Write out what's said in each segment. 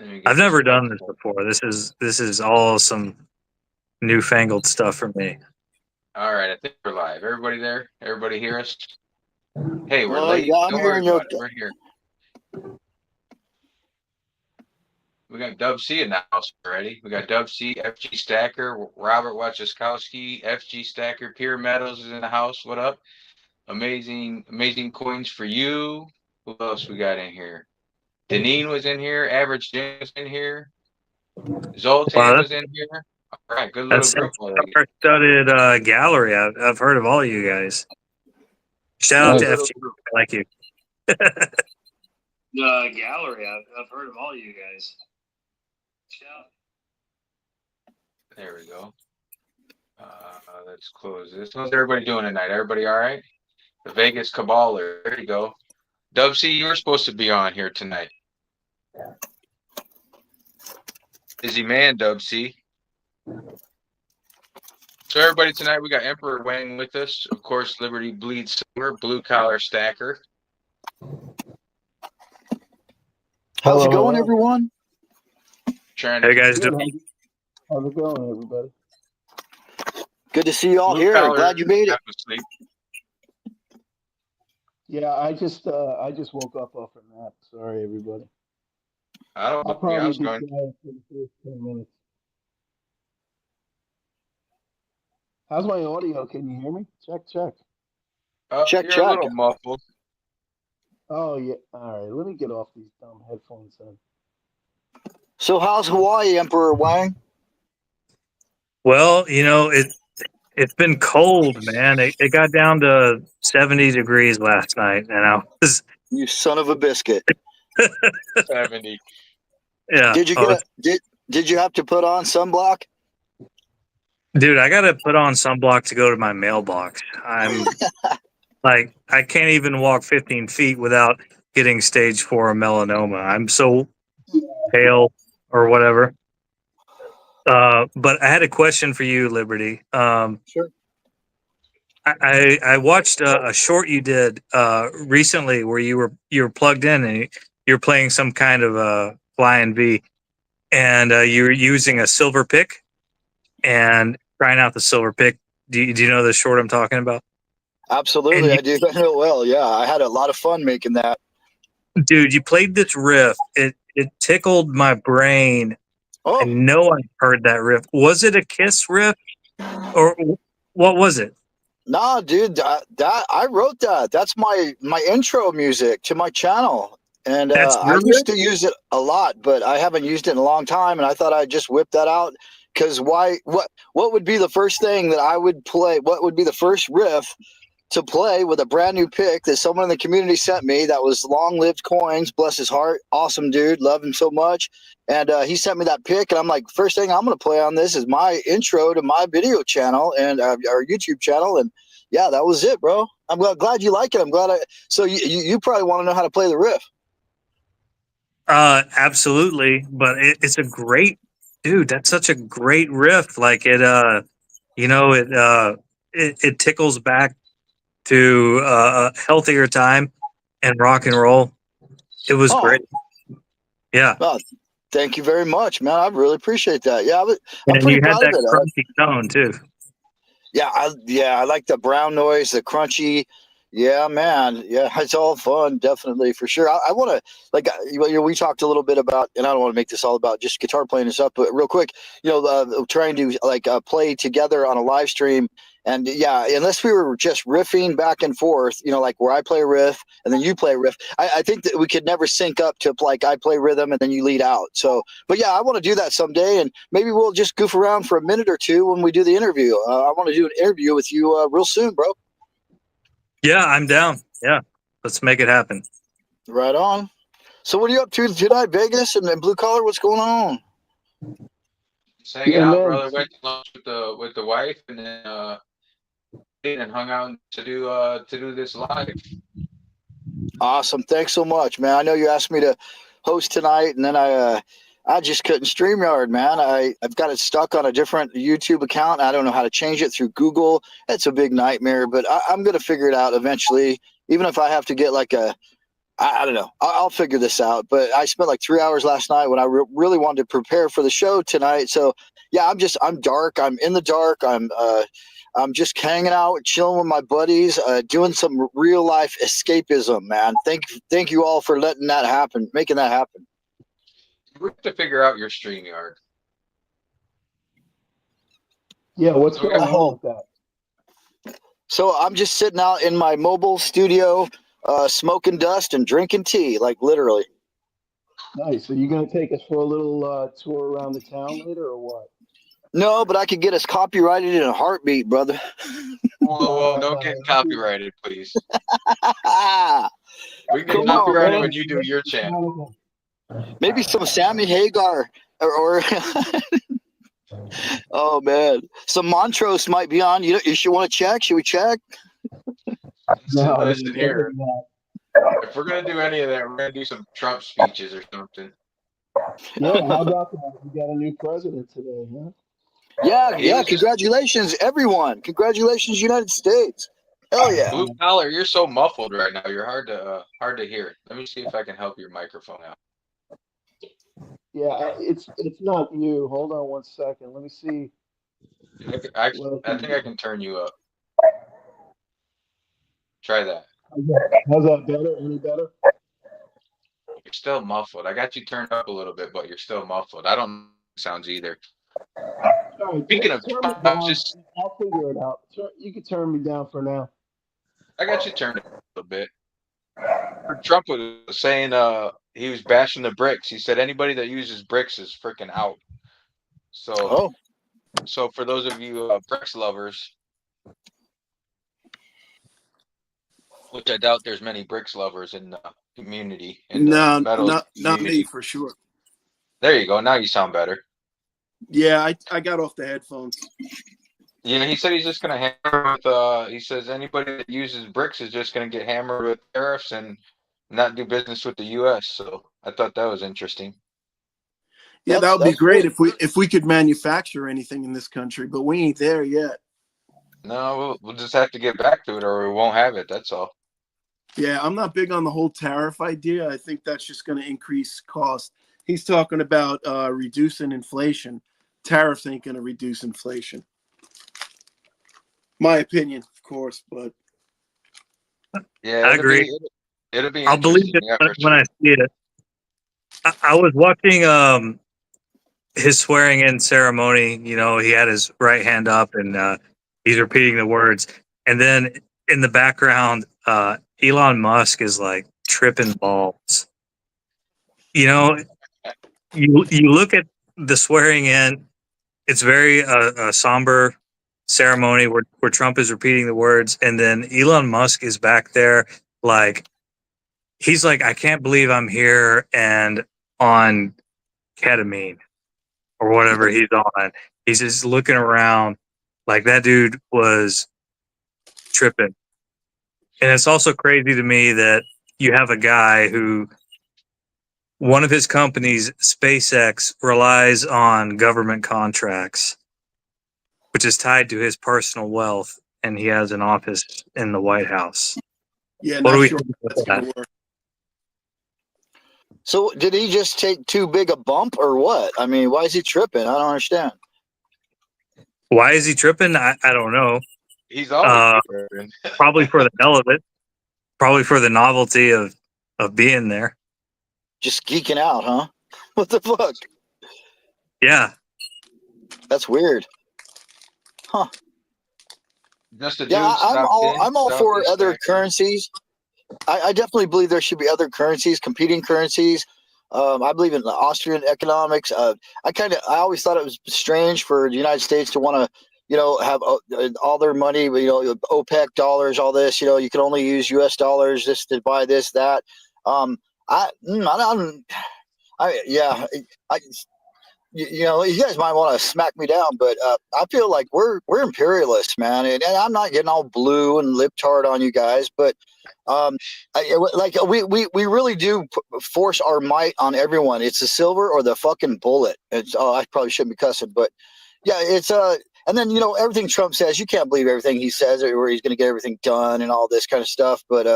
Let me I've get this never stuff. done this before. This is all some newfangled stuff for me. All right, I think we're live. Everybody there? Everybody hear us? Hey, we're Well, late. yeah, I'm Don't worry hearing you. about it. We're here. We got Dub C in the house already. We got Dub C, FG Stacker, Robert Wachiskowski, FG Stacker, Pierre Meadows is in the house. What up? Amazing, amazing coins for you. Who else we got in here? Deneen was in here. Average Jim was in here. Zoltan Wow, was in here. All right, good little that's a group already. star-studded gallery. I've heard of all you guys. Shout out Good to Nice. little FG. group. I like you. Gallery. I've heard of all you guys. There we go. Let's close this. How's everybody doing tonight? Everybody all right? The Vegas Caballer. There you go. Dub C, you were supposed to be on here tonight. Busy man, Dub C. So everybody tonight, we got Emperor Wang with us. Of course, Liberty Bleeds Silver, Blue Collar Stacker. How's it Hello, going, hello. everyone? Trying How to you guys Good. doing? How's it going, everybody? Good to see you all Blue here. Collar Glad you made it. half asleep. Yeah, I just woke up off a nap. Sorry, everybody. I I'll don't think I probably was be going. quiet for the first 10 minutes. How's my audio? Can you hear me? Check, check. Check, You're a check. little muffled. Oh yeah. All right. Let me get off these dumb headphones then. So, how's Hawaii, Emperor Wang? Well, it's been cold, man. It got down to 70 degrees last night, and I was You son of a biscuit. 70. yeah. Did you did you have to put on sunblock? Dude, I got to put on sunblock to go to my mailbox. I'm like, I can't even walk 15 feet without getting stage 4 melanoma. I'm so pale or whatever. But I had a question for you, Liberty. Sure. I watched a short you did recently where you were plugged in and you're playing some kind of a flying V, and you were using a silver pick and trying out the silver pick. Do you know the short I'm talking about? Absolutely, And I do. I know well. Yeah, I had a lot of fun making that. dude, you played this riff. It tickled my brain. I Oh, know I heard that riff. Was it a Kiss riff or what was it? nah, dude. That I wrote that. That's my intro music to my channel, and That's I your used riff? to use it a lot, but I haven't used it in a long time. And I thought I'd just whip that out because why? What would be the first thing that I would play? What would be the first riff to play with a brand new pick that someone in the community sent me? That was Long Lived Coins, bless his heart, awesome dude, love him so much. And he sent me that pick, and I'm like, first thing I'm going to play on this is my intro to my video channel and our YouTube channel. And yeah, that was it, bro. I'm glad you like it. I'm glad so you probably want to know how to play the riff. Absolutely. But it's a great dude. That's such a great riff. Like it tickles back to a healthier time and rock and roll. It was Oh, great. Yeah. well, thank you very much, man. I really appreciate that. Yeah, I'm And pretty you had proud of that it. crunchy tone too. I like the brown noise, the crunchy. Yeah, man. Yeah, it's all fun, definitely for sure. I want to we talked a little bit about, and I don't want to make this all about just guitar playing and stuff, but real quick, trying to play together on a live stream. And yeah, unless we were just riffing back and forth, like where I play a riff and then you play a riff, I think that we could never sync up to like I play rhythm and then you lead out. So, but yeah, I want to do that someday, and maybe we'll just goof around for a minute or two when we do the interview. I want to do an interview with you real soon, bro. Yeah, I'm down. Yeah. Let's make it happen. Right on. So what are you up to tonight, Vegas and Blue Collar? What's going on? Just hanging Yeah, out, man. brother. Went to lunch with the wife, and then hung out to do this live. Awesome. Thanks so much, man. I know you asked me to host tonight, and then I just couldn't StreamYard, man. I've got it stuck on a different YouTube account. I don't know how to change it through Google. It's a big nightmare, but I'm going to figure it out eventually, even if I have to get like I don't know. I'll figure this out. But I spent like 3 hours last night when I really wanted to prepare for the show tonight. So yeah, I'm dark. I'm in the dark. I'm just hanging out, chilling with my buddies, doing some real life escapism, man. Thank you all for letting that happen, making that happen. We have to figure out your StreamYard. Yeah, what's So we going got- on with that? So I'm just sitting out in my mobile studio, smoking dust and drinking tea, like literally. Nice. So you gonna take us for a little tour around the town later, or what? No, but I could get us copyrighted in a heartbeat, brother. Whoa, don't get copyrighted, please. We can Come get on, copyrighted man. when you do your channel. Maybe some Sammy Hagar or oh man, some Montrose might be on. You should want to check. Should we check? No, Listen here. no. If we're gonna do any of that, we're gonna do some Trump speeches or something. Yeah, how about that? We got a new president today, huh? Yeah, He yeah. was just- Congratulations, everyone. Congratulations, United States. Hell yeah. Blue collar, you're so muffled right now. You're hard to hear. Let me see if I can help your microphone out. Yeah, it's not you. Hold on one second. Let me see. I think I can turn you up. Try that. How's that better? Any better? You're still muffled. I got you turned up a little bit, but you're still muffled. I don't know if it sounds either. All right, Speaking of turn me Trump, down. I'll figure it out. You can turn me down for now. I got you turned up a little bit. Trump was saying he was bashing the bricks. He said anybody that uses bricks is freaking out. So Oh, so for those of you bricks lovers, which I doubt there's many bricks lovers in the community. In the No, metals not me community. for sure. There you go. Now you sound better. Yeah, I got off the headphones. Yeah, he said he's just gonna hammer with he says anybody that uses bricks is just gonna get hammered with tariffs and not do business with the US. So I thought that was interesting. Yeah, That's- that would be that's great good. if we could manufacture anything in this country, but we ain't there yet. No, we'll just have to get back to it or we won't have it. That's all. Yeah, I'm not big on the whole tariff idea. I think that's just going to increase cost. He's talking about reducing inflation. Tariffs ain't going to reduce inflation. My opinion, of course, but Yeah, I agree. It'll be I'll believe interesting. it Yeah, for when I sure. see it. I was watching his swearing in ceremony. You know, he had his right hand up and he's repeating the words. And then in the background, Elon Musk is like tripping balls. You know, you look at the swearing in, it's very a somber ceremony where Trump is repeating the words. And then Elon Musk is back there like, he's like, I can't believe I'm here and on ketamine or whatever he's on. He's just looking around like that dude was tripping. And it's also crazy to me that you have a guy who one of his companies, SpaceX, relies on government contracts, which is tied to his personal wealth, and he has an office in the White House. yeah, What do not we sure think if that's about going that? to work. so did he just take too big a bump or what? I mean, why is he tripping? I don't understand. Why is he tripping? I don't know. He's always Probably for the hell of it. Probably for the novelty of being there. Just geeking out, huh? What the fuck? Yeah. That's weird. just a dude. Yeah, I'm all for Southeast other Asia. currencies. I definitely believe there should be other currencies, competing currencies. I believe in the Austrian economics. I always thought it was strange for the United States to want to, have all their money, OPEC dollars, all this. You can only use U.S. dollars just to buy this, that. You guys might want to smack me down, but I feel like we're imperialists, man, and I'm not getting all blue and libtard on you guys, but we really do force our might on everyone. It's the silver or the fucking bullet. I probably shouldn't be cussing, but yeah, it's and then everything Trump says, you can't believe everything he says, or he's going to get everything done and all this kind of stuff. But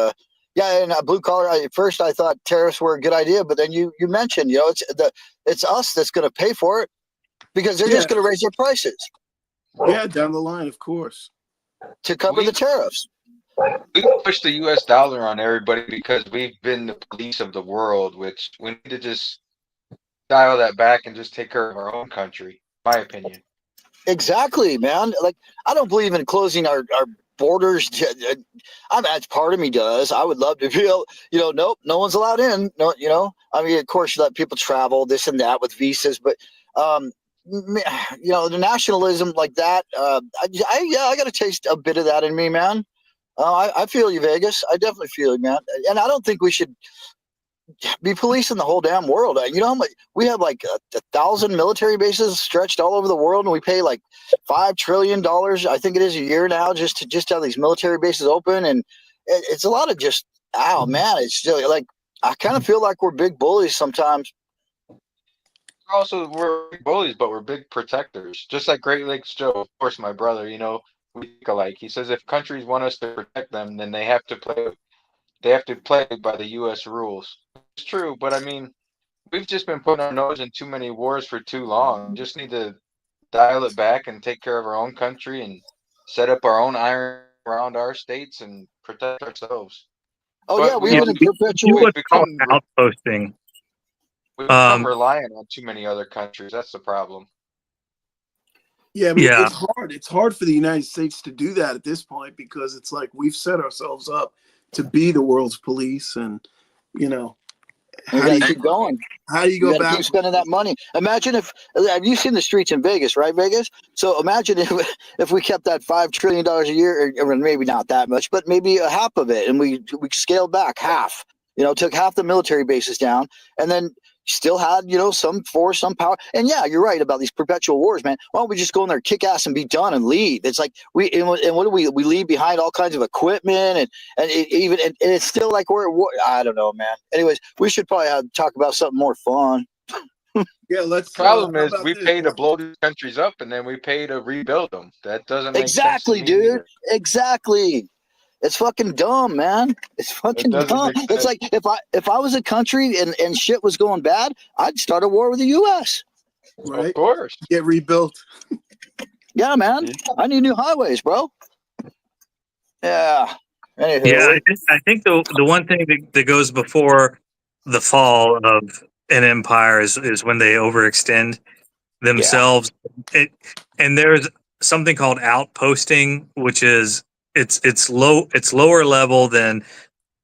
Yeah, and blue collar. At first, I thought tariffs were a good idea, but then you mentioned, it's us that's going to pay for it because they're Yeah, just going to raise their prices yeah, down the line, of course. to cover We the tariffs. we push the U.S. dollar on everybody because we've been the police of the world, which we need to just dial that back and just take care of our own country. My opinion. Exactly, man. Like, I don't believe in closing our borders. I mean, that's part of me does. I would love to be able, nope, no one's allowed in. No, I mean, of course, you let people travel, this and that with visas, but, the nationalism like that, I got to taste a bit of that in me, man. I feel you, Vegas. I definitely feel you, man. And I don't think we should be policing the whole damn world. You know how much we have, like 1,000 military bases stretched all over the world, and we pay like $5 trillion, I think it is, a year now just to have these military bases open, and it's a lot of just, oh man, it's still like I kind of feel like we're big bullies sometimes. Also, we're big bullies, but we're big protectors. Just like Great Lakes Joe, of course, my brother. We think alike. He says if countries want us to protect them, then they have to play. They have to play by the U.S. rules. It's true, but I mean, we've just been putting our nose in too many wars for too long. We just need to dial it back and take care of our own country and set up our own iron around our states and protect ourselves. Oh But yeah, we've been in Do perpetual. what's called outposting. we become Um, reliant on too many other countries. That's the problem. Yeah, but Yeah. it's hard. It's hard for the United States to do that at this point because it's like we've set ourselves up to be the world's police, and We how got do to you keep going. how do you We go got to back? keep spending that money. Imagine if have you seen the streets in Vegas, right? Vegas. So imagine if we kept that $5 trillion a year, or maybe not that much, but maybe a half of it, and we scaled back half. Took half the military bases down, and then still had some force, some power. And yeah, you're right about these perpetual wars, man. Why don't we just go in there, kick ass, and be done and leave? It's like and what do we leave behind all kinds of equipment and it's still like we're I don't know, man. Anyways, we should probably talk about something more fun. Yeah, let's. Problem How is, about we this? pay to blow these countries up, and then we pay to rebuild them. That doesn't make sense to Exactly, me dude. either. Exactly. It's fucking dumb, man. It's It fucking doesn't dumb. make It's sense. like if I was a country and shit was going bad, I'd start a war with the US. Of Right? course. Get rebuilt. Yeah, man. I need new highways, bro. Yeah. Anywho, Yeah, I think the one thing that goes before the fall of an empire is when they overextend themselves. And there's something called outposting, which is it's lower level than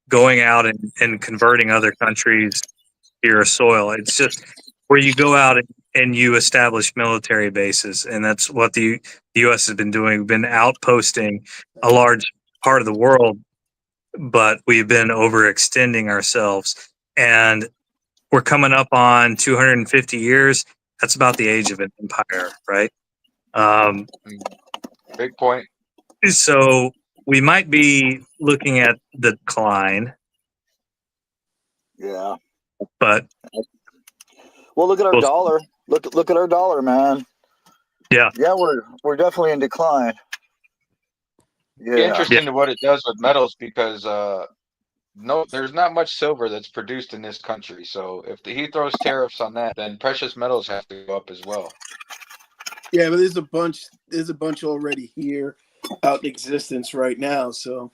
going out and converting other countries to your soil. It's just where you go out and you establish military bases, and that's what the U.S. has been doing. We've been outposting a large part of the world, but we've been overextending ourselves, and we're coming up on 250 years. That's about the age of an empire, right? Big point. So we might be looking at the decline, yeah. but Well, look at our we'll, dollar. Look at our dollar, man. Yeah. Yeah, we're definitely in decline. Be Yeah. interesting to what it does with metals because no, there's not much silver that's produced in this country. So if he throws tariffs on that, then precious metals have to go up as well. Yeah, but there's a bunch. There's a bunch already here, out in existence right now. So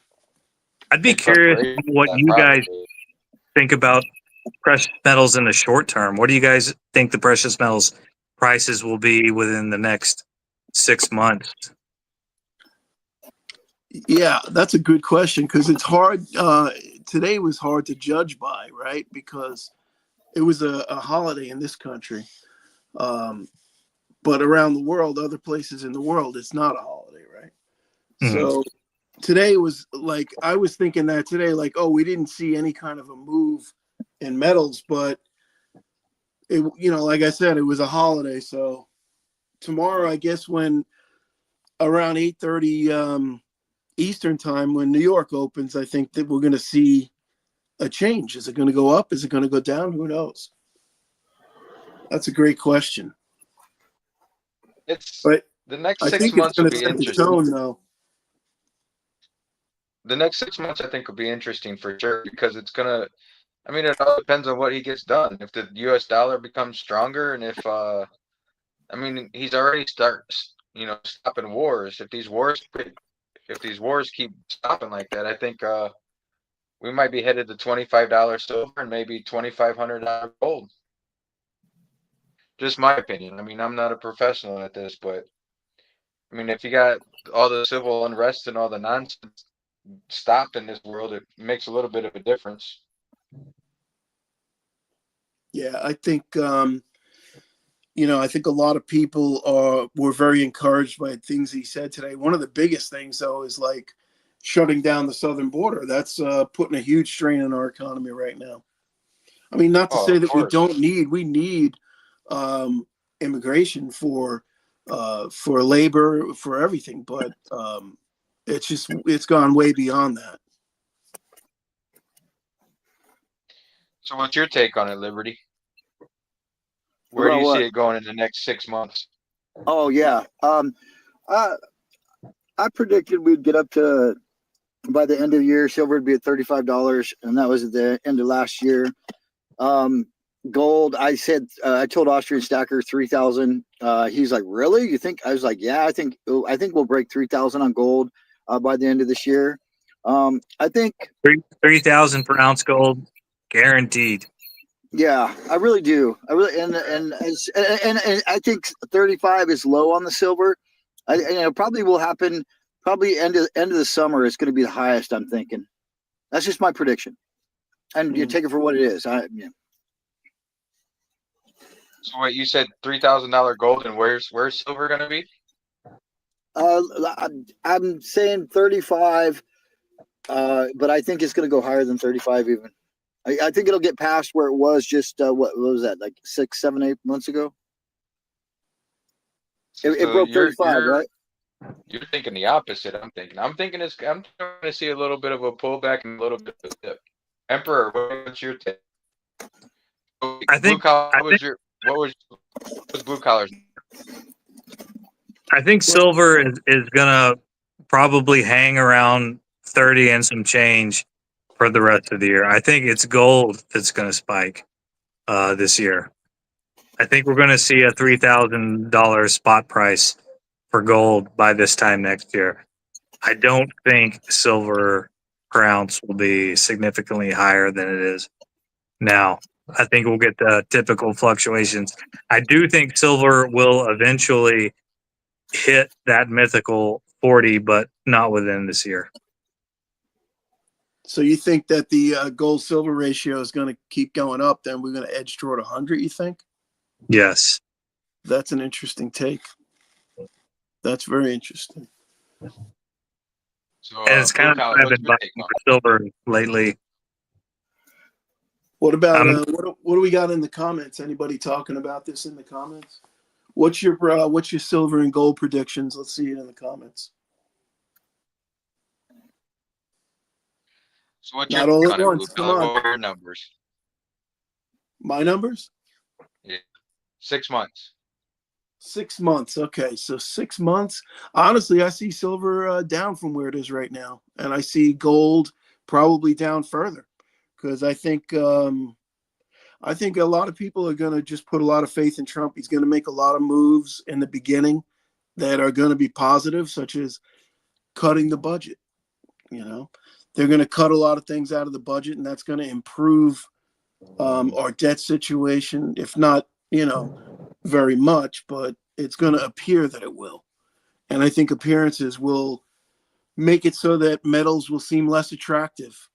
I'd be In curious preparation for what that, you guys probably. think about precious metals in the short term. What do you guys think the precious metals prices will be within the next 6 months? yeah, that's a good question because it's hard. Today was hard to judge by, right? Because it was a holiday in this country. But around the world, other places in the world, it's not a holiday, right? Mhm. So today was like, I was thinking that today, like, oh, we didn't see any kind of a move in metals, but it, like I said, it was a holiday. So tomorrow, I guess when around 8:30 Eastern time, when New York opens, I think that we're going to see a change. Is it going to go up? Is it going to go down? Who knows? That's a great question. It's But the next I 6 think it's months will going to be set the interesting. tone, though. the next 6 months I think will be interesting for sure because it's gonna. I mean, it all depends on what he gets done. If the U.S. dollar becomes stronger, and if I mean, he's already stopping wars. If these wars keep stopping like that, I think we might be headed to $25 silver and maybe $2,500 gold. Just my opinion. I mean, I'm not a professional at this, but I mean, if you got all the civil unrest and all the nonsense stopped in this world, it makes a little bit of a difference. Yeah, I think I think a lot of people were very encouraged by things he said today. One of the biggest things, though, is like shutting down the southern border. That's putting a huge strain on our economy right now. I mean, not to Oh, say of that course. we need immigration for labor, for everything, but it's gone way beyond that. So what's your take on it, Liberty? Where do About you see what? it going in the next 6 months? Oh yeah. I I predicted we'd get up to by the end of the year, silver would be at $35, and that was at the end of last year. Um, Gold, I told Austrian Stacker 3,000. He's like, really? You think? I was like, yeah, I think we'll break 3,000 on gold by the end of this year. I think, 3,000 per ounce gold, guaranteed. yeah, I really do. I really and I think 35 is low on the silver. Probably will happen. Probably end of the summer is going to be the highest. I'm thinking. That's just my prediction, and you take it for what it is. So what you said, $3,000 gold, and where's silver gonna be? I'm saying 35, but I think it's going to go higher than 35 even. I think it'll get past where it was just, what was that, like 6, 7, 8 months ago? It So broke 35, right? You're thinking the opposite. I'm thinking I'm going to see a little bit of a pullback and a little bit of a dip. Emperor, what's your take? What was blue collars? I think silver is gonna probably hang around 30 and some change for the rest of the year. I think it's gold that's gonna spike this year. I think we're gonna see a $3,000 spot price for gold by this time next year. I don't think silver per ounce will be significantly higher than it is now. I think we'll get the typical fluctuations. I do think silver will eventually hit that mythical 40, but not within this year. So you think that the gold silver ratio is going to keep going up? Then we're going to edge toward 100. You think? Yes. That's an interesting take. That's very interesting. So And it's kind of blue collar, I've what's been your buying take on for silver lately. What about what do we got in the comments? Anybody talking about this in the comments? What's your silver and gold predictions? Let's see it in the comments. So what's Not your all take at on it, once. blue Come collar? on. What are your numbers? My numbers? Yeah. 6 months. 6 months. Okay, so 6 months. Honestly, I see silver down from where it is right now, and I see gold probably down further because I think a lot of people are going to just put a lot of faith in Trump. He's going to make a lot of moves in the beginning that are going to be positive, such as cutting the budget. They're going to cut a lot of things out of the budget, and that's going to improve our debt situation, if not, very much, but it's going to appear that it will. And I think appearances will make it so that metals will seem less attractive.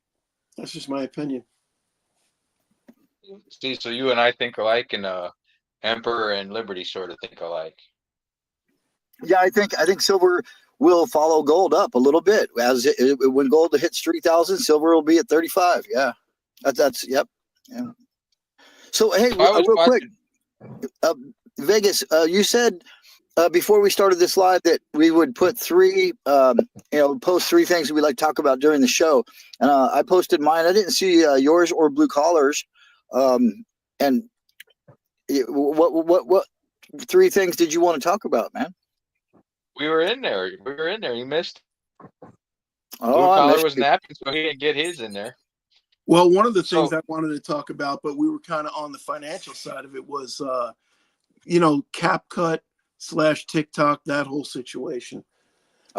That's just my opinion. See, so you and I think alike, and Emperor and Liberty sort of think alike. Yeah, I think silver will follow gold up a little bit when gold hits 3,000, silver will be at 35. Yeah, that's yep. Yeah. So hey, real quick, Vegas, you said before we started this live that we would put post 3 things that we like to talk about during the show, and I posted mine. I didn't see yours or blue collars. And what 3 things did you want to talk about, man? We were in there. You missed. Oh, Blue I collar missed was you. napping, so he didn't get his in there. Well, one of the things So I wanted to talk about, but we were kind of on the financial side of it, was CapCut / TikTok, that whole situation.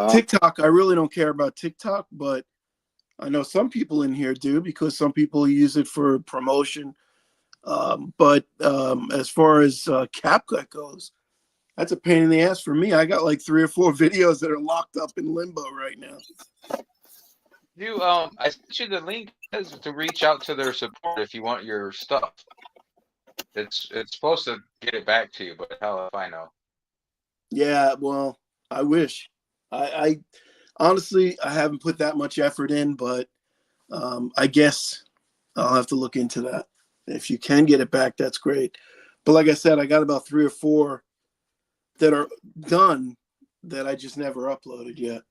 TikTok, I really don't care about TikTok, but I know some people in here do, because some people use it for promotion. But as far as CapCut goes, that's a pain in the ass for me. I got like 3 or 4 videos that are locked up in limbo right now. I sent you the link to reach out to their support if you want your stuff. It's supposed to get it back to you, but hell if I know. Yeah, well, I wish. I honestly, I haven't put that much effort in, but I guess I'll have to look into that. If you can get it back, that's great. But like I said, I got about 3 or 4 that are done that I just never uploaded yet.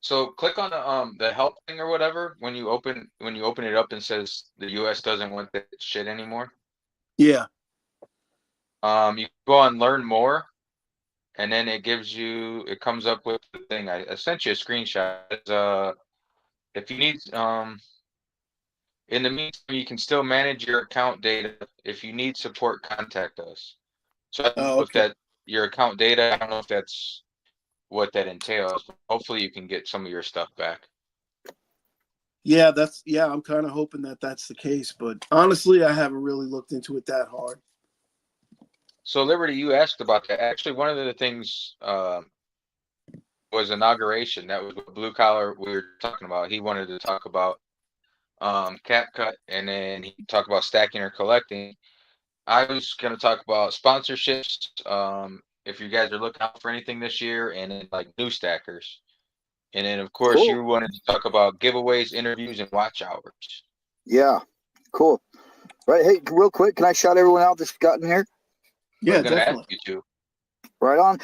So click on the help thing or whatever when you open it up and says the US doesn't want that shit anymore. Yeah. You go on learn more, and then it comes up with the thing. I sent you a screenshot. If you need in the meantime, you can still manage your account data. If you need support, contact us. So I don't know if Okay. that your account data, I don't know if that's what that entails. But hopefully you can get some of your stuff back. Yeah, I'm kind of hoping that that's the case, but honestly, I haven't really looked into it that hard. So Liberty, you asked about that. Actually, one of the things was inauguration. That was what blue collar we were talking about. He wanted to talk about CapCut, and then he talked about stacking or collecting. I was going to talk about sponsorships. If you guys are looking out for anything this year, and then like new stackers. And then, of course, Cool. you wanted to talk about giveaways, interviews, and watch hours. Yeah, cool. Right. Hey, real quick, can I shout everyone out that's gotten here? I Yeah, was going to ask definitely. you to. Right on.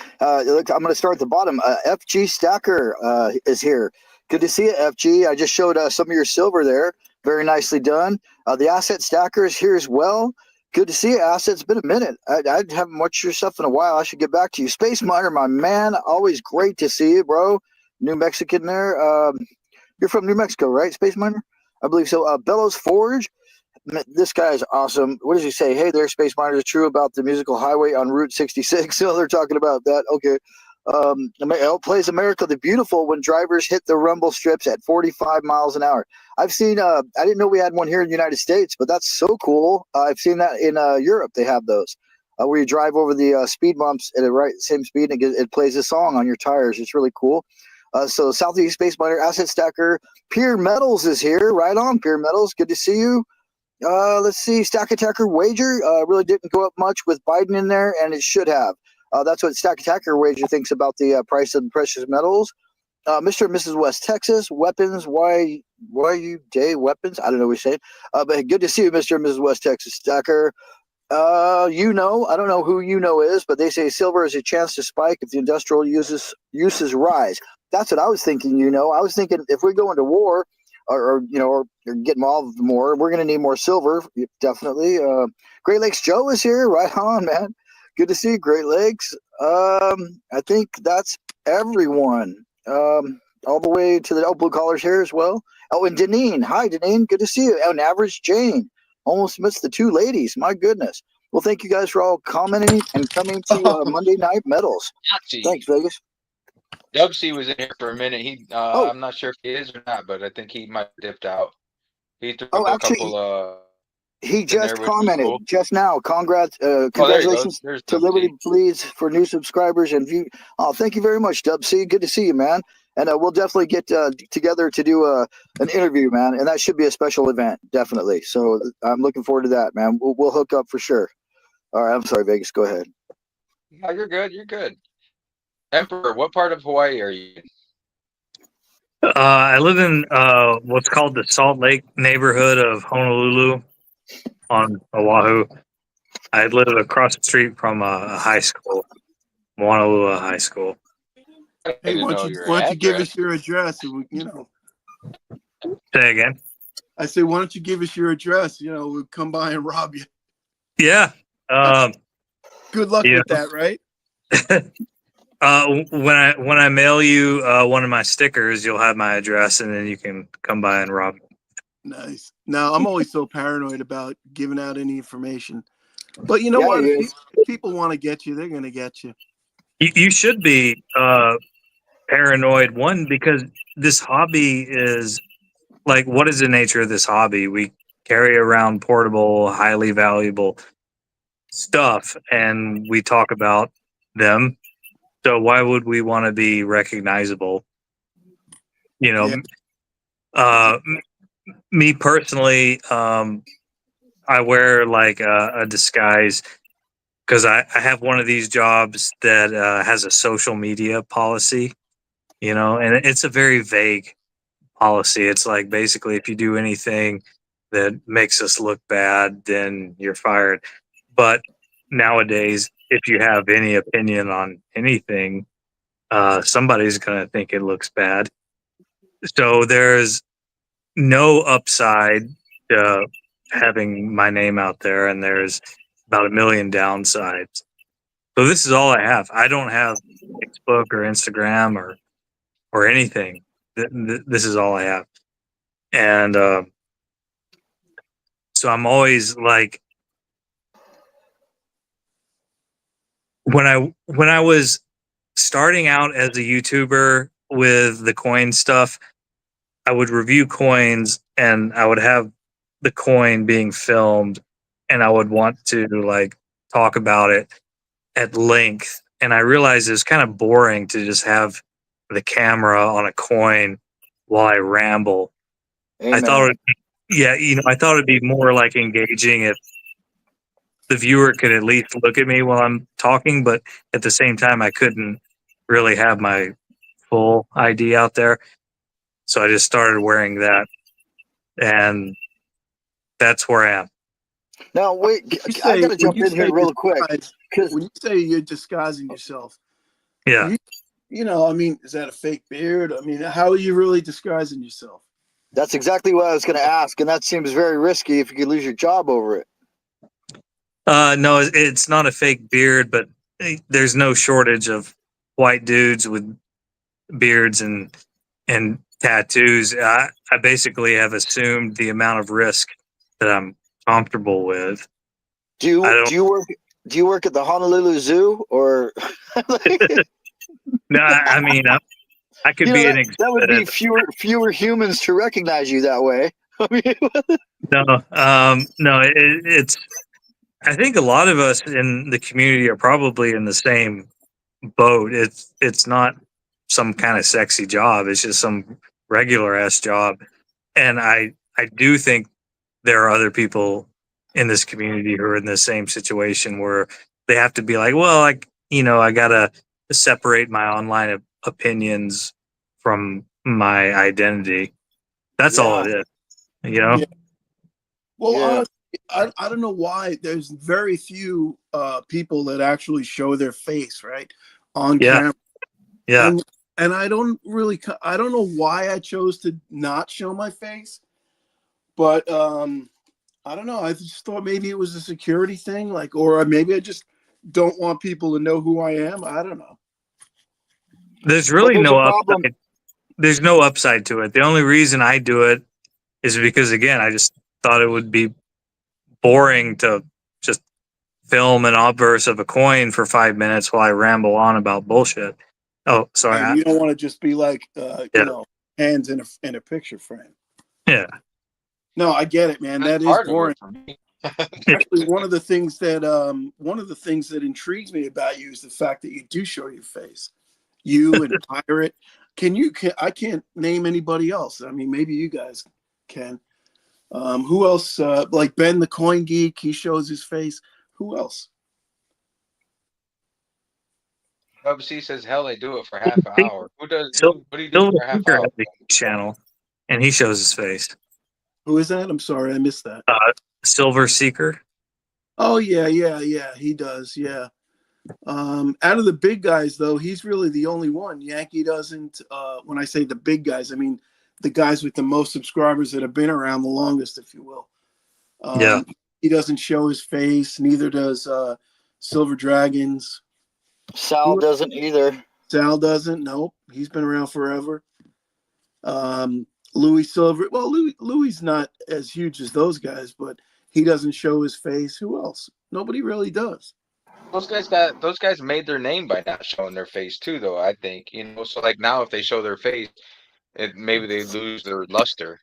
Look, I'm going to start at the bottom. FG Stacker is here. Good to see you, FG. I just showed some of your silver there. Very nicely done. The Asset Stacker is here as well. Good to see you, Asset. It's been a minute. I haven't watched your stuff in a while. I should get back to you. Space Miner, my man. Always great to see you, bro. New Mexican there. You're from New Mexico, right, Space Miner? I believe so. Bellows Forge. This guy is awesome. What does he say? Hey there, Space Miner. Is true about the musical highway on Route 66. So they're talking about that. Okay. Plays America the Beautiful when drivers hit the rumble strips at 45 miles an hour. I've seen, I didn't know we had one here in the United States, but that's so cool. I've seen that in Europe. They have those where you drive over the speed bumps at the right same speed and it plays a song on your tires. It's really cool. So Southeast Space Miner, Asset Stacker, Pure Metals is here. Right on, Pure Metals. Good to see you. Let's see, Stack Attacker Wager really didn't go up much with Biden in there, and it should have. That's what Stack Attacker Wager thinks about the price of the precious metals. Mr. and Mrs. West Texas, weapons, why you day weapons? I don't know what you're saying. But good to see you, Mr. and Mrs. West Texas Stacker. I don't know who is, but they say silver is a chance to spike if the industrial uses rise. That's what I was thinking. I was thinking if we go into war, or get involved more, we're going to need more silver, definitely. Great Lakes Joe is here. Right on, man. Good to see you, Great Lakes. I think that's everyone. All the way to the blue collars here as well. Oh, and Deneen. Hi, Deneen. Good to see you. And Average Jane. Almost missed the 2 ladies. My goodness. Well, thank you guys for all commenting and coming to Monday Night Metals. Thanks, Vegas. Dubsy was in here for a minute. I'm not sure if he is or not, but I think he might have dipped out. He threw up a couple. He just there, commented cool. just now. Congratulations to Liberty Bleeds for new subscribers and view. Oh, thank you very much, Dubsy. Good to see you, man. And we'll definitely get together to do an interview, man. And that should be a special event, definitely. So I'm looking forward to that, man. We'll hook up for sure. All right, I'm sorry, Vegas. Go ahead. No, you're good. You're good. Emperor, what part of Hawaii are you in? I live in what's called the Salt Lake neighborhood of Honolulu on Oahu. I live across the street from a high school, Moanalua High School. Hey, why don't you give us your address? Say again. I say, why don't you give us your address? We'll come by and rob you. Yeah. Good luck with that, right? When I mail you one of my stickers, you'll have my address, and then you can come by and rob. Nice. Now, I'm always so paranoid about giving out any information. But you know Yeah, what? he is. If people want to get you, they're going to get you. You should be paranoid, one, because this hobby is like, what is the nature of this hobby? We carry around portable, highly valuable stuff, and we talk about them. So why would we want to be recognizable? You know, Yeah. Me personally, I wear like a disguise because I have one of these jobs that has a social media policy, you know, and it's a very vague policy. It's like basically if you do anything that makes us look bad, then you're fired. But nowadays, if you have any opinion on anything, somebody's going to think it looks bad. So there's no upside to having my name out there, and there's about a million downsides. So this is all I have. I don't have Facebook or Instagram or anything. This is all I have, and so I'm always like, when I was starting out as a YouTuber with the coin stuff, I would review coins and I would have the coin being filmed, and I would want to like talk about it at length. And I realized it was kind of boring to just have the camera on a coin while I ramble. Amen. I thought, I thought it'd be more like engaging if the viewer could at least look at me while I'm talking, but at the same time, I couldn't really have my full ID out there. So I just started wearing that, and that's where I am. Now, wait, I got to jump in here real quick. Because When you say you're disguising yourself, Yeah. I mean, is that a fake beard? I mean, how are you really disguising yourself? that's exactly what I was going to ask. And that seems very risky if you could lose your job over it. No, it's not a fake beard, but there's no shortage of white dudes with beards and tattoos. I basically have assumed the amount of risk that I'm comfortable with. Do you work at the Honolulu Zoo or? No, I mean, I could be an that would be fewer humans to recognize you that way. I mean, no, it's. I think a lot of us in the community are probably in the same boat. It's not some kind of sexy job. It's just some regular ass job, and I do think there are other people in this community who are in the same situation where they have to be like, well, I gotta separate my online opinions from my identity. That's all it is, Yeah. Well, Yeah. I don't know why there's very few people that actually show their face right on camera. Yeah. And I don't know why I chose to not show my face, but I don't know. I just thought maybe it was a security thing, or maybe I just don't want people to know who I am. I don't know. There's really there's no a problem. upside. There's no upside to it. The only reason I do it is because, again, I just thought it would be boring to just film an obverse of a coin for 5 minutes while I ramble on about bullshit. Oh, sorry. And you don't want to just be like, hands in a picture frame. Yeah. No, I get it, man. That is Part of it boring. for me. Actually, one of the things that intrigues me about you is the fact that you do show your face. You and Pirate. I can't name anybody else. I mean, maybe you guys can. Who else? Like Ben the Coin Geek, he shows his face. Who else? WC says, hell, they do it for half an hour. Who does? So, What do you do Silver for a half Seeker hour? has a channel, and he shows his face. Who is that? I'm sorry, I missed that. Silver Seeker. Oh yeah, he does. Yeah. Out of the big guys, though, he's really the only one. Yankee doesn't. When I say the big guys, I mean the guys with the most subscribers that have been around the longest, if you will. Yeah. He doesn't show his face. Neither does Silver Dragons. Sal doesn't either. Sal doesn't. Nope. He's been around forever. Louis Silver. Well, Louis not as huge as those guys, but he doesn't show his face. Who else? Nobody really does. Those guys made their name by not showing their face too, though. I think, so like now if they show their face, maybe they lose their luster.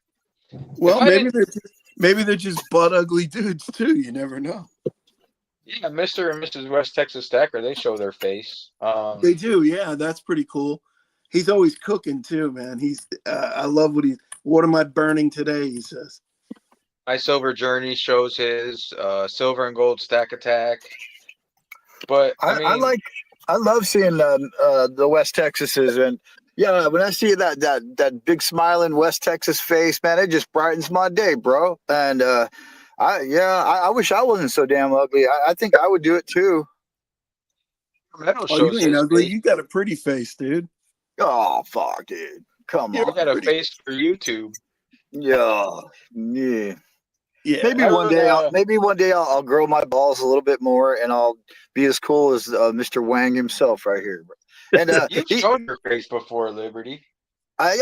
Well, maybe they're just butt ugly dudes too. You never know. Yeah, Mr. and Mrs. West Texas Stacker, they show their face. They do. Yeah, that's pretty cool. He's always cooking too, man. I love what am I burning today? He says. My Silver Journey shows his Silver and Gold Stack Attack. But I love seeing the West Texases, and yeah, when I see that big smiling West Texas face, man, it just brightens my day, bro. And I wish I wasn't so damn ugly. I think I would do it too. You ain't ugly. You got a pretty face, dude. Oh fuck, dude. Come on. You got a face for YouTube. Yeah. Yeah. Maybe one day I'll grow my balls a little bit more, and I'll be as cool as Mr. Wang himself right here. And you've shown your face before, Liberty. I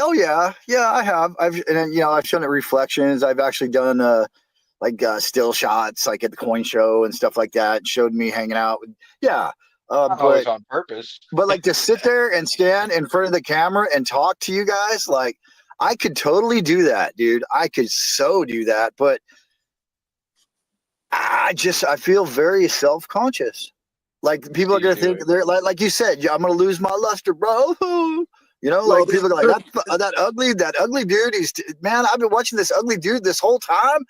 have. I've shown it reflections. I've actually done still shots like at the coin show and stuff like that. It showed me hanging out. Yeah. Not always on purpose. But like to sit there and stand in front of the camera and talk to you guys, like I could totally do that, dude. I could so do that, but I feel very self-conscious. Like people are gonna think they're like you said, I'm gonna lose my luster, bro. Like people are like that ugly dude. I've been watching this ugly dude this whole time.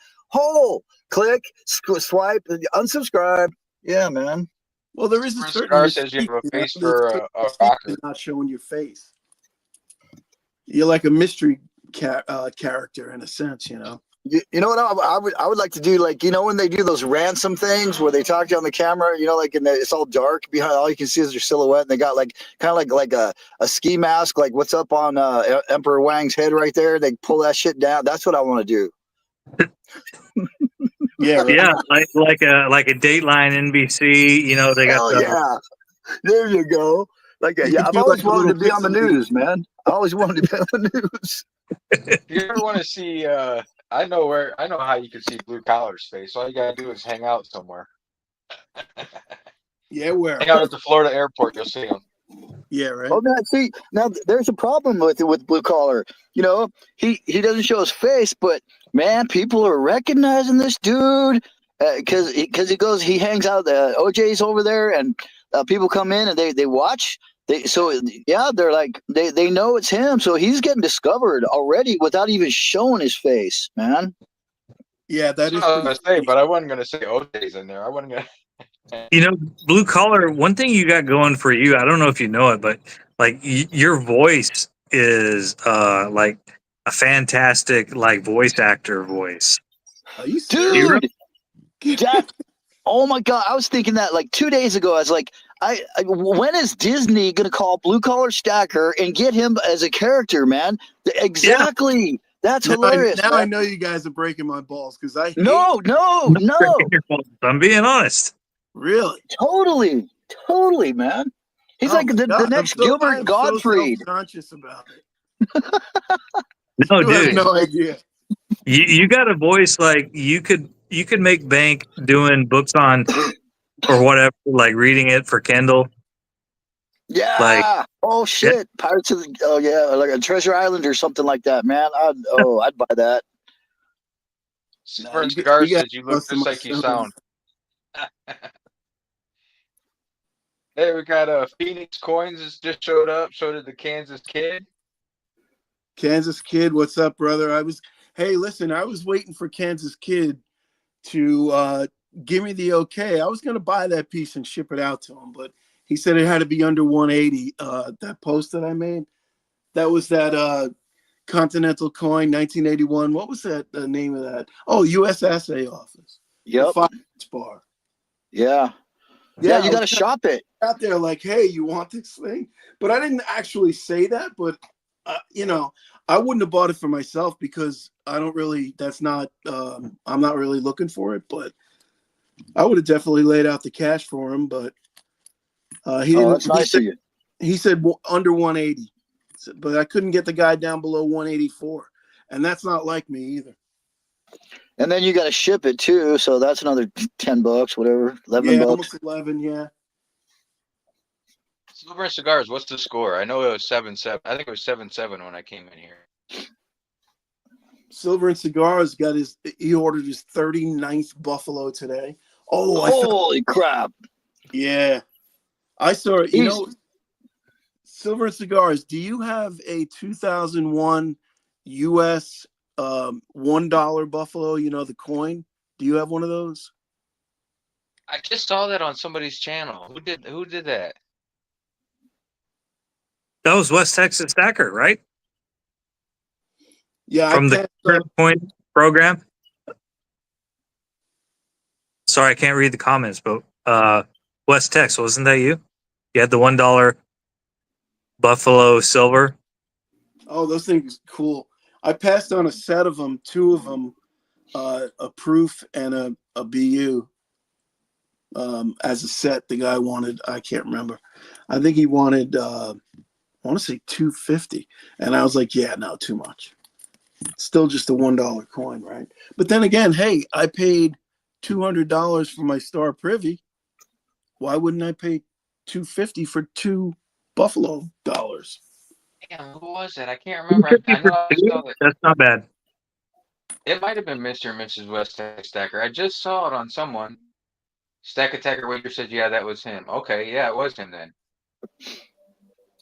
Click, swipe, unsubscribe. Yeah, man. Well, there is a certain Scar says you have a face for a rocker. Not showing your face. You're like a mystery character in a sense, You know what I would like to do, like when they do those ransom things where they talk to you on the camera, like it's all dark behind, all you can see is your silhouette, and they got like kind of like a ski mask, like what's up on Emperor Wang's head right there. They pull that shit down. That's what I want to do. Yeah, right. Yeah, like a Dateline NBC. They got. There you go. I've always wanted to be on the news, man. I always wanted to be on the news. If you ever want to see, I know how you can see Blue Collar's face. All you gotta do is hang out somewhere. Yeah, where? Hang out at the Florida airport, you'll see him. Yeah, right. Oh, man, see, now there's a problem with Blue Collar. He doesn't show his face, but man, people are recognizing this dude because he hangs out. OJ's over there, and people come in and they watch. They're like they know it's him, so he's getting discovered already without even showing his face, man. Yeah, that is. I was gonna say, but I wasn't gonna say OJ's in there. I wasn't gonna. Blue Collar, one thing you got going for you, I don't know if you know it, but like your voice is like a fantastic like voice actor voice. Are you serious? Dude, oh my God, I was thinking that like 2 days ago. I was like, when is Disney gonna call Blue Collar Stacker and get him as a character, man? Exactly. Yeah. That's hilarious. Now I know you guys are breaking my balls because I no. I'm being honest. Really? Totally, man. He's like the next Gilbert Gottfried. So conscious about it. No, dude. I have no idea. You got a voice like you could make bank doing books on or whatever, like reading it for Kindle. Yeah. Oh shit. Yeah. Pirates of the like a Treasure Island or something like that, man. I'd buy that. First Cigar says you look just like you sound. Hey, we got Phoenix Coins has just showed up. So did the Kansas Kid. Kansas Kid, what's up, brother? I was waiting for Kansas Kid to give me the okay. I was gonna buy that piece and ship it out to him, but he said it had to be under 180. That post that I made, that was that Continental Coin 1981. What was that the name of that? Oh, U.S. Assay Office. Yep. Bar. Yeah. Yeah, you got to shop it. Out there like, hey, you want this thing? But I didn't actually say that. But, I wouldn't have bought it for myself because I don't really, I'm not really looking for it. But I would have definitely laid out the cash for him. But he didn't. That's nice of you. He said under 180, but I couldn't get the guy down below 184, and that's not like me either. And then you got to ship it too, so that's another $10, whatever, 11 Yeah, bucks. almost 11. Yeah. Silver and Cigars, what's the score? I know it was 7-7. I think it was 7-7 when I came in here. Silver and Cigars he ordered his 39th Buffalo today. Oh, Holy crap. Yeah. I saw it. Silver and Cigars, do you have a 2001 US $1 Buffalo, the coin? Do you have one of those? I just saw that on somebody's channel. Who did that? That was West Texas Stacker, right? Yeah, From the Coin program. Sorry, I can't read the comments, but West Tex, wasn't that you? You had the $1 Buffalo silver. Oh, those things are cool. I passed on a set of them, two of them, a proof and a BU as a set. The guy wanted, I can't remember. I think he wanted, I want to say 250. And I was like, yeah, no, too much. Still just a $1 coin, right? But then again, hey, I paid $200 for my Star Privy. Why wouldn't I pay $250 for $2 Buffalo dollars? Damn, who was that? I can't remember. I know I saw it. That's not bad. It might have been Mr. and Mrs. West Texas Stacker. I just saw it on someone. Stack Attacker Wager said, yeah, that was him. Okay, yeah, it was him then.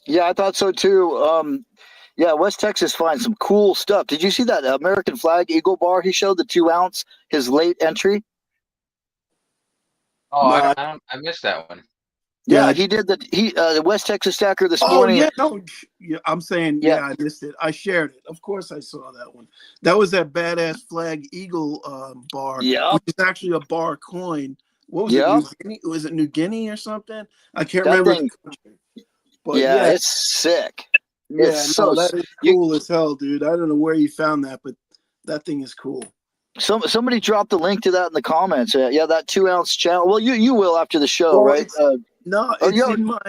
Yeah, I thought so too. Yeah, West Texas finds some cool stuff. Did you see that American flag Eagle bar he showed, the 2 ounce, his late entry? Oh, No, I missed that one. Yeah, Yeah. he did the West Texas Stacker this morning. Yeah, no, yeah, I'm saying, yeah, I missed it. I shared it. Of course, I saw that one. That was that badass flag Eagle bar, Yeah. which is actually a bar coin. What was Yeah. it? New Guinea? Was it New Guinea or something? I can't That remember. thing- The country. But Yeah, it's sick. yeah, It's no, so that is cool as hell, dude. I don't know where you found that, but that thing is cool. Somebody dropped the link to that in the comments. Yeah, that 2 ounce channel. Well, you will after the show, Well, right? No, Oh, it's yeah. in my.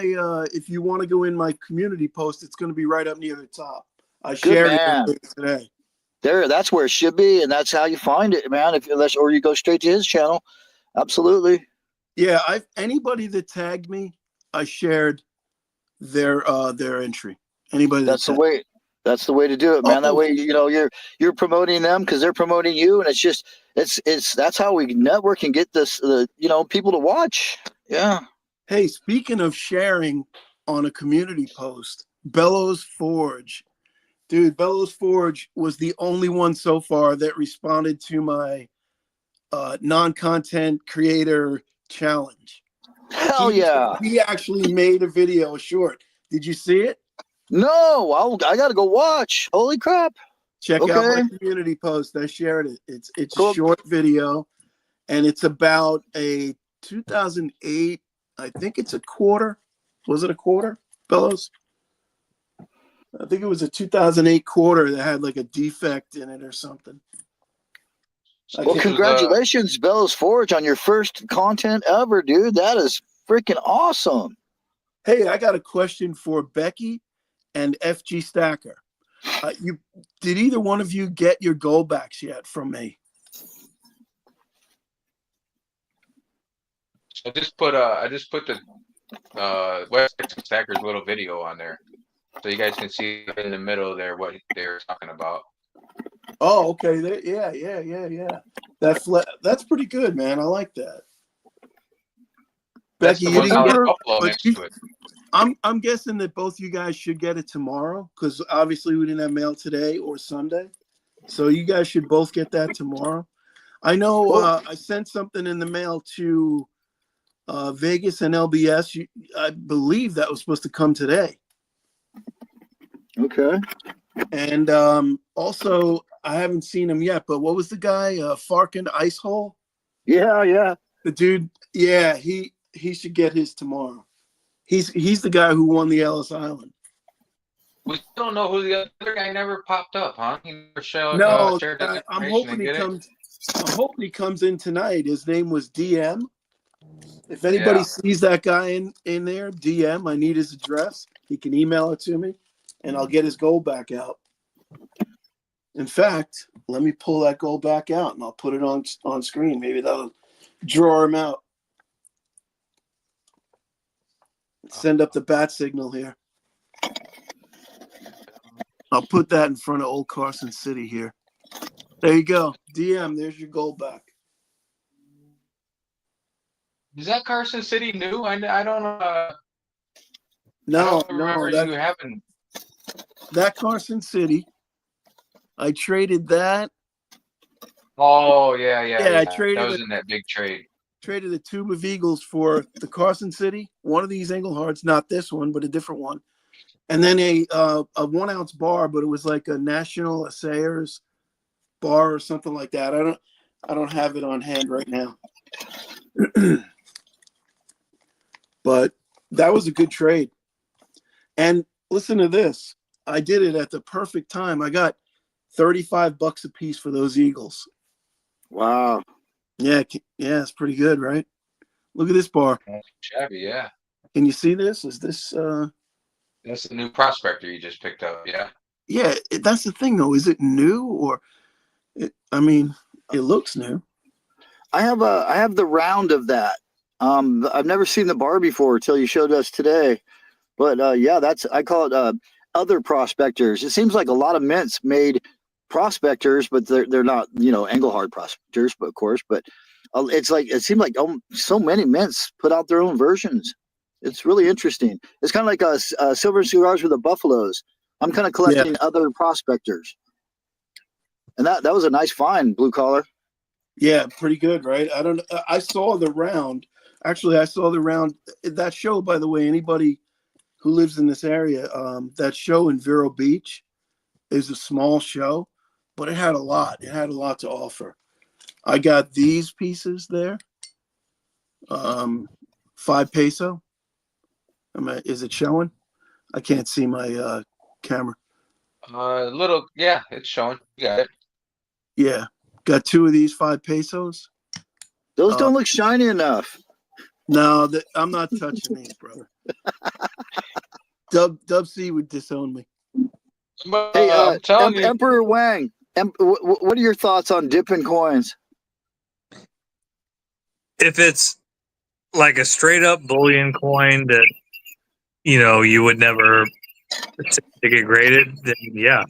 If you want to go in my community post, it's going to be right up near the top. I Good shared man. it today. That's where it should be, and that's how you find it, man. Or you go straight to his channel. Absolutely. Yeah, anybody that tagged me, I shared their entry. Anybody That's the tagged- way. That's the way to do it, man. That way, you're promoting them because they're promoting you, and it's that's how we network and get this, people to watch. Yeah. Hey, speaking of sharing on a community post, Bellows Forge, dude, Bellows Forge was the only one so far that responded to my non-content creator challenge. Hell yeah. He actually made a video, a short. Did you see it? No, I got to go watch. Holy crap. Check out Okay. my community post. I shared it. It's Cool. a short video, and it's about a 2008. I think it's a quarter. Was it a quarter, Bellows? I think it was a 2008 quarter that had like a defect in it or something. Well, This is, congratulations, Bellows Forge, on your first content ever, dude. That is freaking awesome. Hey, I got a question for Becky and FG Stacker. Did either one of you get your go backs yet from me? I just put the West Texas Stackers little video on there, so you guys can see in the middle there what they're talking about. Oh, okay. Yeah. That's pretty good, man. I like that. That's Becky, the you one didn't that get. Buffalo but next you- to it. I'm guessing that both you guys should get it tomorrow because obviously we didn't have mail today or Sunday, so you guys should both get that tomorrow. I know I sent something in the mail to Vegas and LBS. I believe that was supposed to come today. Okay. And also, I haven't seen him yet, but what was the guy? Farkin Ice Hole? Yeah. The dude, yeah, he should get his tomorrow. He's the guy who won the Ellis Island. We still don't know who the other guy never popped up, huh? He never showed. No, shared that I'm information hoping and he get it? comes. I'm hoping he comes in tonight. His name was DM. If anybody Yeah. sees that guy in there, DM. I need his address. he can email it to me, and I'll get his gold back out. In fact, let me pull that gold back out, and I'll put it on screen. Maybe that'll draw him out. Send up the bat signal here. I'll put that in front of Old Carson City here. There you go. DM, there's your gold back. Is that Carson City new? I don't I No, don't remember no, you having. that Carson City. I traded that. Oh yeah. I traded That was it. in that big trade. Traded a tube of Eagles for the Carson City. One of these Engleharts, not this one, but a different one. And then a 1 ounce bar, but it was like a National Assayers bar or something like that. I don't have it on hand right now. But that was a good trade. And listen to this. I did it at the perfect time. I got $35 a piece for those Eagles. Wow. Yeah, it's pretty good, right? Look at this bar. Shabby, yeah. Can you see this? Is this That's the new prospector you just picked up, yeah. yeah, that's the thing though. Is it new or it looks new. I have the round of that. I've never seen the bar before until you showed us today. But yeah, I call it other prospectors. It seems like a lot of mints made prospectors, but they're not, Engelhard prospectors, but of course. But it seemed like so many mints put out their own versions. It's really interesting. It's kind of like Silver Cigars with the Buffaloes. I'm kind of collecting other prospectors, and that was a nice find, Blue Collar. Yeah, pretty good, right? I saw the round. Actually, I saw the round. That show, by the way, anybody who lives in this area, that show in Vero Beach is a small show, but it had a lot. It had a lot to offer. I got these pieces there. 5 peso. Is it showing? I can't see my camera. It's showing. You got it. Yeah. Got 2 of these 5 pesos. Those don't look shiny enough. No, I'm not touching these, brother. Dub C would disown me. But, Hey, I'm telling you, Emperor Wang, what are your thoughts on dipping coins? If it's like a straight up bullion coin that you would never to get graded, then yeah,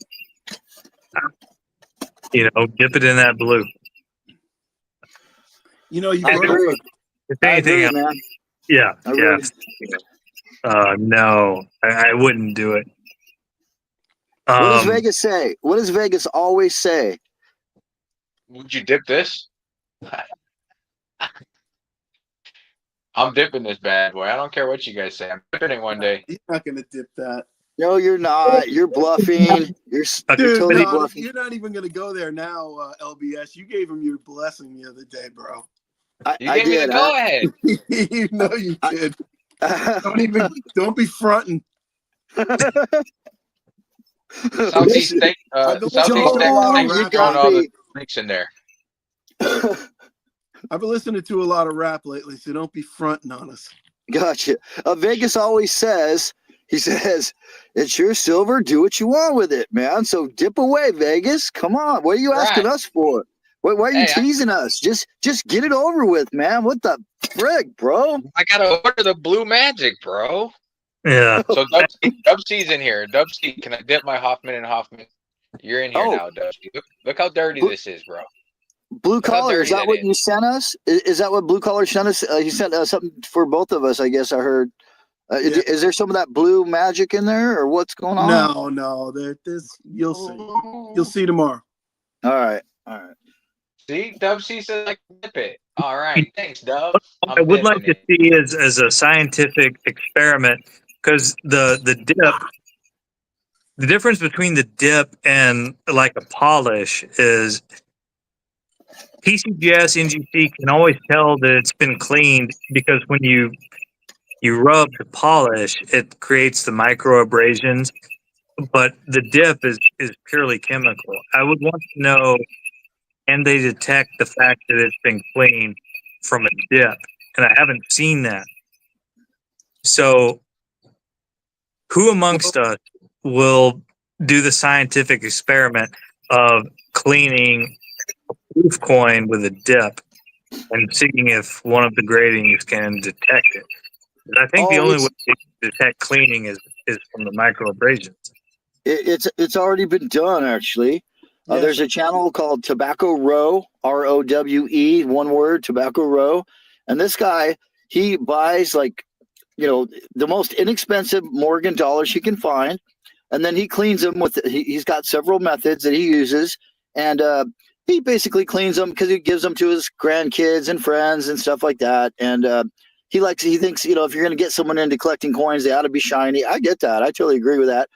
dip it in that blue. You I agree. If anything else, man. yeah, I really- no, I wouldn't do it. What does Vegas say? What does Vegas always say? would you dip this? I'm dipping this bad boy. I don't care what you guys say. I'm dipping it one day. You're not gonna dip that. No, you're not. You're bluffing. You're Dude, totally no, bluffing. you're not even gonna go there now, LBS. You gave him your blessing the other day, bro. You gave me the go ahead. You know you did. Don't be fronting. Southeast State. I've been Southeast listening to a lot of State rap. throwing all the links in there. I've been listening to a lot of rap lately, so don't be fronting on us. Gotcha. Vegas always says, he says, it's your silver. Do what you want with it, man. So dip away, Vegas. Come on. What are you asking us for? Why are you teasing us? Just get it over with, man. What the frig, bro? I gotta order the Blue Magic, bro. Yeah. So Dub C's in here. Dub C, can I dip my Hoffman and Hoffman? You're in here now, Dub C. Look how dirty this is, bro. Blue Collar, is that what you sent us? Is that what Blue Collar sent us? He sent something for both of us, I guess I heard. Is there some of that blue magic in there, or what's going on? No. You'll see. You'll see tomorrow. All right. See, Dub C says I can dip it. All right, thanks, Dub. I would like to see as a scientific experiment, because the difference between the dip and like a polish is PCGS NGC can always tell that it's been cleaned, because when you rub the polish, it creates the micro abrasions, but the dip is purely chemical. I would want to know, can they detect the fact that it's been cleaned from a dip? And I haven't seen that. So who amongst us will do the scientific experiment of cleaning a proof coin with a dip and seeing if one of the gratings can detect it? 'Cause I think the Oh, only way to detect cleaning is from the microabrasions. it's already been done actually. Yes. There's a channel called Tobacco Row, ROWE, one word, Tobacco Row, and this guy he buys like the most inexpensive Morgan dollars he can find, and then he cleans them with. He's got several methods that he uses, and he basically cleans them because he gives them to his grandkids and friends and stuff like that, and he thinks if you're going to get someone into collecting coins, they ought to be shiny. I get that. I totally agree with that.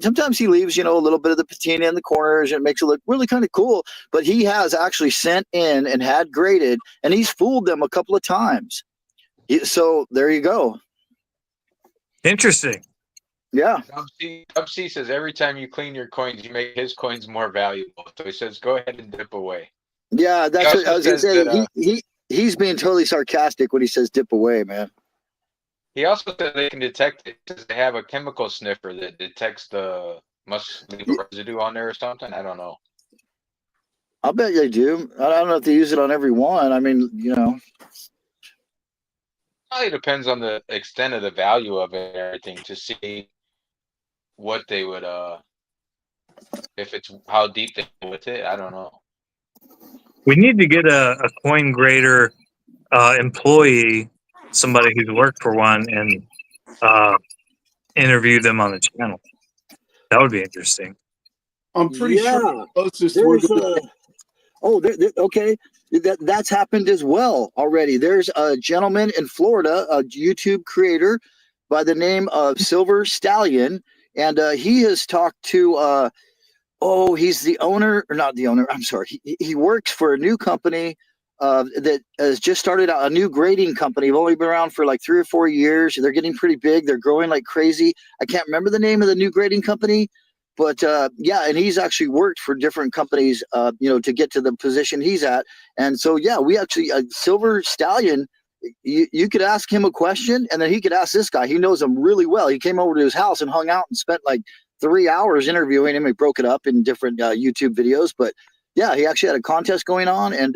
Sometimes he leaves, a little bit of the patina in the corners and it makes it look really kind of cool. But he has actually sent in and had graded, and he's fooled them a couple of times. So there you go. Interesting. Yeah. Dub C says every time you clean your coins, you make his coins more valuable. So he says, go ahead and dip away. Yeah, that's what I was going to say. That, he's being totally sarcastic when he says dip away, man. he also said they can detect it because they have a chemical sniffer that detects must leave a residue on there or something. I don't know. I'll bet they do. I don't know if they use it on every one. I mean, Probably depends on the extent of the value of it and everything to see what they would if it's how deep they go with it. I don't know. We need to get a coin grader employee, somebody who's worked for one, and interview them on the channel. That would be interesting. I'm pretty sure the closest we're gonna okay. That's happened as well already. There's a gentleman in Florida, a YouTube creator by the name of Silver Stallion, and he has talked to he's the owner, or not the owner, I'm sorry. He works for a new company that has just started out, a new grading company. They've only been around for like 3 or 4 years. They're getting pretty big. They're growing like crazy. I can't remember the name of the new grading company, but and he's actually worked for different companies, to get to the position he's at. And so, we actually, Silver Stallion, you could ask him a question and then he could ask this guy. He knows him really well. He came over to his house and hung out and spent like 3 hours interviewing him. He broke it up in different YouTube videos, but he actually had a contest going on, and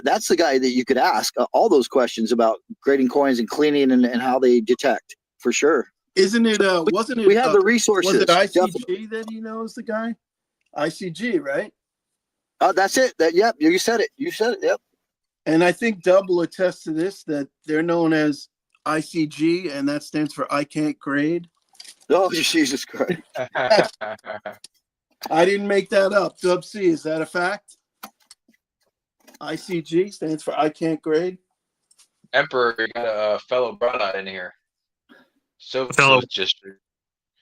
that's the guy that you could ask all those questions about grading coins and cleaning and how they detect for sure. Isn't it? Wasn't it? We have the resources. Was it ICG definitely. that he knows the guy? ICG, right? That's it. Yep. You said it. Yep. And I think Dub will attest to this, that they're known as ICG, and that stands for I Can't Grade. Oh, Jesus Christ. I didn't make that up. Dub C, is that a fact? ICG stands for I Can't Grade. Emperor, you got a fellow brother in here. Silver Fellow-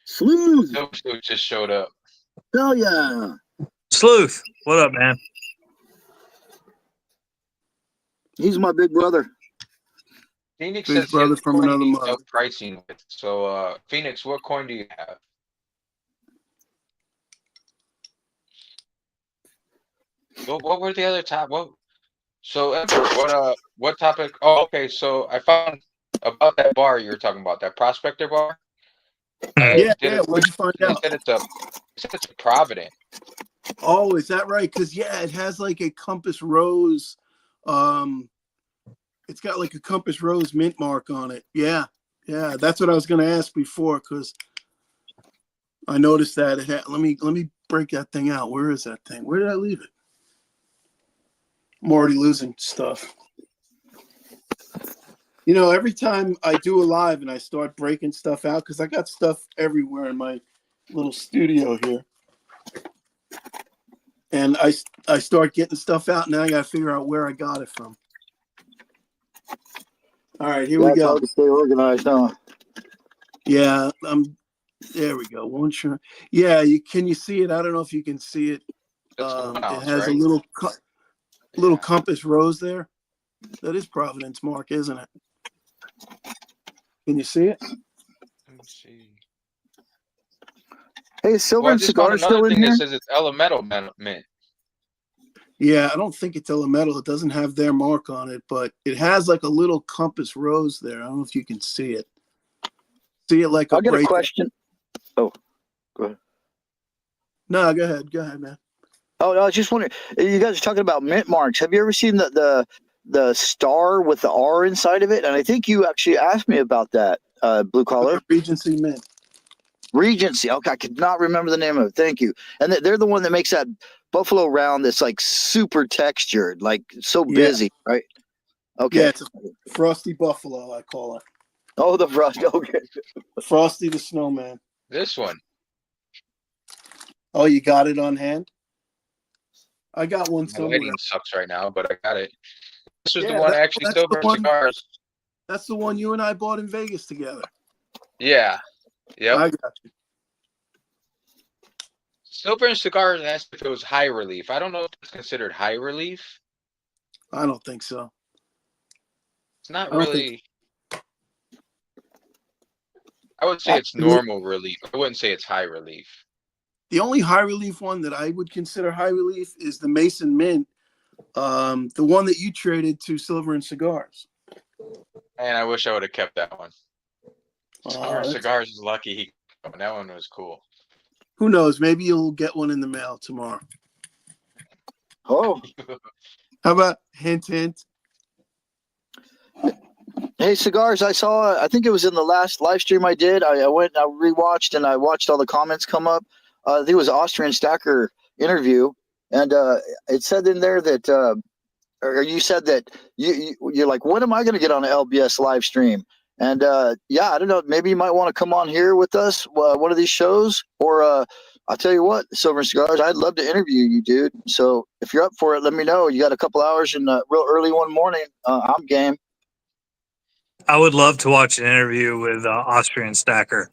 Sleuth. Sleuth just showed up. Hell yeah. Sleuth, what up, man? He's my big brother. Phoenix Big says brother his from coin another needs mother. no pricing with. So Phoenix, what coin do you have? What were the other top? So Emperor, what topic? Oh, okay. So I found about that bar you were talking about, that prospector bar. What'd you find out? Said it's a Provident. Oh, is that right? Because it has like a Compass Rose. It's got like a Compass Rose mint mark on it. Yeah, that's what I was going to ask before, because I noticed that it had. Let me break that thing out. Where is that thing? Where did I leave it? I'm already losing stuff. Every time I do a live and I start breaking stuff out, because I got stuff everywhere in my little studio here, and I start getting stuff out. Now I got to figure out where I got it from. All right, here we It's go. hard to stay organized, huh? Yeah, there we go. One sure. Yeah, can you see it? I don't know if you can see it. That's It Mouse, has right? a little Compass Rose there. That is Providence mark, isn't it? Can you see it? Let me see. Hey, is Silver Well, I and just found Cigar still another in thing here? that says it's elemental mint. Yeah, I don't think it's elemental. It doesn't have their mark on it, but it has like a little Compass Rose there. I don't know if you can see it. See it like a I'll get a break. question. Oh, go ahead. No, go ahead. Go ahead, man. Oh, no, I was just wondering. You guys are talking about mint marks. Have you ever seen the star with the R inside of it? And I think you actually asked me about that. Blue collar Regency Mint. Regency. Okay, I could not remember the name of it. Thank you. And they're the one that makes that buffalo round that's like super textured, like so Yeah. busy, right? Okay. Yeah, it's a Frosty Buffalo, I call it. Oh, the frost. Okay. Frosty the Snowman. This one. Oh, you got it on hand? I got one My somewhere. lighting sucks right now, but I got it. This was Yeah, the one that- actually that's the Silver one- Cigars. That's the one you and I bought in Vegas together. Yeah. Yep. I got you. Silver and Cigars asked if it was high relief. I don't know if it's considered high relief. I don't think so. It's not I don't think- really. I would say it's normal relief. I wouldn't say it's high relief. The only high relief one that I would consider high relief is the Mason Mint, the one that you traded to Silver and Cigars. And I wish I would have kept that one. Silver that's- Cigars is lucky he. That one was cool. Who knows? Maybe you'll get one in the mail tomorrow. Oh, How about hint, hint? hey, cigars. I saw. I think it was in the last live stream I did. I went. I rewatched and I watched all the comments come up. I think it was Austrian Stacker interview, and it said in there that, or you said that you're like, when am I going to get on an LBS live stream? And yeah, I don't know. Maybe you might want to come on here with us, one of these shows, or I'll tell you what, Silver and Cigars, I'd love to interview you, dude. So if you're up for it, let me know. You got a couple hours in real early one morning. I'm game. I would love to watch an interview with Austrian Stacker.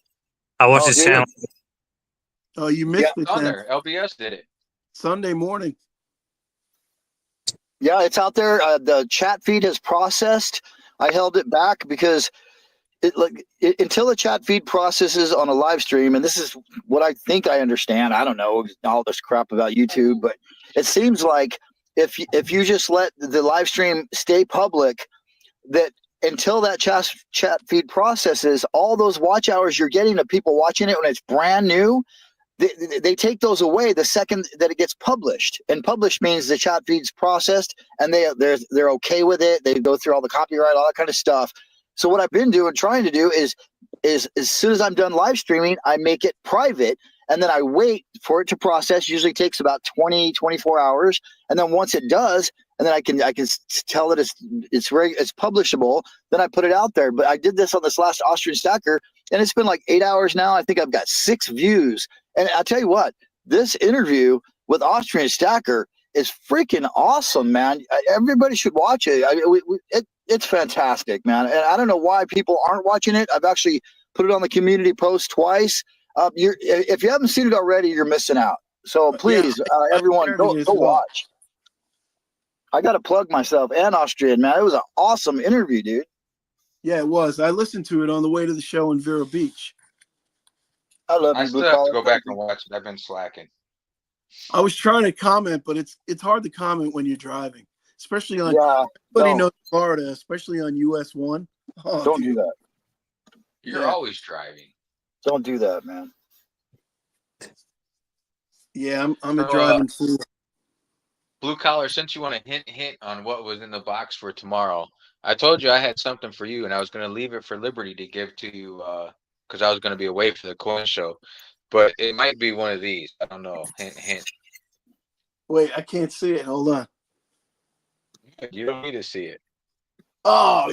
I watch Oh, his dude. channel. Oh, you missed it It's on then. there. LBS did it. Sunday morning. Yeah, it's out there. The chat feed has processed. I held it back because until the chat feed processes on a live stream, and this is what I think I understand. I don't know all this crap about YouTube, but it seems like if you just let the live stream stay public, that until that chat feed processes, all those watch hours you're getting of people watching it when it's brand new, they take those away the second that it gets published. And published means the chat feed's processed and they're okay with it. They go through all the copyright, all that kind of stuff. So what I've been trying to do is as soon as I'm done live streaming, I make it private and then I wait for it to process. Usually takes about 24 hours. And then once it does, and then I can tell that it's publishable, then I put it out there. But I did this on this last Austrian Stacker, and it's been like 8 hours now. I think I've got 6 views. And I'll tell you what, this interview with Austrian Stacker is freaking awesome, man. Everybody should watch it. It's fantastic, man. And I don't know why people aren't watching it. I've actually put it on the community post twice. If you haven't seen it already, you're missing out. So please, everyone, go watch. I got to plug myself and Austrian, man. It was an awesome interview, dude. Yeah, it was. I listened to it on the way to the show in Vero Beach. I love I you, still Blue have to Collar. go back and watch it. I've been slacking. I was trying to comment, but it's hard to comment when you're driving, especially on. Yeah, Everybody don't. knows Florida, especially on US 1. Oh, Don't dude. do that. You're Yeah. always driving. Don't do that, man. Yeah, I'm a So, driving fool. Blue Collar, since you want to hint on what was in the box for tomorrow, I told you I had something for you, and I was going to leave it for Liberty to give to you because I was going to be away for the coin show. But it might be one of these. I don't know. Hint, hint. Wait, I can't see it. Hold on. You don't need to see it. Oh,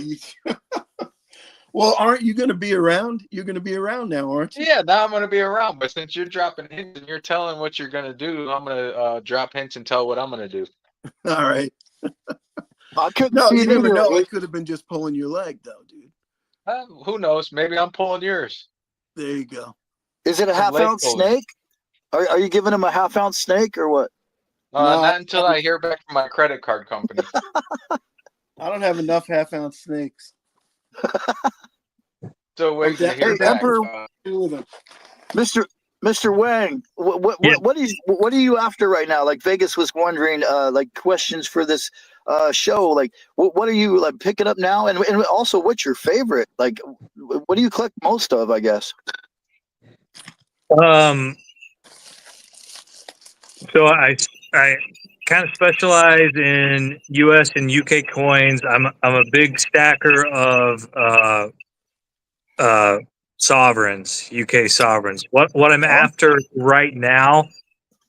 well, aren't you going to be around? You're going to be around now, aren't you? Yeah, now I'm going to be around. But since you're dropping hints and you're telling what you're going to do, I'm going to drop hints and tell what I'm going to do. All right. I couldn't No, see you it never either. know. I could have been just pulling your leg, though, dude. Who knows? Maybe I'm pulling yours. There you go. Is it a Some half leg ounce pulling. snake? Are you giving him a half ounce snake or what? No, Not until I hear back from my credit card company. I don't have enough half-ounce snakes. So wait to Hey, hear back. Emperor. Two of them. Mr. Wang, Yeah. what are you after right now? Like Vegas was wondering, like questions for this show. Like, what are you like picking up now? And also, what's your favorite? Like, what do you collect most of? I guess. So I kind of specialize in U.S. and U.K. coins. I'm a big stacker of sovereigns, UK sovereigns. What I'm after right now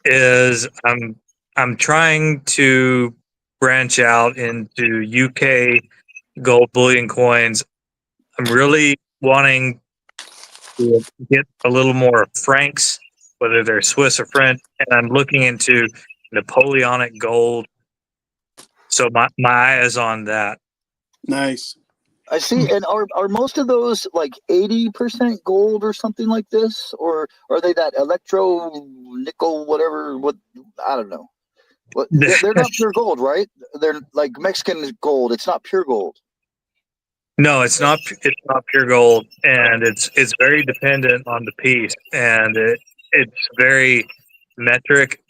is I'm trying to branch out into UK gold bullion coins. I'm really wanting to get a little more francs, whether they're Swiss or French, and I'm looking into Napoleonic gold. So my eye is on that. Nice. I see. And are most of those like 80% gold or something like this, or are they that electro nickel whatever? What I don't know. What they're not pure gold, right? They're like Mexican gold. It's not pure gold. No, it's not. It's not pure gold, and it's very dependent on the piece, and it's very metric,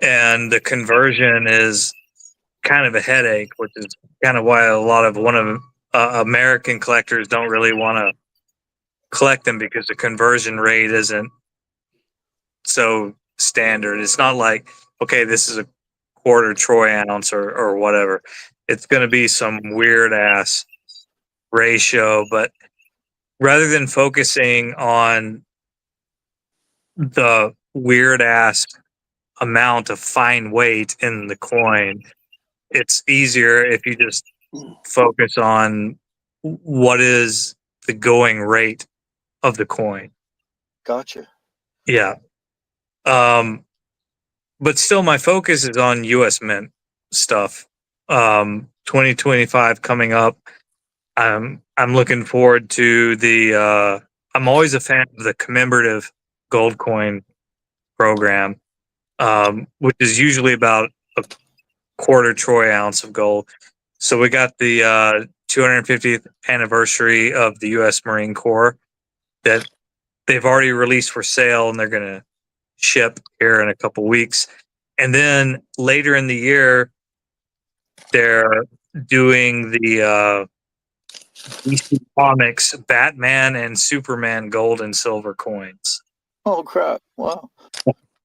and the conversion is kind of a headache, which is kind of why a lot of American collectors don't really want to collect them, because the conversion rate isn't so standard. It's not like, okay, this is a quarter troy ounce or whatever. It's going to be some weird ass ratio. But rather than focusing on the weird ass amount of fine weight in the coin, it's easier if you just focus on what is the going rate of the coin. Gotcha. Yeah. But still my focus is on US Mint stuff. 2025 coming up. I'm looking forward to the I'm always a fan of the commemorative gold coin program, which is usually about a quarter troy ounce of gold. So we got the 250th anniversary of the U.S. Marine Corps that they've already released for sale, and they're going to ship here in a couple weeks. And then later in the year, they're doing the DC Comics Batman and Superman gold and silver coins. Oh crap! Wow.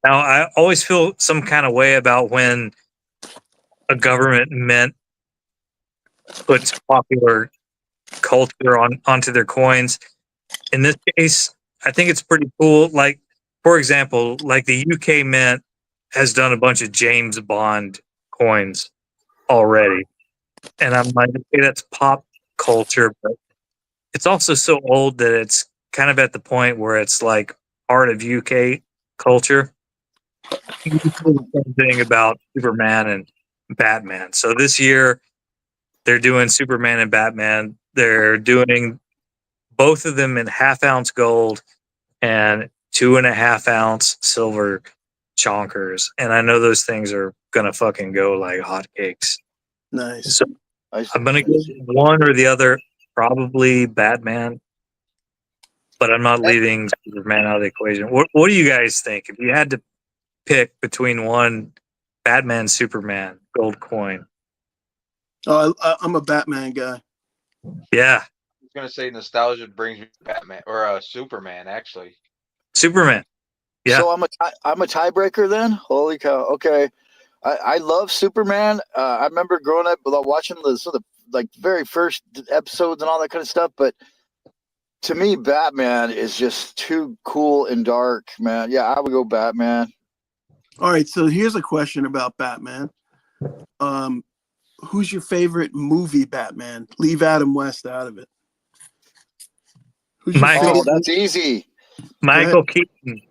Now, I always feel some kind of way about when a government mint puts popular culture onto their coins. In this case, I think it's pretty cool. Like, for example, like the UK Mint has done a bunch of James Bond coins already. And I'm like, okay, that's pop culture, but it's also so old that it's kind of at the point where it's like part of UK culture. You can say the same thing about Superman and Batman. So this year, they're doing Superman and Batman. They're doing both of them in 1/2 ounce gold and 2.5 ounce silver chonkers. And I know those things are going to fucking go like hotcakes. Nice. So I'm going to go one or the other, probably Batman, but I'm not leaving Superman out of the equation. What do you guys think? If you had to pick between one, Batman, Superman, gold coin. Oh, I'm a Batman guy. Yeah, I was gonna say nostalgia brings me to Batman or Superman actually. Superman. Yeah. So I'm a tiebreaker then. Holy cow! Okay, I love Superman. I remember growing up watching the like very first episodes and all that kind of stuff. But to me, Batman is just too cool and dark, man. Yeah, I would go Batman. All right, so here's a question about Batman. Who's your favorite movie Batman? Leave Adam West out of it. Who's your Oh, that's easy. Michael Keaton.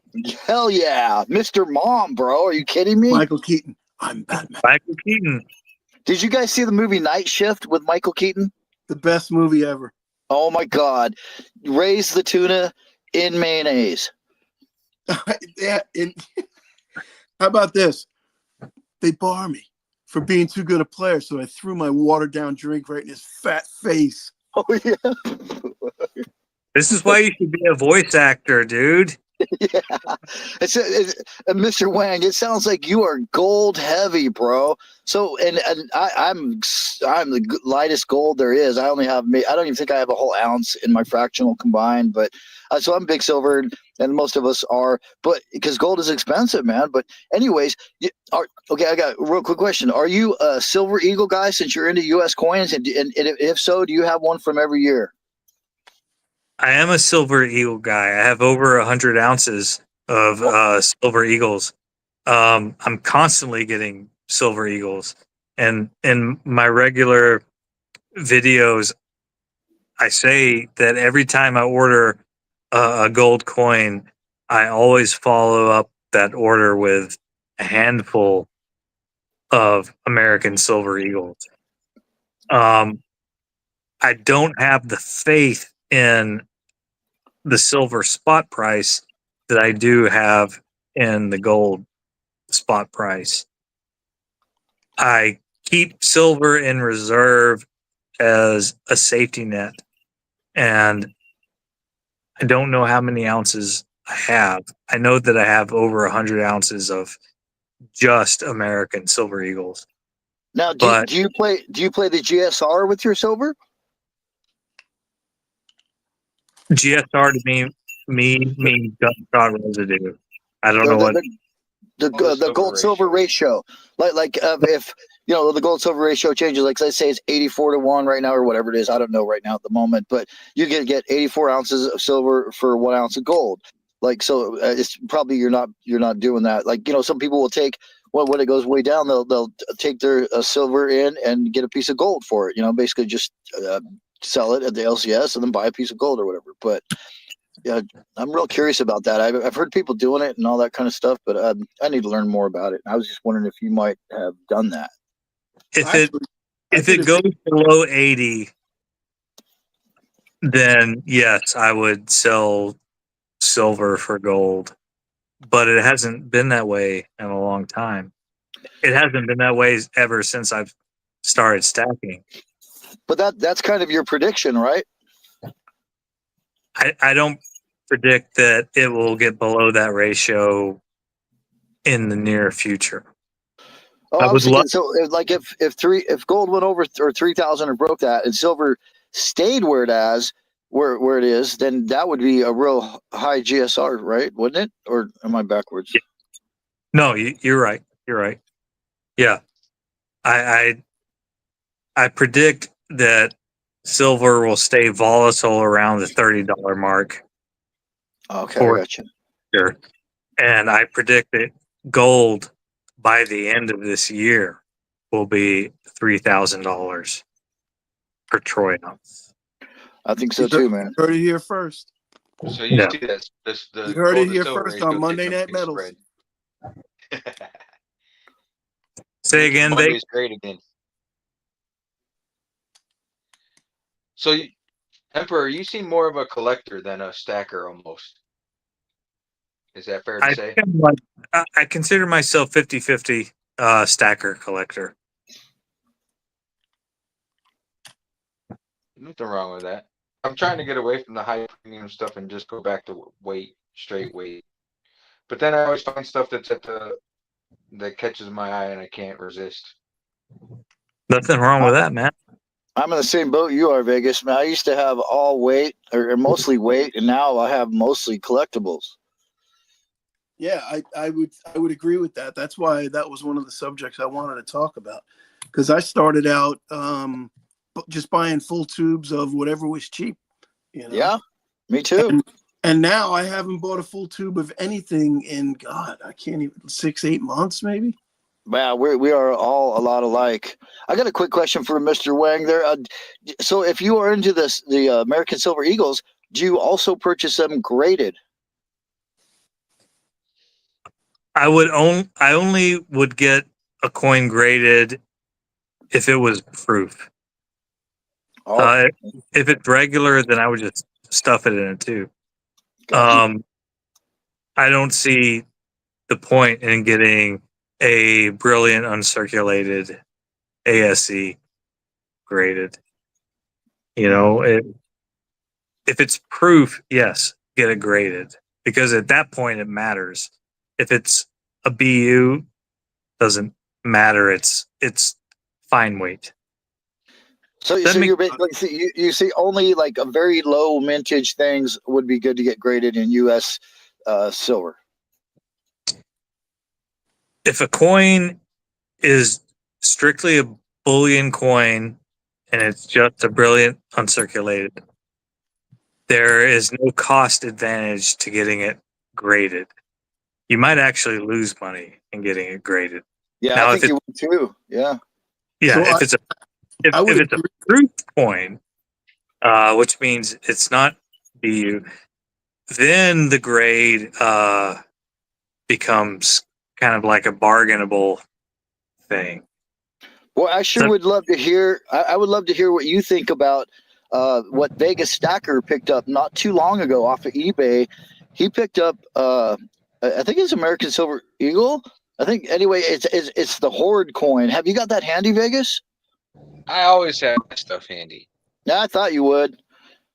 Hell yeah, Mr. Mom, bro. Are you kidding me? Michael Keaton. I'm Batman. Michael Keaton. Did you guys see the movie Night Shift with Michael Keaton? The best movie ever. Oh my God. Raise the tuna in mayonnaise. Yeah. How about this? They bar me for being too good a player, so I threw my watered down drink right in his fat face. Oh yeah. This is why you should be a voice actor, dude. Yeah, Mr. Wang. It sounds like you are gold heavy, bro. So, and I'm the lightest gold there is. I only have I don't even think I have a whole ounce in my fractional combined. But so I'm big silver, and most of us are. But because gold is expensive, man. But anyways, okay. I got a real quick question. Are you a Silver Eagle guy since you're into U.S. coins? And if so, do you have one from every year? I am a Silver Eagle guy. I have over 100 ounces of Silver Eagles. I'm constantly getting Silver Eagles, and in my regular videos, I say that every time I order a gold coin, I always follow up that order with a handful of American Silver Eagles. I don't have the faith in the silver spot price that I do have in the gold spot price. I keep silver in reserve as a safety net, and I don't know how many ounces I have. I know that I have over 100 ounces of just American Silver Eagles. Now, But do you play the GSR with your silver? GSR to me means gunshot residue. I don't The know what. the gold silver ratio, like if the gold silver ratio changes, like let's say it's 84-1 right now or whatever it is. I don't know right now at the moment, but you get 84 ounces of silver for 1 ounce of gold. Like so, it's probably you're not doing that. Like some people will take when it goes way down, they'll take their silver in and get a piece of gold for it. Basically just sell it at the LCS and then buy a piece of gold or whatever. But yeah, I'm real curious about that. I've heard people doing it and all that kind of stuff, but I need to learn more about it. I was just wondering if you might have done that. If Actually, it goes below 80, then yes, I would sell silver for gold. But it hasn't been that way in a long time. It hasn't been that way ever since I've started stacking. But that's kind of your prediction, right? I don't predict that it will get below that ratio in the near future. Oh, I I was would love. thinking so. If gold went over or 3,000 and broke that, and silver stayed where it is, then that would be a real high GSR, right? Wouldn't it? Or am I backwards? No, you're right. You're right. Yeah, I predict that silver will stay volatile around the $30 mark Okay, I for got you. sure, and I predict that gold by the end of this year will be $3,000 per troy ounce. I think so too, man. heard it here first. So you Yeah. see that the You heard gold it to here silver first ratio on Monday getting a Night big Metals. spread. Say again, Vic. Monday's great again. So, Emperor, you seem more of a collector than a stacker almost. Is that fair to I say? think I consider myself 50-50 stacker collector. Nothing wrong with that. I'm trying to get away from the high premium stuff and just go back to straight weight. But then I always find stuff that catches my eye and I can't resist. Nothing wrong with that, man. I'm in the same boat you are, Vegas. Man, I used to have all weight or mostly weight, and now I have mostly collectibles. Yeah, I would agree with that. That's why that was one of the subjects I wanted to talk about, because I started out just buying full tubes of whatever was cheap. Yeah, me too. And now I haven't bought a full tube of anything in God, I can't even 6-8 months maybe. Wow, we are all a lot alike. I got a quick question for Mr. Wang there. So if you are into the American Silver Eagles, do you also purchase them graded? I only would get a coin graded if it was proof. Oh, If it's regular, then I would just stuff it in a tube. gotcha. I don't see the point in getting a brilliant uncirculated ASE graded. If it's proof, yes, get it graded. because at that point it matters. If it's a BU, doesn't matter. It's fine weight. So, That so makes- you're basically you see only like a very low mintage things would be good to get graded in U.S. Silver. If a coin is strictly a bullion coin and it's just a brilliant uncirculated, there is no cost advantage to getting it graded. You might actually lose money in getting it graded. Yeah, Now, I if think you would too. Yeah. Yeah, So if it's a if, I would if it's a agree. proof coin, which means it's not BU, then the grade becomes kind of like a bargainable thing. Well, I sure So- would love to hear. I would love to hear what you think about what Vegas Stacker picked up not too long ago off of eBay. He picked up, I think it's American Silver Eagle. I think anyway, it's the Horde coin. Have you got that handy, Vegas? I always have that stuff handy. Yeah, I thought you would.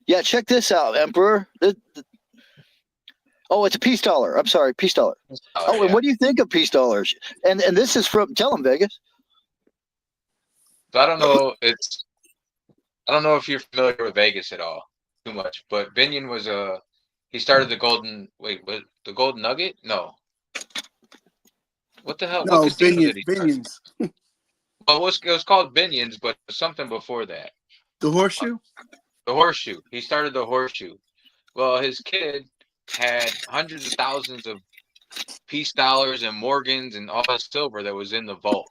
Yeah, check this out, Emperor. Oh, it's a peace dollar. I'm sorry, peace dollar. Oh, and yeah. what do you think of peace dollars? And this is from. Tell them, Vegas. So I don't know. I don't know if you're familiar with Vegas at all too much, but Binion was he started the golden. Wait, was the golden nugget? No. What the hell? No, what casino did he start? Binions. Well, it was called Binions, but something before that. The horseshoe? The horseshoe. He started the horseshoe. Well, his kid had hundreds of thousands of peace dollars and Morgans and all that silver that was in the vault.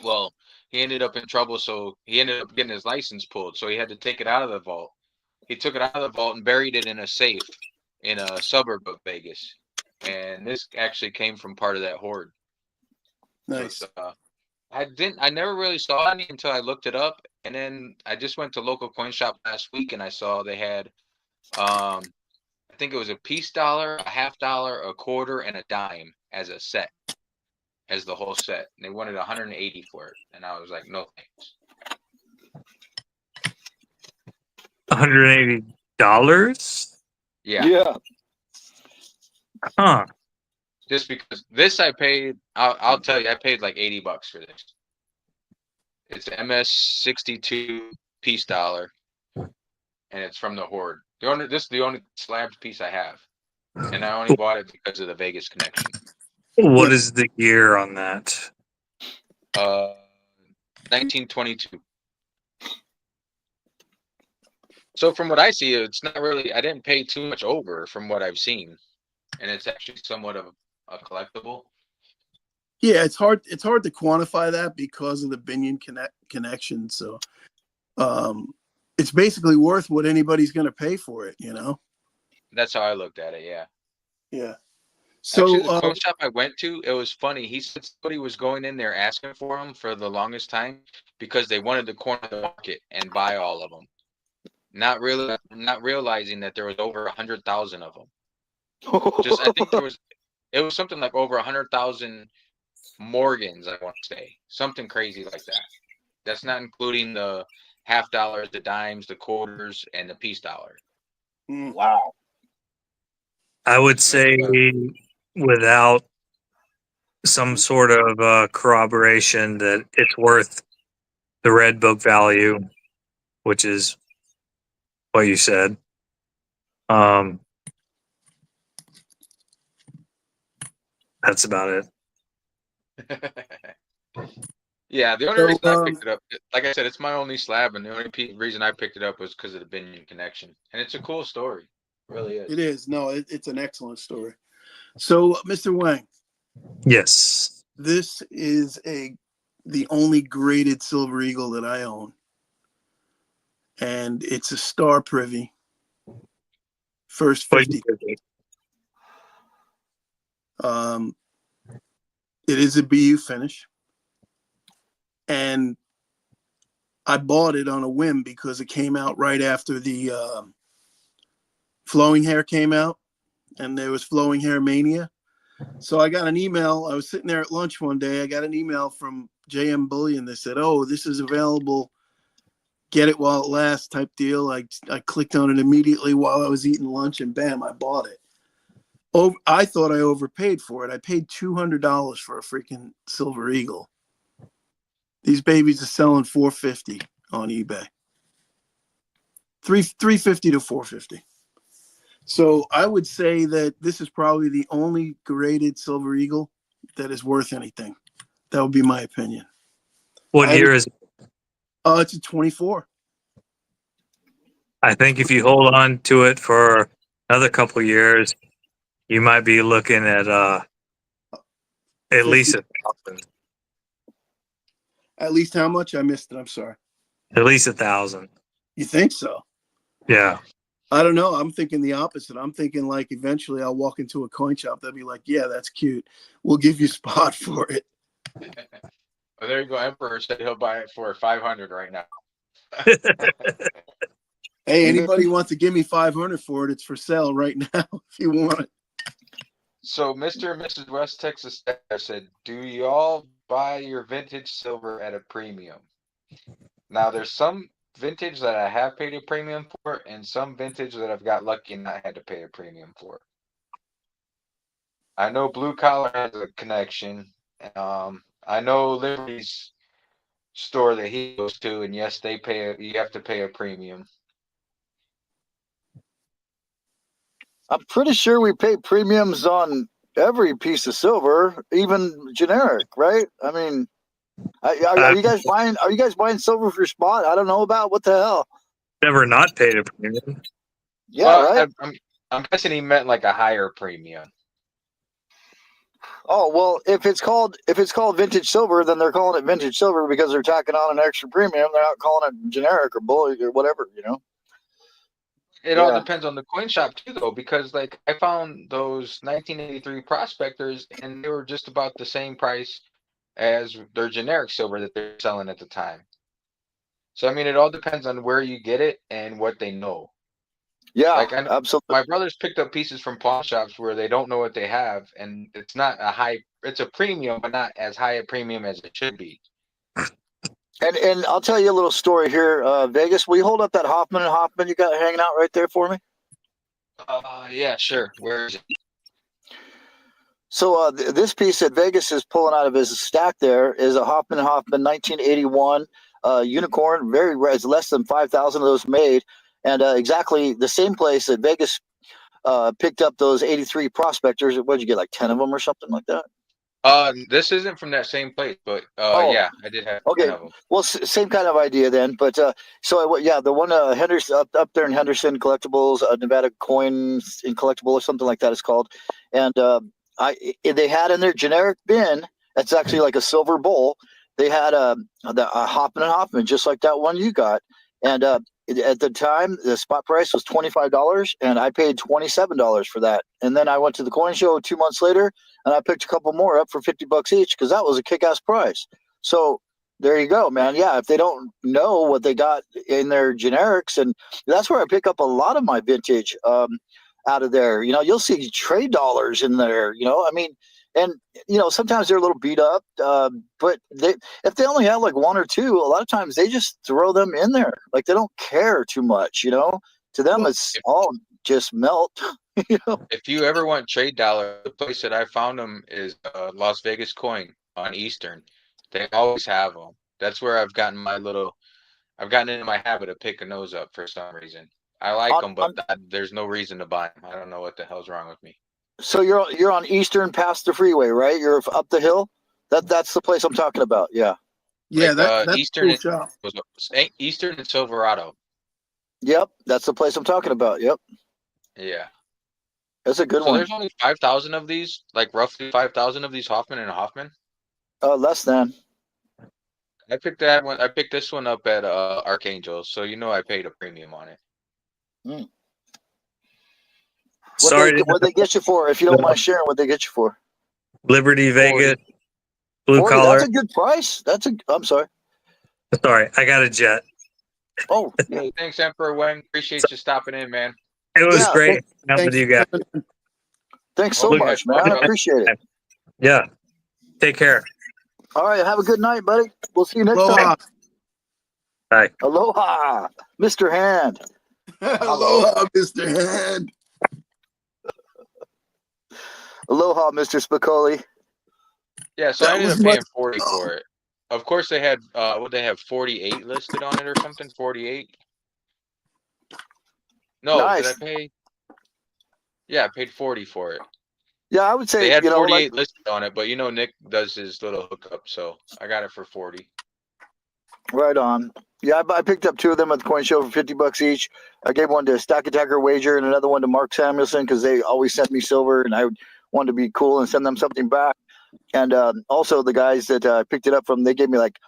Well, he ended up in trouble, so he ended up getting his license pulled. So he had to take it out of the vault. He took it out of the vault and buried it in a safe in a suburb of Vegas. And this actually came from part of that hoard. Nice. But, I never really saw any until I looked it up, and then I just went to local coin shop last week and I saw they had, I think it was a peace dollar, a half dollar, a quarter, and a dime as a set, as the whole set. And they wanted 180 for it, and I was like, no thanks. $180? Yeah, Huh. just because this I paid, I'll tell you, I paid like $80 for this. It's an MS62 peace dollar, and it's from the hoard. This is the only slabbed piece I have, and I only bought it because of the Vegas connection. What is the year on that? 1922. So from what I see, it's not really. I didn't pay too much over from what I've seen, and it's actually somewhat of a collectible. Yeah, it's hard to quantify that because of the Binion connection. So it's basically worth what anybody's gonna pay for it, you know? That's how I looked at it. Yeah. Yeah. Actually, So the coin shop I went to, it was funny. He said somebody was going in there asking for them for the longest time because they wanted to corner the market and buy all of them, not realizing that there was over 100,000 of them. Just I think it was something like over 100,000 Morgans. I want to say something crazy like that. That's not including the half dollars, the dimes, the quarters, and the peace dollar. Wow. I would say without some sort of corroboration that it's worth the red book value, which is what you said. That's about it. Yeah, the only So, reason I picked it up, like I said, it's my only slab, and the only reason I picked it up was because of the Binion connection, and it's a cool story. It really is. it is. No, it's an excellent story. So, Mr. Wang, Yes. this is the only graded Silver Eagle that I own. And it's a Star Privy. First 50. It is a BU finish. And I bought it on a whim because it came out right after the Flowing Hair came out, and there was Flowing Hair Mania. So I got an email. I was sitting there at lunch one day. I got an email from JM Bullion that said, "Oh, this is available. Get it while it lasts," type deal. I clicked on it immediately while I was eating lunch, and bam, I bought it. I thought I overpaid for it. I paid $200 for a freaking Silver Eagle. These babies are selling $450 on eBay. 350 to 450. So I would say that this is probably the only graded Silver Eagle that is worth anything. That would be my opinion. What year is it? It's a 24. I think if you hold on to it for another couple years, you might be looking at least 1,000. At least how much? I missed it. I'm sorry. At least 1,000. You think so? Yeah. I don't know. I'm thinking the opposite. I'm thinking like eventually I'll walk into a coin shop. They'll be like, yeah, that's cute. We'll give you a spot for it. Well, there you go. Emperor said he'll buy it for 500 right now. Hey, anybody wants to give me 500 for it? It's for sale right now if you want it. So Mr. and Mrs. West Texas said, do you all buy your vintage silver at a premium? Now there's some vintage that I have paid a premium for and some vintage that I've got lucky and not had to pay a premium for. I know Blue Collar has a connection. I know Liberty's store that he goes to, and yes, you have to pay a premium. I'm pretty sure we pay premiums on every piece of silver, even generic, right? I mean, are you guys buying? Are you guys buying silver for spot? I don't know about what the hell. Never not paid a premium. Yeah, Well, right. I'm guessing he meant like a higher premium. Oh well, if it's called vintage silver, then they're calling it vintage silver because they're tacking on an extra premium. They're not calling it generic or bullion or whatever, you know. It all depends on the coin shop too, though, because like I found those 1983 prospectors, and they were just about the same price as their generic silver that they're selling at the time. So I mean, it all depends on where you get it and what they know. Yeah, Like I know absolutely. my brothers picked up pieces from pawn shops where they don't know what they have, and it's not a high. It's a premium, but not as high a premium as it should be. And I'll tell you a little story here. Vegas, will you hold up that Hoffman and Hoffman you got hanging out right there for me? Yeah, sure. Where is it? So this piece that Vegas is pulling out of his stack there is a Hoffman and Hoffman 1981 unicorn. Very rare. It's less than 5,000 of those made, and exactly the same place that Vegas picked up those 83 prospectors. What did you get? Like 10 of them or something like that? This isn't from that same place, but Oh, yeah, I did have okay. 10 of them. Well, same kind of idea then. But yeah, the one Henderson up there in Henderson Collectibles, Nevada Coins in Collectible or something like that is called, and they had in their generic bin. That's actually like a silver bowl. They had a Hoffman and Hoffman, just like that one you got, and at the time the spot price was $25, and I paid $27 for that. And then I went to the coin show 2 months later, and I picked a couple more up for $50 each because that was a kick-ass price. So there you go, man. Yeah, if they don't know what they got in their generics, and that's where I pick up a lot of my vintage out of there. You know, you'll see trade dollars in there. You know, I mean, and you know, sometimes they're a little beat up, but if they only have like one or two, a lot of times they just throw them in there. Like they don't care too much. You know, to them it's all just melt. You know? If you ever want trade dollar, the place that I found them is Las Vegas Coin on Eastern. They always have them. That's where I've gotten into my habit of picking those up for some reason. I like them, but there's no reason to buy them. I don't know what the hell's wrong with me. So you're on Eastern past the freeway, right? You're up the hill. That's the place I'm talking about. Yeah. Yeah, Like, that's Eastern a cool shop. Eastern and Silverado. Yep, that's the place I'm talking about. Yep, Yeah. that's a good So one. there's only 5,000 of these, like roughly 5,000 of these Hoffman and Hoffman. Less than. I picked that one. I picked this one up at Archangel, so you know I paid a premium on it. What they get you for? If you don't mind sharing, what they get you for? Liberty, Vegas, 40. Blue 40, Collar. that's a good price. I'm sorry. Sorry, I got a jet. Oh, Hey, thanks, Emperor Wang. Appreciate you stopping in, man. It was Yeah, great hanging out with you guys. thanks so Look, much, man. I appreciate it. Yeah. Take care. All right, have a good night, buddy. We'll see you next Aloha. time. Bye. Aloha, Mr. Hand. Aloha, Mr. Hand. Aloha, Mr. Spicoli. Yeah, so That I ended was up much. paying 40 for it. Of course, they had what they have 48 listed on it or something. 48. No, did I Nice. pay? Yeah, I paid 40 for it. Yeah, I would They say, had you know, like 48 listed on it, but you know Nick does his little hookup, so I got it for 40. right on. Yeah, I picked up two of them at the coin show for $50 each. I gave one to Stack Attacker Wager and another one to Mark Samuelson because they always send me silver, and I wanted to be cool and send them something back. And also the guys that I picked it up from, they gave me like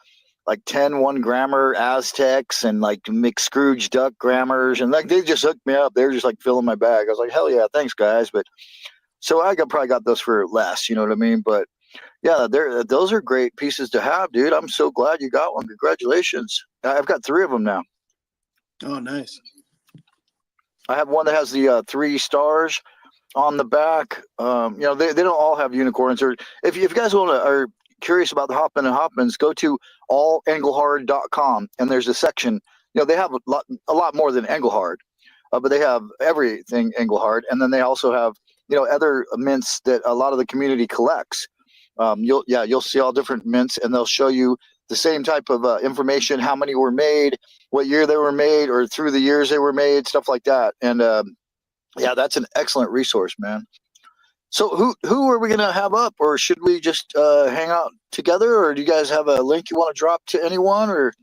10 1-grammer Aztecs and like mixed Scrooge duck grammars, and like they just hooked me up. They were just like filling my bag. I was like, hell yeah, thanks guys. But so probably got those for less, you know what I mean? But yeah, those are great pieces to have, dude. I'm so glad you got one. Congratulations. I've got 3 of them now. Oh, nice. I have one that has the 3 stars on the back. You know, they don't all have unicorns. Or if you guys are curious about the Hoffman and Hoffmans, go to allengelhard.com, and there's a section. You know, they have a lot more than Engelhard, but they have everything Engelhard, and then they also have, you know, other mints that a lot of the community collects. You'll see all different mints, and they'll show you the same type of information: how many were made, what year they were made, or through the years they were made, stuff like that. And yeah, that's an excellent resource, man. So who are we gonna have up, or should we just hang out together, or do you guys have a link you want to drop to anyone, or?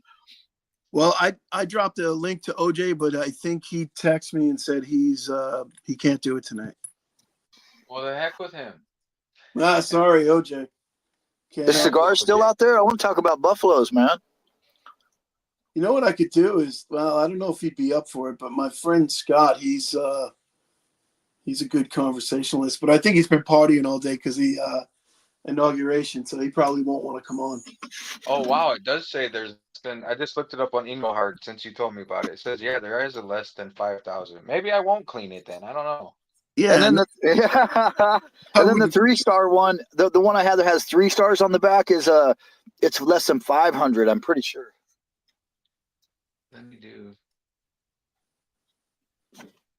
Well, I dropped a link to OJ, but I think he texted me and said he can't do it tonight. Well, the heck with him. Ah, sorry, OJ. Can't Is help Cigar it. still out there? I want to talk about buffaloes, man. You know what I could do is, well, I don't know if he'd be up for it, but my friend Scott, he's a good conversationalist, but I think he's been partying all day because he inauguration, so he probably won't want to come on. Oh wow, it does say there's been. I just looked it up on Engelhard since you told me about it. It says yeah, there is a less than 5,000. Maybe I won't clean it then. I don't know. Yeah, And then the 3-star one, the one I had that has 3 stars on the back is it's less than 500. I'm pretty sure. Let me do.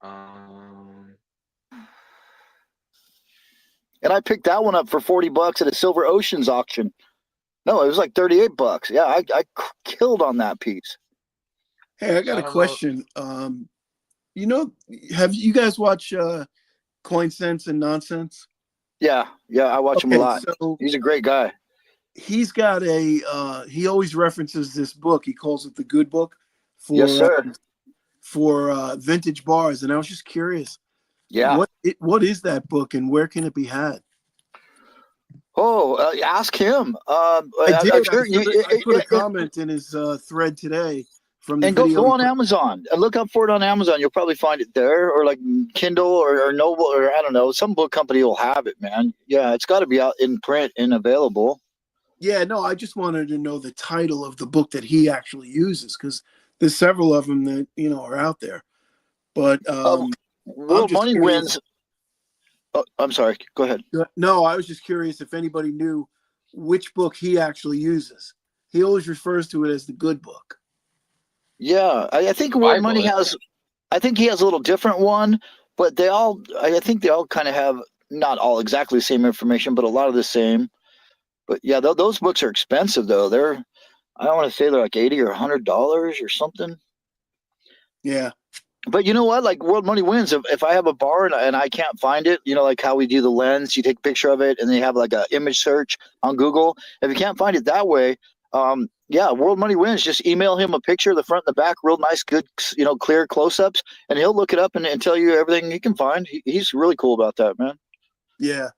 Um. And I picked that one up for $40 at a Silver Oceans auction. No, it was like $38. Yeah, I killed on that piece. Hey, I got a question. You know, have you guys watched Coin Sense and Nonsense? Yeah, I watch him a lot. So He's a great guy. he's got he always references this book. He calls it the Good Book for Yes, sir. For vintage bars, and I was just curious. Yeah. What is that book, and where can it be had? Oh, ask him. I did. I'm sure I put a comment in his thread today from the and video. go on Amazon and look up for it on Amazon. You'll probably find it there, or like Kindle or Noble, or I don't know. Some book company will have it, man. Yeah, it's got to be out in print and available. Yeah, no, I just wanted to know the title of the book that he actually uses, because there's several of them that are out there. But World Money Wins. Oh, I'm sorry. Go ahead. No, I was just curious if anybody knew which book he actually uses. He always refers to it as the Good Book. Yeah, I think World Money has. I think he has a little different one, but I think they all kind of have not all exactly the same information, but a lot of the same. But yeah, those books are expensive though. I don't want to say they're like $80 or $100 or something. Yeah. But you know what? Like World Money Wins. If I have a bar and I can't find it, like how we do the lens, you take a picture of it and then you have like a image search on Google. If you can't find it that way, yeah, World Money Wins. Just email him a picture of the front and the back, real nice, good, clear close-ups, and he'll look it up and tell you everything he can find. He's really cool about that, man. Yeah.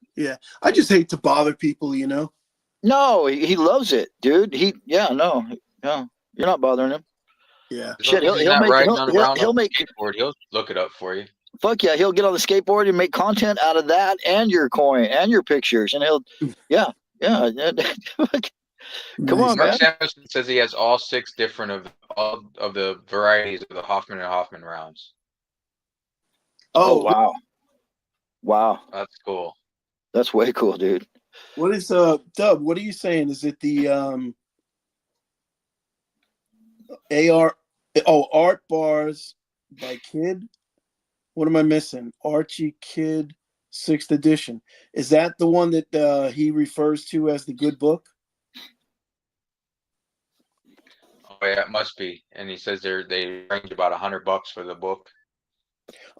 I just hate to bother people, No, he loves it, dude. You're not bothering him. Yeah. Shit, he'll make skateboard. He'll look it up for you. Fuck yeah, he'll get on the skateboard and make content out of that and your coin and your pictures, and yeah. Come on, man. Mark Samuelson says he has all 6 different of all of the varieties of the Hoffman and Hoffman rounds. Oh wow, that's cool. That's way cool, dude. What is Dub? What are you saying? Is it the Art Bars by Kid? What am I missing? Archie Kid 6th edition. Is that the one that he refers to as the good book? Oh yeah, it must be. And he says they range about $100 for the book.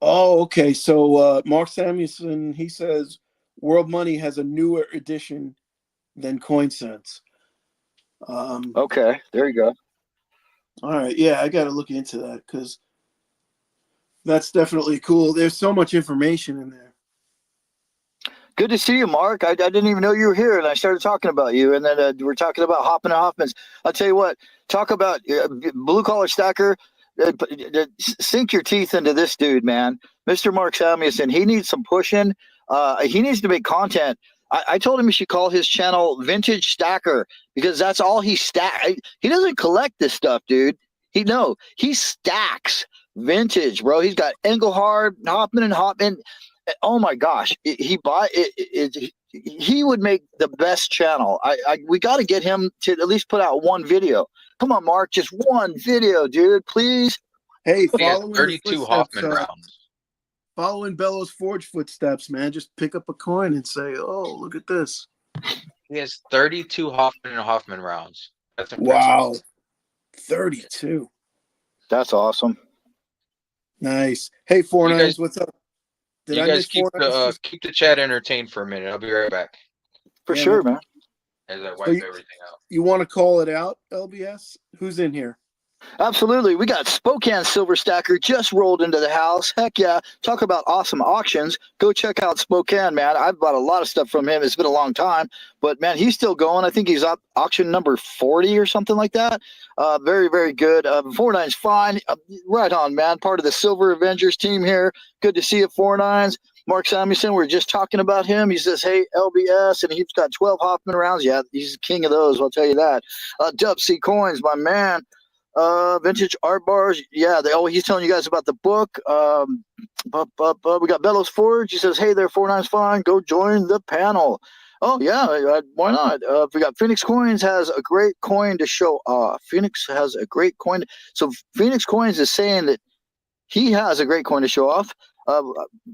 Oh, okay. So Mark Samuelson, he says World Money has a newer edition than CoinSense. Okay, there you go. All right, yeah, I got to look into that because that's definitely cool. There's so much information in there. Good to see you, Mark. I didn't even know you were here, and I started talking about you, and then we're talking about Hoffman and Hoffman's. I'll tell you what. Talk about blue collar stacker. Sink your teeth into this dude, man. Mr. Mark Samuelson. He needs some pushing. He needs to make content. I told him he should call his channel Vintage Stacker because that's all he He doesn't collect this stuff, dude. He stacks vintage, bro. He's got Engelhard, Hoffman and Hoffman. Oh my gosh, he would make the best channel. We got to get him to at least put out one video. Come on, Mark, just one video, dude, please. Hey, He has following 32 Hoffman rounds. Following Bellows Forge footsteps, man. Just pick up a coin and say, "Oh, look at this." He has 32 Hoffman rounds. That's impressive. Wow, 32. That's awesome. Nice. Hey, Four You Nines, guys- what's up? Did You I guys miss keep Four Nines? keep the chat entertained for a minute. I'll be right back For Yeah, sure, man. as I wipe So you- everything out. You want to call it out, LBS? Who's in here? Absolutely. We got Spokane Silver Stacker just rolled into the house. Heck yeah. Talk about awesome auctions. Go check out Spokane, man. I've bought a lot of stuff from him. It's been a long time, but man, he's still going. I think he's up auction number 40 or something like that. Very, very good. 49's fine. Right on, man. Part of the Silver Avengers team here. Good to see you, 49's. Mark Samuelson, we are just talking about him. He says, hey, LBS, and he's got 12 Hoffman rounds. Yeah, he's the king of those, I'll tell you that. Dub C Coins, my man. Vintage art bars. Yeah, he's telling you guys about the book. We got Bellows Forge. He says, hey there, 49's fine. Go join the panel. Oh, yeah, why not? We got Phoenix Coins has a great coin to show off. Phoenix has a great coin. So Phoenix Coins is saying that he has a great coin to show off.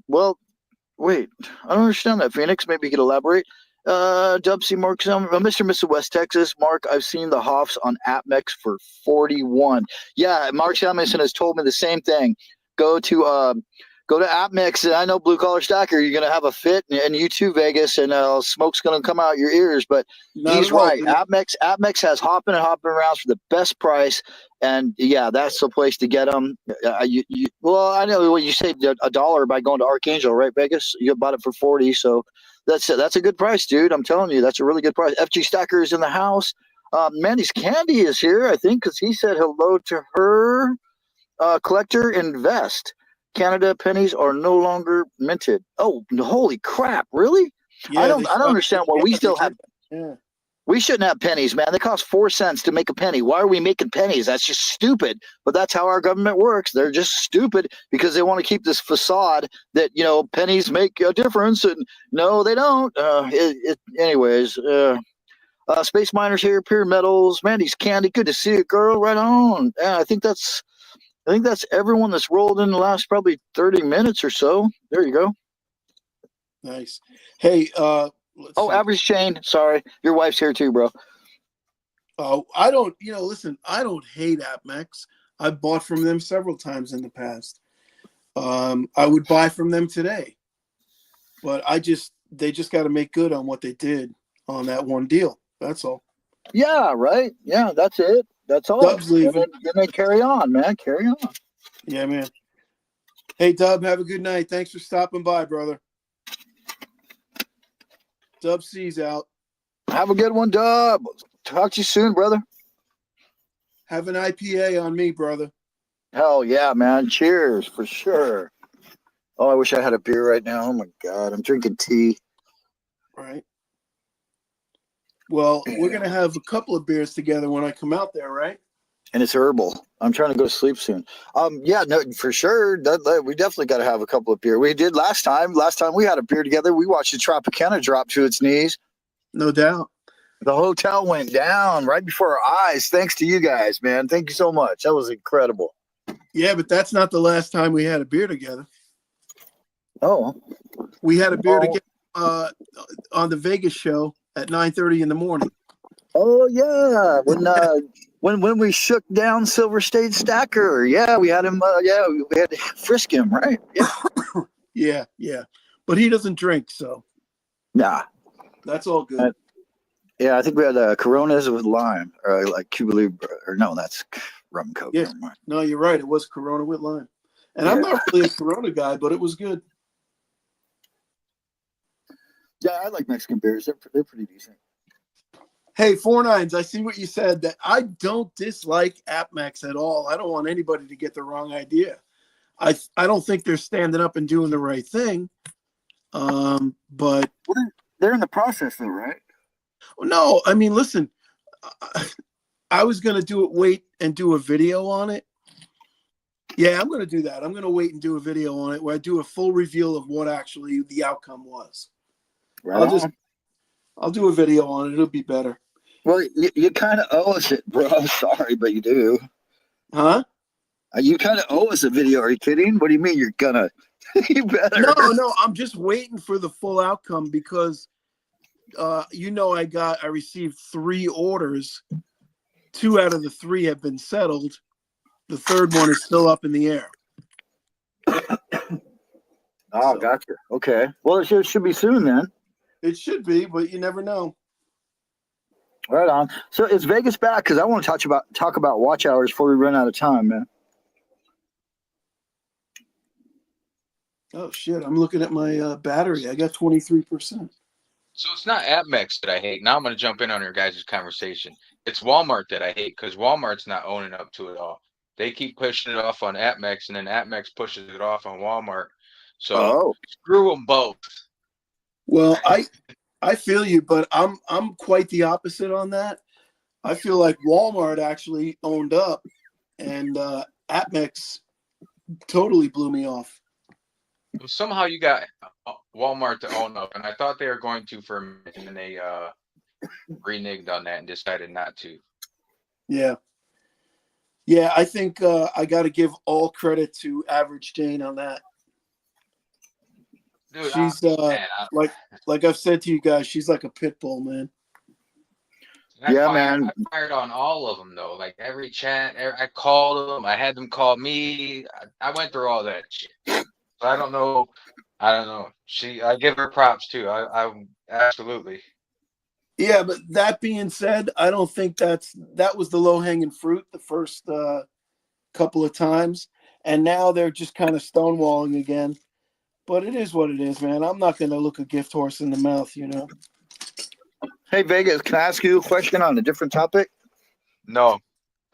Well, wait, I don't understand that, Phoenix. Maybe you could elaborate. Dub C Mark, Mr. and Mrs. West Texas. Mark, I've seen the Hoffs on AppMex for 41. Yeah, Mark Samuelson has told me the same thing. Go to AppMex, and I know Blue Collar Stacker, you're gonna have a fit, and you too, Vegas, and smoke's gonna come out your ears. But he's right. AppMex has Hoffman and Hoffman rounds for the best price, and yeah, that's the place to get them. Well, I know what you saved $1 by going to Archangel, right, Vegas? You bought it for 40, so that's a good price, dude. I'm telling you, that's a really good price. FG Stacker is in the house. Mandy's Candy is here, I think, because he said hello to her. Collector Invest. Canada pennies are no longer minted. Oh, holy crap! Really? Yeah, I don't understand why we still have. Yeah. We shouldn't have pennies, man. They cost 4 cents to make a penny. Why are we making pennies? That's just stupid. But that's how our government works. They're just stupid because they want to keep this facade that, pennies make a difference. And no, they don't. Anyways, Space Miners here, Pure Metals, Mandy's Candy. Good to see you, girl. Right on. Yeah, I think that's everyone that's rolled in the last probably 30 minutes or so. There you go. Nice. Hey, let's see. Average Chain. Sorry. Your wife's here too, bro. Oh, I don't, listen, I don't hate AppMex. I've bought from them several times in the past. I would buy from them today. But they just got to make good on what they did on that one deal. That's all. Yeah, right. Yeah, that's it. That's all. Dub's leaving. And then carry on, man. Carry on. Yeah, man. Hey, Dub, have a good night. Thanks for stopping by, brother. Dub C's out. Have a good one, Dub. Talk to you soon, brother. Have an IPA on me, brother. Hell yeah, man. Cheers for sure. Oh, I wish I had a beer right now. Oh my God. I'm drinking tea. Right. Well, we're going to have a couple of beers together when I come out there, right? And it's herbal. I'm trying to go to sleep soon. Yeah, no, for sure. We definitely got to have a couple of beer. We did last time. Last time we had a beer together, we watched the Tropicana drop to its knees. No doubt. The hotel went down right before our eyes. Thanks to you guys, man. Thank you so much. That was incredible. Yeah, but that's not the last time we had a beer together. Oh, We had a beer Oh. together on the Vegas show at 9:30 in the morning. Oh yeah, when we shook down Silver State Stacker, yeah, we had him. We had to frisk him, right? Yeah, Yeah. But he doesn't drink, so nah, that's all good. yeah. I think we had Coronas with lime, or like Cuba Libre, or no, that's rum and coke. Yeah. Never mind. No, you're right. It was Corona with lime. And I'm not really a Corona guy, but it was good. Yeah, I like Mexican beers. They're pretty decent. Hey, 49s, I see what you said, that I don't dislike AppMax at all. I don't want anybody to get the wrong idea. I don't think they're standing up and doing the right thing. But They're in the process, though, right? no, I mean, listen, I was going to wait and do a video on it. Yeah, I'm going to do that. I'm going to wait and do a video on it where I do a full reveal of what actually the outcome was. Right. I'll do a video on it. It'll be better. Well, you kind of owe us it, bro. Sorry, but you do. Huh? You kind of owe us a video. Are you kidding? What do you mean you're gonna? You better. No, I'm just waiting for the full outcome because, I received 3 orders. 2 out of the 3 have been settled. The third one is still up in the air. Oh, gotcha. Okay. Well, it should be soon then. It should be, but you never know. Right on. So is Vegas back? Because I want to talk about watch hours before we run out of time, man. Oh shit! I'm looking at my battery. I got 23%. So it's not AppMex that I hate. Now I'm going to jump in on your guys' conversation. It's Walmart that I hate because Walmart's not owning up to it all. They keep pushing it off on AppMex, and then AppMex pushes it off on Walmart. So screw them both. Well, I feel you, but I'm quite the opposite on that. I feel like Walmart actually owned up, and AppMex totally blew me off. Somehow you got Walmart to own up, and I thought they were going to for a minute, and then they reneged on that and decided not to. Yeah. Yeah, I think I got to give all credit to Average Jane on that. Dude, She's like I've said to you guys, she's like a pit bull, man. Man. I fired on all of them though. Like every chat, I called them. I had them call me. I went through all that shit. So I don't know. I give her props too. I absolutely. Yeah, but that being said, I don't think that was the low hanging fruit the first couple of times, and now they're just kind of stonewalling again. But it is what it is, man. I'm not going to look a gift horse in the mouth, you know. Hey, Vegas, can I ask you a question on a different topic? No,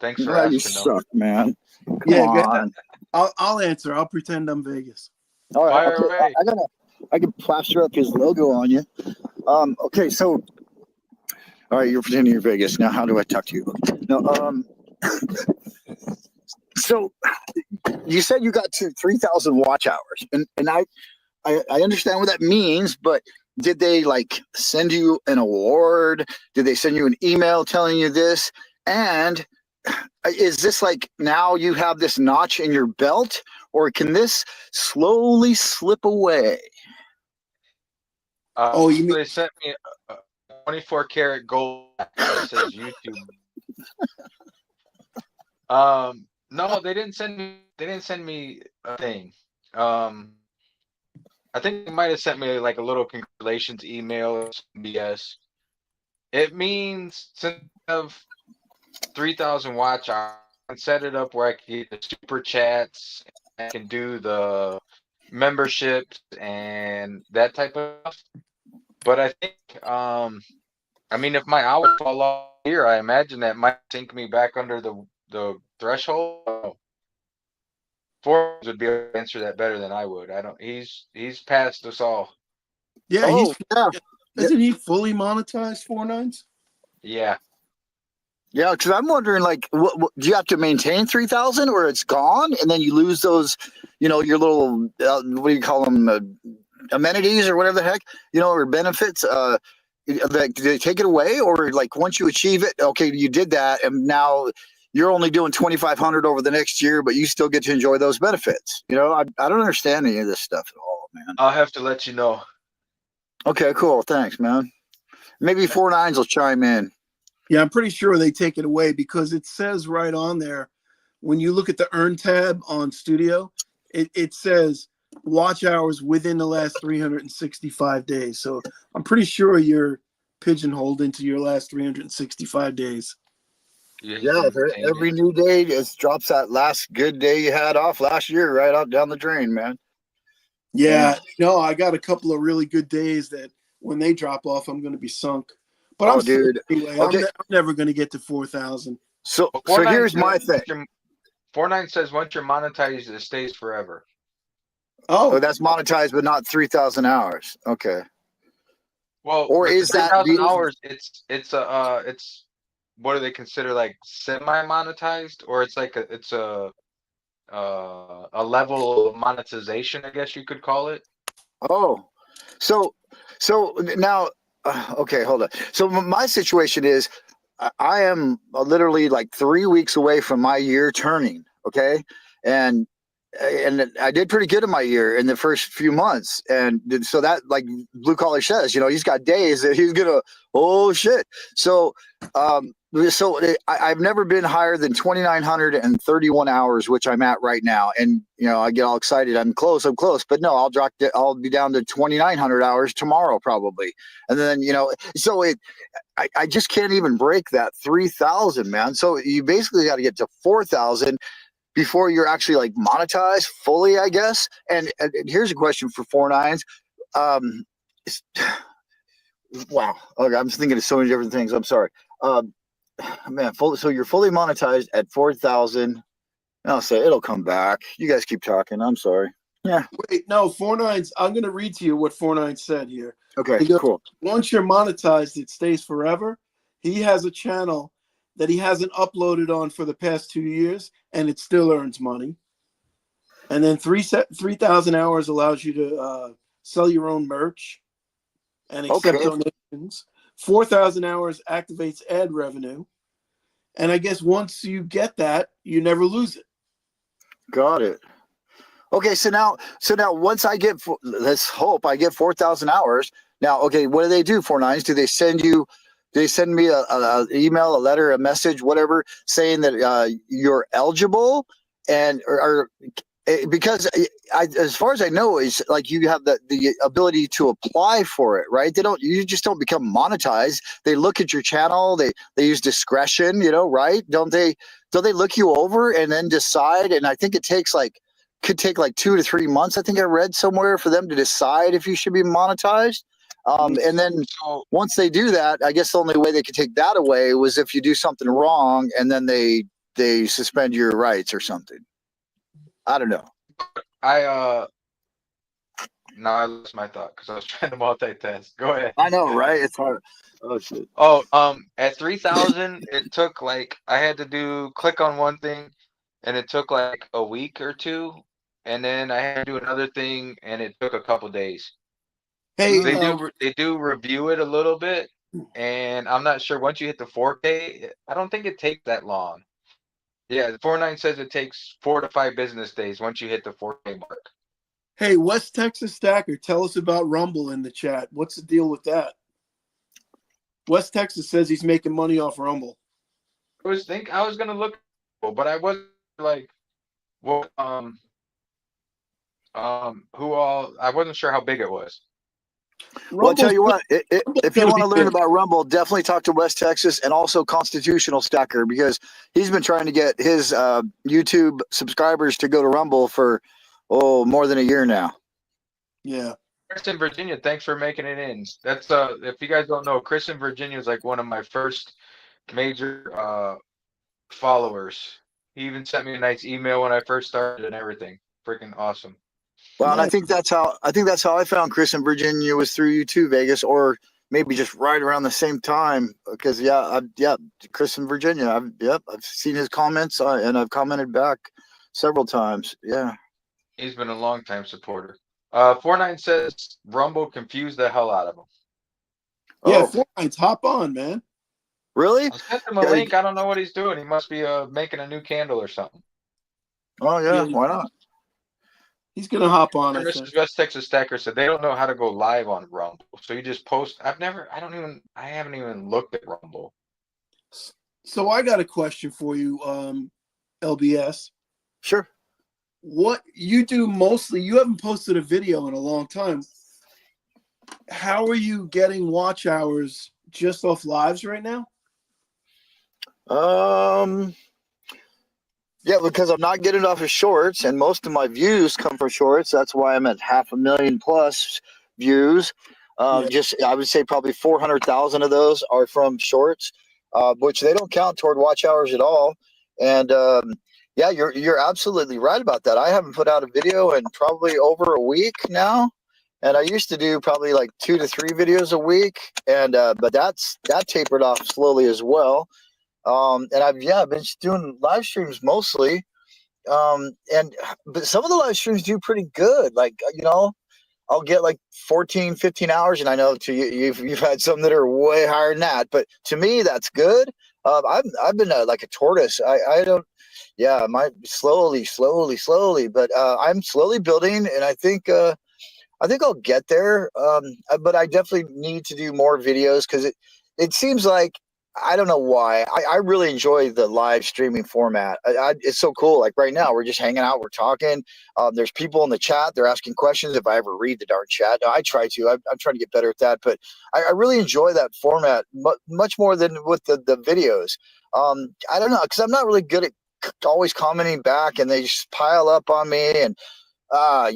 thanks for asking. You suck, man. Come on. I'll answer. I'll pretend I'm Vegas. All right, Fire away. I can plaster up his logo on you. Okay, so all right, you're pretending you're Vegas. Now how do I talk to you? No, so you said you got to 3,000 watch hours, and I understand what that means, but did they like send you an award? Did they send you an email telling you this? And is this like now you have this notch in your belt, or can this slowly slip away? They sent me a 24 karat gold that says YouTube. No, they didn't send me a thing. I think they might have sent me like a little congratulations email or some BS. It means instead of 3,000 watch hours, I can set it up where I can get the super chats, I can do the memberships and that type of stuff. But I think, I mean, if my hours fall off here, I imagine that might sink me back under the threshold. Forbes would be able to answer that better than I would. He's past us all. Yeah, isn't he fully monetized 49s? Yeah. Yeah, because I'm wondering, like, what do you have to maintain 3,000, or it's gone, and then you lose those, your little what do you call them, amenities or whatever the heck, or benefits? Do they take it away, or like once you achieve it, okay, you did that, and now you're only doing 2,500 over the next year, but you still get to enjoy those benefits. I don't understand any of this stuff at all. man. I'll have to let you know. Okay, cool. Thanks, man. Maybe 49s will chime in. Yeah, I'm pretty sure they take it away because it says right on there when you look at the earn tab on Studio, it says watch hours within the last 365 days. So I'm pretty sure you're pigeonholed into your last 365 days. Yeah, every new day it drops that last good day you had off last year right out down the drain, man. Yeah, no, I got a couple of really good days that when they drop off, I'm going to be sunk. But I'm still, dude. anyway. Okay. I'm never going to get to 4,000. So Fortnite here's says my thing. Fortnite says once you're monetized, it stays forever. Oh, Oh, that's monetized, but not 3,000 hours. Okay. Well, Or with is that 3,000 the- hours? It's what do they consider like semi-monetized, or it's like a level of monetization, I guess you could call it. Oh, so now, okay, hold on. So my situation is, I am literally like 3 weeks away from my year turning. Okay, and I did pretty good in my year in the first few months, and so that, like Blue Collar says, he's got days that he's gonna, oh shit. So I've never been higher than 2,931 hours, which I'm at right now, and I get all excited. I'm close, but no, I'll be down to 2,900 hours tomorrow probably, and then so I just can't even break that 3,000, man. So you basically got to get to 4,000 before you're actually like monetized fully, I guess. And here's a question for 49s. Wow. Okay, I'm thinking of so many different things. I'm sorry. Man, so you're fully monetized at 4,000. I'll say it'll come back. You guys keep talking. I'm sorry. Yeah. wait, no, 49s. I'm going to read to you what 49 said here. Okay, He goes, cool. once you're monetized, it stays forever. He has a channel that he hasn't uploaded on for the past 2 years, and it still earns money. And then 3,000 hours allows you to sell your own merch and accept donations. 4,000 hours activates ad revenue. And I guess once you get that, you never lose it. Got it. Okay, so now once I get, let's hope I get 4,000 hours. Now, okay, what do they do, 49s? Do they send you? They send me a email, a letter, a message, whatever, saying that you're eligible, and or because as far as I know, is like you have the ability to apply for it, right? You just don't become monetized. They look at your channel, they use discretion, right? Don't they look you over and then decide? And I think could take like 2 to 3 months. I think I read somewhere for them to decide if you should be monetized. And then once they do that, I guess the only way they could take that away was if you do something wrong, and then they suspend your rights or something. I don't know. I lost my thought because I was trying to multitask. Go ahead. I know, right? It's hard. Oh shit. Oh, at 3,000, it took like I had to click on one thing, and it took like a week or two, and then I had to do another thing, and it took a couple days. Hey, They do review it a little bit, and I'm not sure once you hit the 4K, I don't think it takes that long. Yeah, the 49 says it takes 4 to 5 business days once you hit the 4K mark. Hey, West Texas Stacker, tell us about Rumble in the chat. What's the deal with that? West Texas says he's making money off Rumble. I was gonna look, but I wasn't like, well, who all? I wasn't sure how big it was. Well, I'll tell you what, if you gonna want to be learn big. about Rumble, definitely talk to West Texas and also Constitutional Stacker, because he's been trying to get his YouTube subscribers to go to Rumble for more than a year now. Yeah. Chris in Virginia, thanks for making it in. That's if you guys don't know, Chris in Virginia is like one of my first major followers. He even sent me a nice email when I first started and everything. Freaking awesome. Well, and I Nice. think that's how I found Chris in Virginia, was through you too, Vegas, or maybe just right around the same time. Because Chris in Virginia, I've seen his comments and I've commented back several times. Yeah. He's been a long time supporter. 49 says Rumble confused the hell out of him. Yeah, Oh, Fortnite's hop on, man. really? I sent him a link. I don't know what he's doing. He must be making a new candle or something. Oh yeah, Yeah. why not? He's gonna hop on, I think. Mr. West Texas Stacker said they don't know how to go live on Rumble, so you just post. I haven't even looked at Rumble. So I got a question for you, LBS. Sure. What you do mostly, you haven't posted a video in a long time. How are you getting watch hours just off lives right now? Yeah, because I'm not getting off of shorts, and most of my views come from shorts. That's why I'm at 500,000 plus views. Yeah. Just I would say probably 400,000 of those are from shorts, which they don't count toward watch hours at all. And yeah, you're absolutely right about that. I haven't put out a video in probably over a week now, and I used to do probably like 2 to 3 videos a week, and but that tapered off slowly as well. And I've been doing live streams mostly, but some of the live streams do pretty good. Like I'll get like 14, 15 hours, and I know to you, you've had some that are way higher than that, but to me that's good. I've been like a tortoise. I don't. Yeah, slowly, but I'm slowly building, and I think I'll get there. But I definitely need to do more videos because it seems like I don't know why. I really enjoy the live streaming format. It's so cool. Like right now, we're just hanging out, we're talking. There's people in the chat. They're asking questions. If I ever read the darn chat, no, I try to. I'm trying to get better at that. But I really enjoy that format much more than with the videos. I don't know, because I'm not really good at always commenting back, and they just pile up on me. And I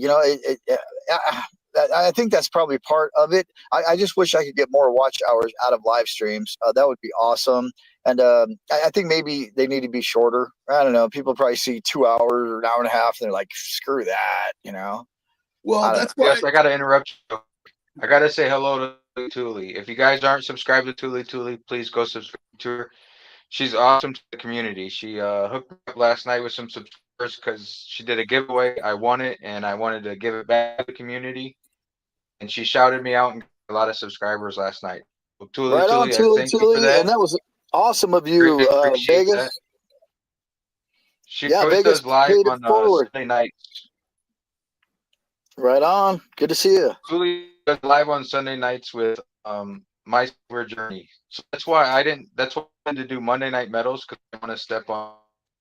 think that's probably part of it. I just wish I could get more watch hours out of live streams. That would be awesome. And I think maybe they need to be shorter. I don't know. People probably see 2 hours or an hour and a half, and they're like, screw that, Well, that's why. Yes, I got to interrupt you. I got to say hello to Thule. If you guys aren't subscribed to Thule, please go subscribe to her. She's awesome to the community. She hooked me up last night with some subscribers because she did a giveaway. I won it, and I wanted to give it back to the community. And she shouted me out and got a lot of subscribers last night. Well, Thule, right on, Thule, thank you for that. And that was awesome of you, Appreciate Vegas. that. She Yeah, always Vegas does live paid it on forward. Sunday nights. Right on. Good to see you. Thule does live on Sunday nights with My Silver Journey. So that's why I didn't to do Monday Night Medals, because I want to step on.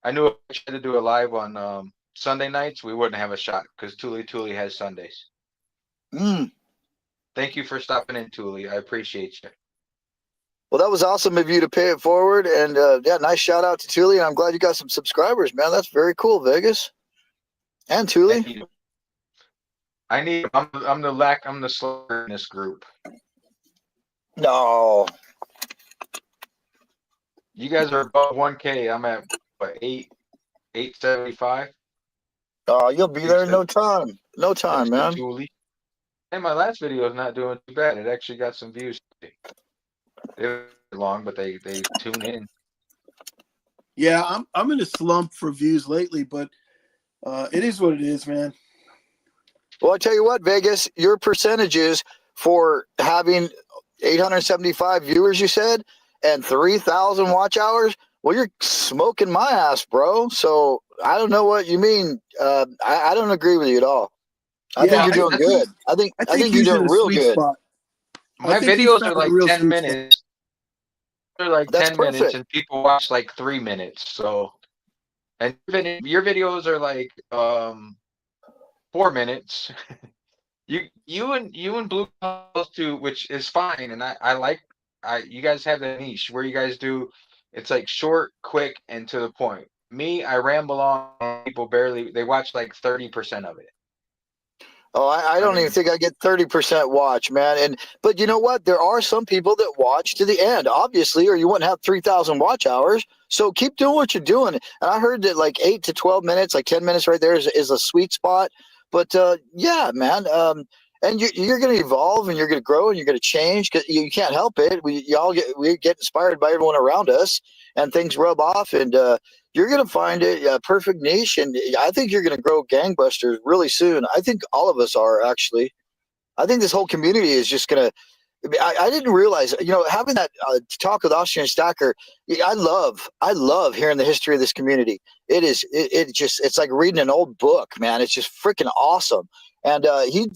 I knew if I tried to do a live on Sunday nights, we wouldn't have a shot because Thule has Sundays. Thank you for stopping in, Thule. I appreciate you. Well, that was awesome of you to pay it forward, and yeah, nice shout out to Thule. And I'm glad you got some subscribers, man. That's very cool, Vegas and Thule. Thank you. I'm the slower in this group. No, you guys are above 1K. I'm at what, 875. Oh, you'll be there in no time. No time, man. And my last video is not doing too bad. It actually got some views. They're long, but they tune in. Yeah, I'm in a slump for views lately, but it is what it is, man. Well, I tell you what, Vegas, your percentages for having 875 viewers, you said, and 3,000 watch hours. Well, you're smoking my ass, bro. So I don't know what you mean. I don't agree with you at all. I think you're doing good. I think you're doing real good. My videos are like 10 minutes. They're like 10 minutes, and people watch like 3 minutes. So, and your videos are like 4 minutes. you and Blue Calls too, which is fine, and I like. You guys have that niche where you guys do. It's like short, quick, and to the point. Me, I ramble on. People they watch like 30% of it. Oh, I don't even think I get 30% watch, man. But you know what? There are some people that watch to the end, obviously, or you wouldn't have 3,000 watch hours. So keep doing what you're doing. And I heard that like 8 to 12 minutes, like 10 minutes right there is a sweet spot. But yeah, man. And you're going to evolve, and you're going to grow, and you're going to change, because you can't help it. We get inspired by everyone around us, and things rub off, and you're going to find a perfect niche, and I think you're going to grow gangbusters really soon. I think all of us are, actually. I think this whole community is just going to I didn't realize, having that talk with Austrian Stacker. I love hearing the history of this community. It's like reading an old book, man. It's just freaking awesome. And you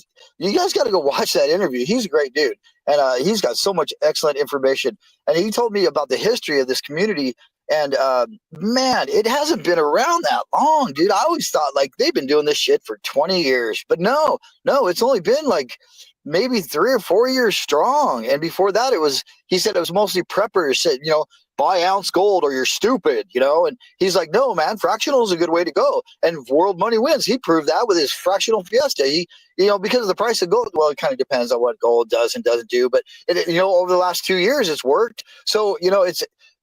guys got to go watch that interview. He's a great dude, and he's got so much excellent information. And he told me about the history of this community. And man, it hasn't been around that long, dude. I always thought like they've been doing this shit for 20 years, but no, it's only been like maybe 3 or 4 years strong. And before that, he said it was mostly preppers said, buy ounce gold or you're stupid, and he's like, no, man, fractional is a good way to go. And World Money Wins, he proved that with his fractional Fiesta. He, because of the price of gold, well, it kind of depends on what gold does and doesn't do, but over the last 2 years, it's worked. So,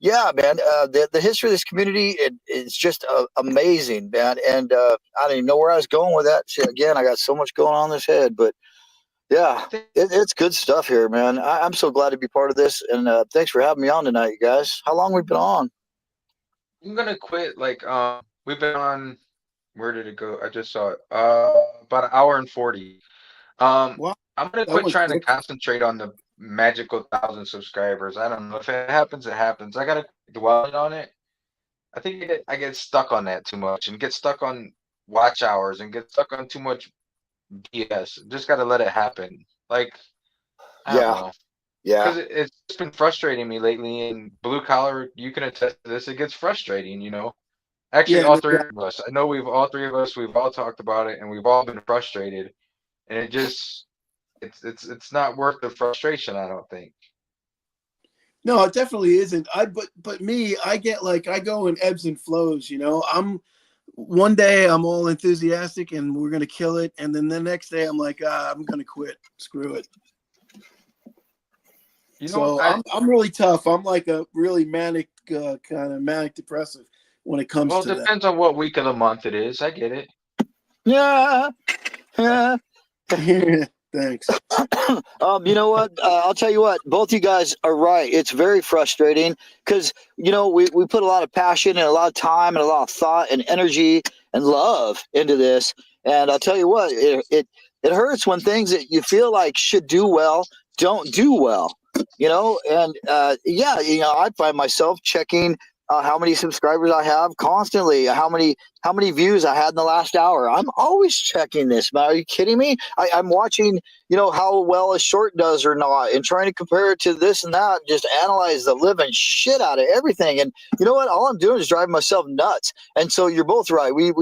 yeah, man, the history of this community, it's just amazing, man. And I didn't even know where I was going with that. See, again, I got so much going on in this head, but yeah, it's good stuff here, man. I'm so glad to be part of this, and thanks for having me on tonight, you guys. How long we been on? I'm gonna quit. Like, we've been on. Where did it go? I just saw it. About an hour and 40. Wow, I'm gonna that quit was trying to quick. concentrate on the magical 1,000 subscribers. I don't know if it happens, it happens. I gotta dwell on it. I think I get stuck on that too much and get stuck on watch hours and get stuck on too much BS. Just gotta let it happen. Like, I don't Yeah, know. yeah, Because it's just been frustrating me lately. And blue collar, you can attest to this. It gets frustrating, Actually, Yeah, all no three doubt. of us. I know all three of us. We've all talked about it, and we've all been frustrated. And it's not worth the frustration. I don't think. No, it definitely isn't. But me, I get like I go in ebbs and flows. I'm one day I'm all enthusiastic and we're gonna kill it, and then the next day I'm like, I'm gonna quit. Screw it. You know, So I I'm really tough. I'm like a really manic kind of manic depressive when it comes well, it to that. depends on what week of the month it is. I get it. yeah, yeah. Thanks. You know what? I'll tell you what. Both you guys are right. It's very frustrating because we put a lot of passion and a lot of time and a lot of thought and energy and love into this. And I'll tell you what, it hurts when things that you feel like should do well don't do well. And yeah, I find myself checking how many subscribers I have constantly, how many views I had in the last hour. I'm always checking this, man. Are you kidding me? I'm watching, how well a short does or not, and trying to compare it to this and that, and just analyze the living shit out of everything. And you know what? All I'm doing is driving myself nuts. And so you're both right. We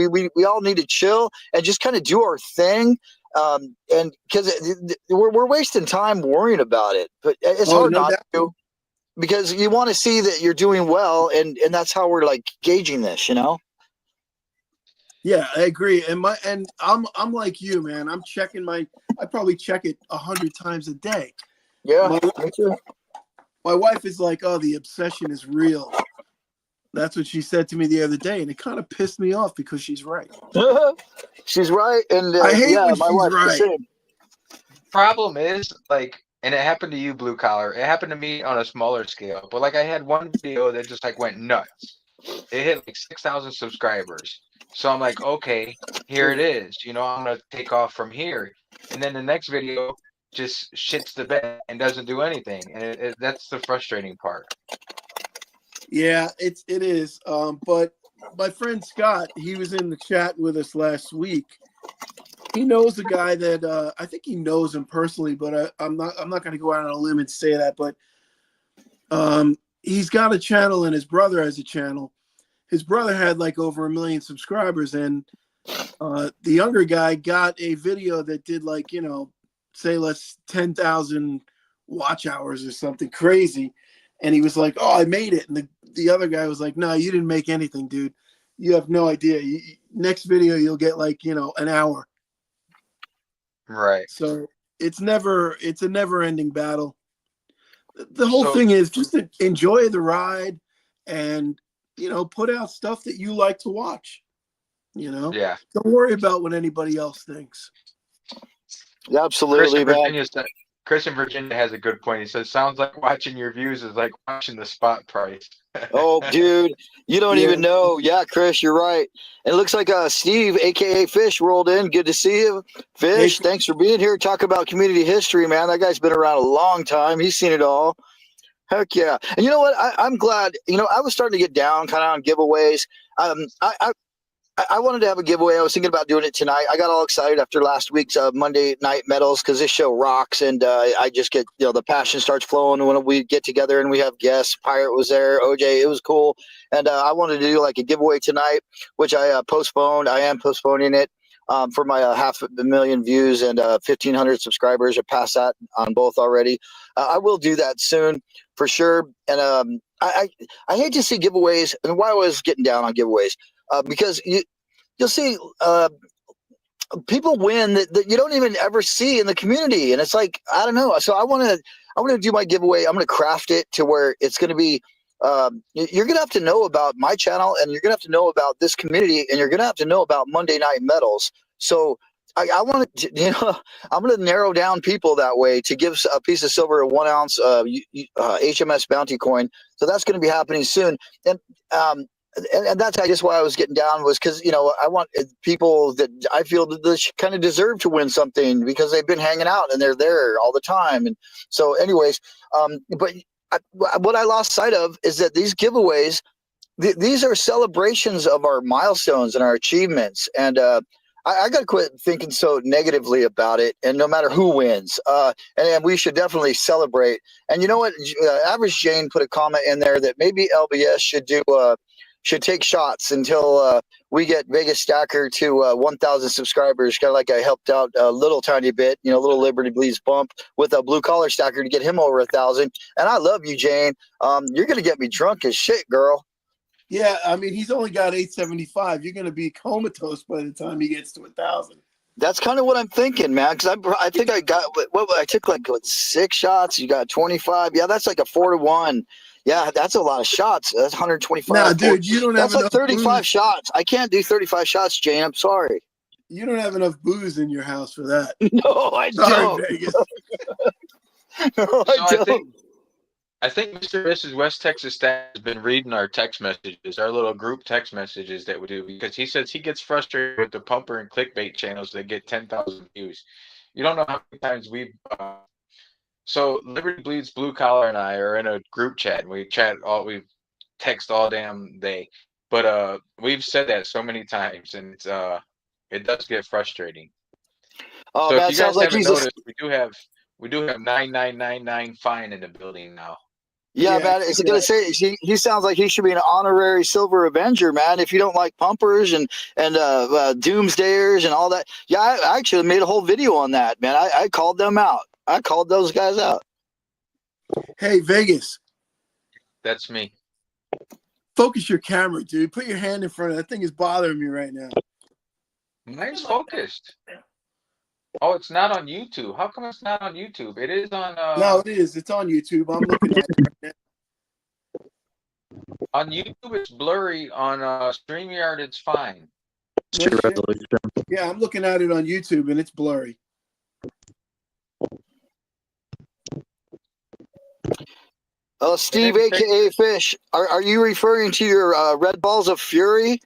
all need to chill and just kind of do our thing. And because we're wasting time worrying about it, but it's Oh, hard no not doubt. to, because you want to see that you're doing well, and that's how we're like gauging this. Yeah, I agree. And I'm like you, man. I'm checking I probably check it 100 times a day. Yeah, My me too. my wife is like, "Oh, the obsession is real." That's what she said to me the other day, and it kind of pissed me off because she's right. She's right, and I hate yeah, when my she's wife's the right. same. Problem is, like, and it happened to you, blue collar. It happened to me on a smaller scale. But like, I had one video that just like went nuts. It hit like 6,000 subscribers. So I'm like, okay, here it is. I'm gonna take off from here. And then the next video just shits the bed and doesn't do anything. And that's the frustrating part. Yeah, it is. But my friend Scott, he was in the chat with us last week. He knows a guy that I think he knows him personally, but I'm not going to go out on a limb and say that. But he's got a channel, and his brother has a channel. His brother had like over 1 million subscribers, and the younger guy got a video that did like, say less 10,000 watch hours or something crazy. And he was like, "Oh, I made it." And the other guy was like, "No, you didn't make anything, dude. You have no idea. Next video, you'll get like, an hour." Right. So it's a never ending battle. The whole So thing is just to enjoy the ride and, put out stuff that you like to watch. yeah. Don't worry about what anybody else thinks. Yeah, Chris in absolutely, man. Virginia said Chris in Virginia has a good point. He says, "Sounds like watching your views is like watching the spot price." Oh, dude, you don't Yeah. even know. Yeah, Chris, you're right. It looks like Steve, aka Fish, rolled in. Good to see you, Fish. Hey, Thanks for being here. Talk about community history, man. That guy's been around a long time. He's seen it all. Heck yeah. And you know what? I'm glad. I was starting to get down kind of on giveaways. I wanted to have a giveaway. I was thinking about doing it tonight. I got all excited after last week's Monday Night Medals because this show rocks, and I just get the passion starts flowing when we get together and we have guests. Pirate was there, OJ. It was cool, and I wanted to do like a giveaway tonight, which I postponed. I am postponing it for my 500,000 views and 1,500 subscribers. I passed that on both already. I will do that soon for sure. And I hate to see giveaways, and why I was getting down on giveaways. Because you'll see people win that you don't even ever see in the community, and it's like I don't know. So I want to do my giveaway. I'm going to craft it to where it's going to be. You're going to have to know about my channel, and you're going to have to know about this community, and you're going to have to know about Monday Night Medals. So I want to, I'm going to narrow down people that way to give a piece of silver, a 1 ounce HMS bounty coin. So that's going to be happening soon, and that's just why I was getting down was because I want people that I feel that they kind of deserve to win something because they've been hanging out and they're there all the time. And so, anyways, but what I lost sight of is that these giveaways, these are celebrations of our milestones and our achievements. And I got to quit thinking so negatively about it. And no matter who wins, and we should definitely celebrate. And you know what? Average Jane put a comment in there that maybe LBS should take shots until we get Vegas Stacker to 1,000 subscribers. Kind of like I helped out a little tiny bit, little Liberty Bleeds bump with a blue collar stacker to get him over 1,000. And I love you, Jane. You're gonna get me drunk as shit, girl. yeah, I mean, he's only got 875. You're going to be comatose by the time he gets to 1,000. That's kind of what I'm thinking, man. Because I think I got I took like 6 shots. You got 25. Yeah, that's like a 4-to-1. Yeah, that's a lot of shots. That's 125. Nah, dude, you don't have That's like enough 35 booze. shots. I can't do 35 shots, Jane. I'm sorry. You don't have enough booze in your house for that. No, I Sorry, don't. Vegas. No, So I don't. I think Mr. and Mrs. West Texas Stack has been reading our text messages, our little group text messages that we do, because he says he gets frustrated with the pumper and clickbait channels that get 10,000 views. You don't know how many times we've. So Liberty Bleeds Blue Collar and I are in a group chat, and we text all damn day. But we've said that so many times, and it does get frustrating. Oh, So man, if it you sounds guys like haven't he's noticed, we do have 9999 fine in the building now. Yeah, Yeah, man. It's gonna say he sounds like he should be an honorary Silver Avenger, man. If you don't like pumpers and doomsdayers and all that, yeah, I actually made a whole video on that, man. I called them out. I called those guys out. Hey, Vegas, That's me. focus your camera, dude. Put your hand in front of that thing is bothering me right now. Mine's focused. Oh, it's not on YouTube. How come it's not on YouTube? It is on No, it is. It's on YouTube. I'm looking at it right now. on YouTube it's blurry. On StreamYard it's fine. No shit. Yeah, I'm looking at it on YouTube and it's blurry. Steve, aka Fish, are you referring to your red balls of fury?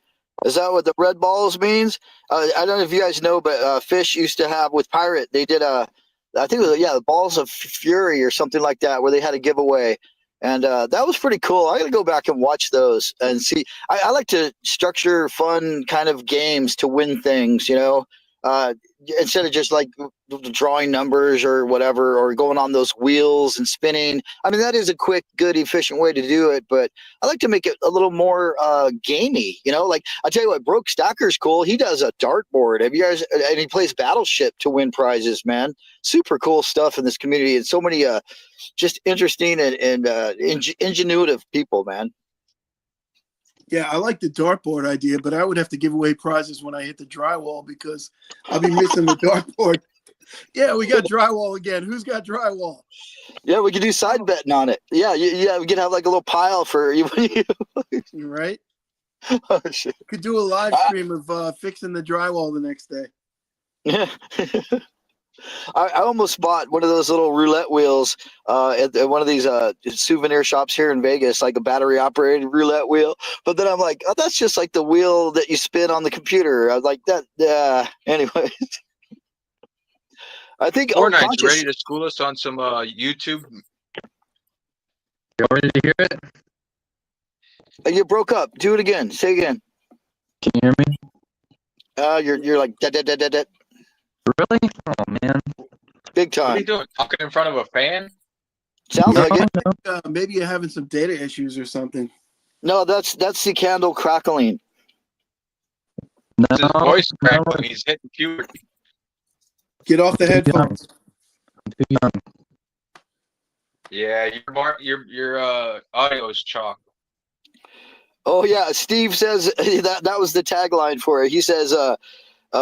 Is that what the red balls means? I don't know if you guys know, but Fish used to have with Pirate. They did I think it was the balls of fury or something like that, where they had a giveaway, and that was pretty cool. I got to go back and watch those and see. I like to structure fun kind of games to win things, instead of just like drawing numbers or whatever, or going on those wheels and spinning. I mean, that is a quick, good, efficient way to do it, but I like to make it a little more gamey, like I tell you what, Broke Stacker's cool. He does a dartboard. Have you guys, and he plays Battleship to win prizes, man. Super cool stuff in this community, and so many just interesting and ingenuitive people, man. Yeah, I like the dartboard idea, but I would have to give away prizes when I hit the drywall because I'll be missing the dartboard. Yeah, we got drywall again. Who's got drywall? Yeah, we could do side betting on it. Yeah, we could have like a little pile for you. You're right. Oh, shit. Could do a live stream of fixing the drywall the next day. Yeah. I almost bought one of those little roulette wheels at one of these souvenir shops here in Vegas, like a battery operated roulette wheel. But then I'm like, oh, that's just like the wheel that you spin on the computer. I was like that. Anyway, I think Fortnite's Conscious. ready to school us on some YouTube. You ready to hear it? You broke up. Do it again. Say again. Can you hear me? You're like that. Really? Oh man. Big What are you time. doing? Talking in front of a fan? Sounds like it. No. Maybe you're having some data issues or something. No, that's the candle crackling. It's his voice no, crackling. He's hitting puberty. Get off the Too young. headphones. I'm too young. Yeah, your audio is chalk. Oh yeah, Steve says that was the tagline for it. He says,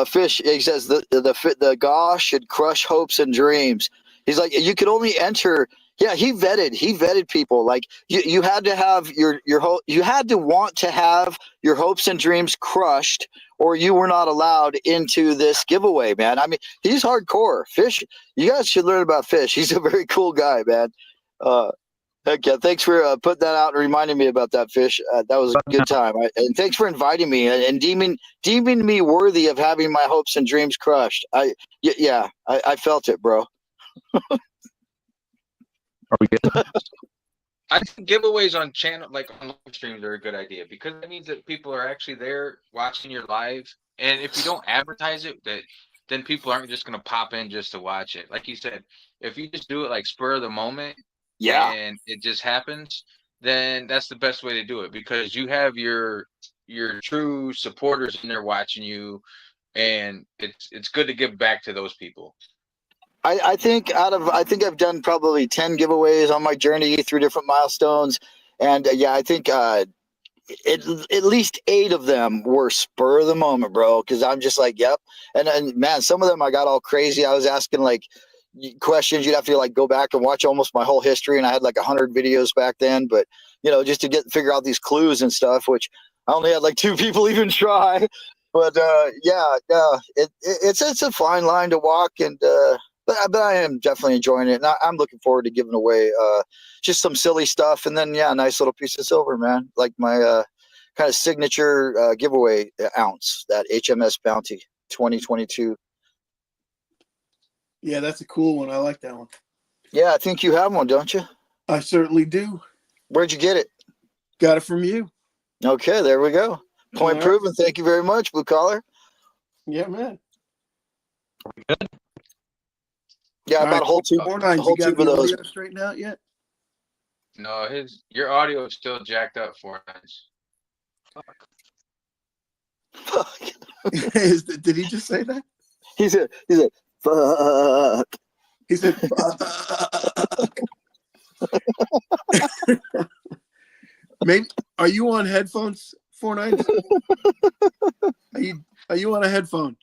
"Fish." He says the gosh should crush hopes and dreams. He's like, you could only enter. Yeah, he vetted people. Like you had to have you had to want to have your hopes and dreams crushed, or you were not allowed into this giveaway, man. I mean, he's hardcore. Fish, you guys should learn about Fish. He's a very cool guy, man. Heck yeah, thanks for putting that out and reminding me about that, Fish. That was a good time. And thanks for inviting me and deeming me worthy of having my hopes and dreams crushed. I felt it, bro. Are we good? I think giveaways on channel, like on live streams, are a good idea because that means that people are actually there watching your live. And if you don't advertise it, then people aren't just gonna pop in just to watch it. Like you said, if you just do it like spur of the moment, Yeah. and it just happens, then that's the best way to do it because you have your true supporters in there watching you, and it's good to give back to those people. I think I've done probably 10 giveaways on my journey through different milestones. And I think at least 8 of them were spur of the moment, bro. Cause I'm just like, yep. And man, some of them I got all crazy. I was asking like questions. You'd have to like go back and watch almost my whole history. And I had like 100 videos back then, but just to figure out these clues and stuff, which I only had like 2 people even try. But it's a fine line to walk, and but I am definitely enjoying it, and I'm looking forward to giving away just some silly stuff, and then a nice little piece of silver, man, like my kind of signature giveaway ounce, that HMS Bounty 2022. Yeah, that's a cool one. I like that one. Yeah, I think you have one, don't you? I certainly do. Where'd you get it? Got it from you. Okay, there we go. Point Yeah. proven. Thank you very much, Blue Collar. Yeah, man. Yeah, All about right, a whole tube, 49, a whole you got tube of the those. audio straightened out yet? No, your audio is still jacked up for us. Fuck. Did he just say that? He said, fuck. He said, "Fuck." Maybe, are you on headphones, 49? Are you on a headphone?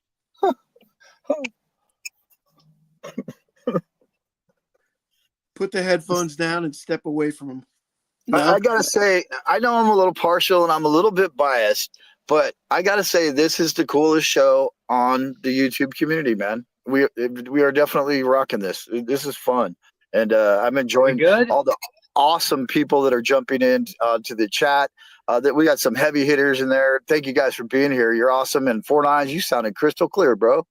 Put the headphones down and step away from them. I gotta say, I know I'm a little partial and I'm a little bit biased, but I gotta say this is the coolest show on the YouTube community, man. We are definitely rocking this. This is fun, and I'm enjoying all the awesome people that are jumping in to the chat. That we got some heavy hitters in there. Thank you guys for being here. You're awesome. And 49, you sounded crystal clear, bro.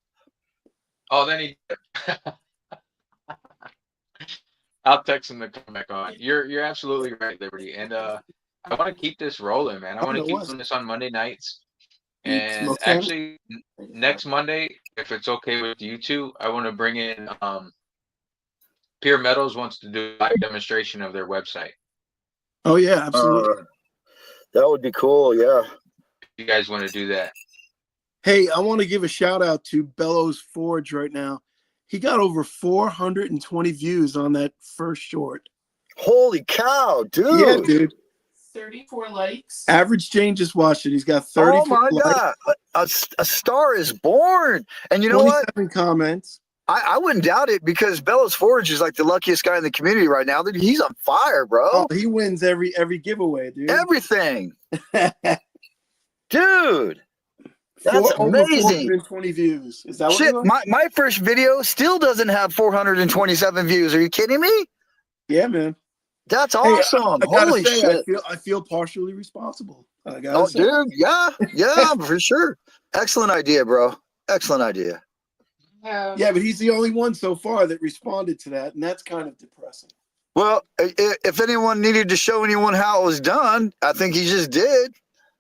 Oh, then he. I'll text him to come back on. You're absolutely right, Liberty, and I want to keep this rolling, man. I want to keep doing this on Monday nights, and actually next Monday, if it's okay with you two, I want to bring in Pure Metals wants to do a live demonstration of their website. Oh yeah, absolutely. That would be cool. Yeah. If you guys want to do that? Hey, I want to give a shout out to Bellows Forge right now. He got over 420 views on that first short. Holy cow, dude. Yeah, dude. 34 likes. Average Jane just watched it. He's got 34 Oh my likes, God. A star is born. And you know what? 27 comments. I wouldn't doubt it because Bellows Forge is like the luckiest guy in the community right now. He's on fire, bro. Oh, he wins every giveaway, dude. Everything. Dude. That's over amazing. 420 views. Is that what Shit, it was? my first video still doesn't have 427 views. Are you kidding me? Yeah, man. That's Hey, awesome. I gotta Holy say, shit. I feel partially responsible. I gotta Oh, say. dude. Yeah, for sure. Excellent idea, bro. Excellent idea. Yeah, but he's the only one so far that responded to that, and that's kind of depressing. Well, if anyone needed to show anyone how it was done, I think he just did.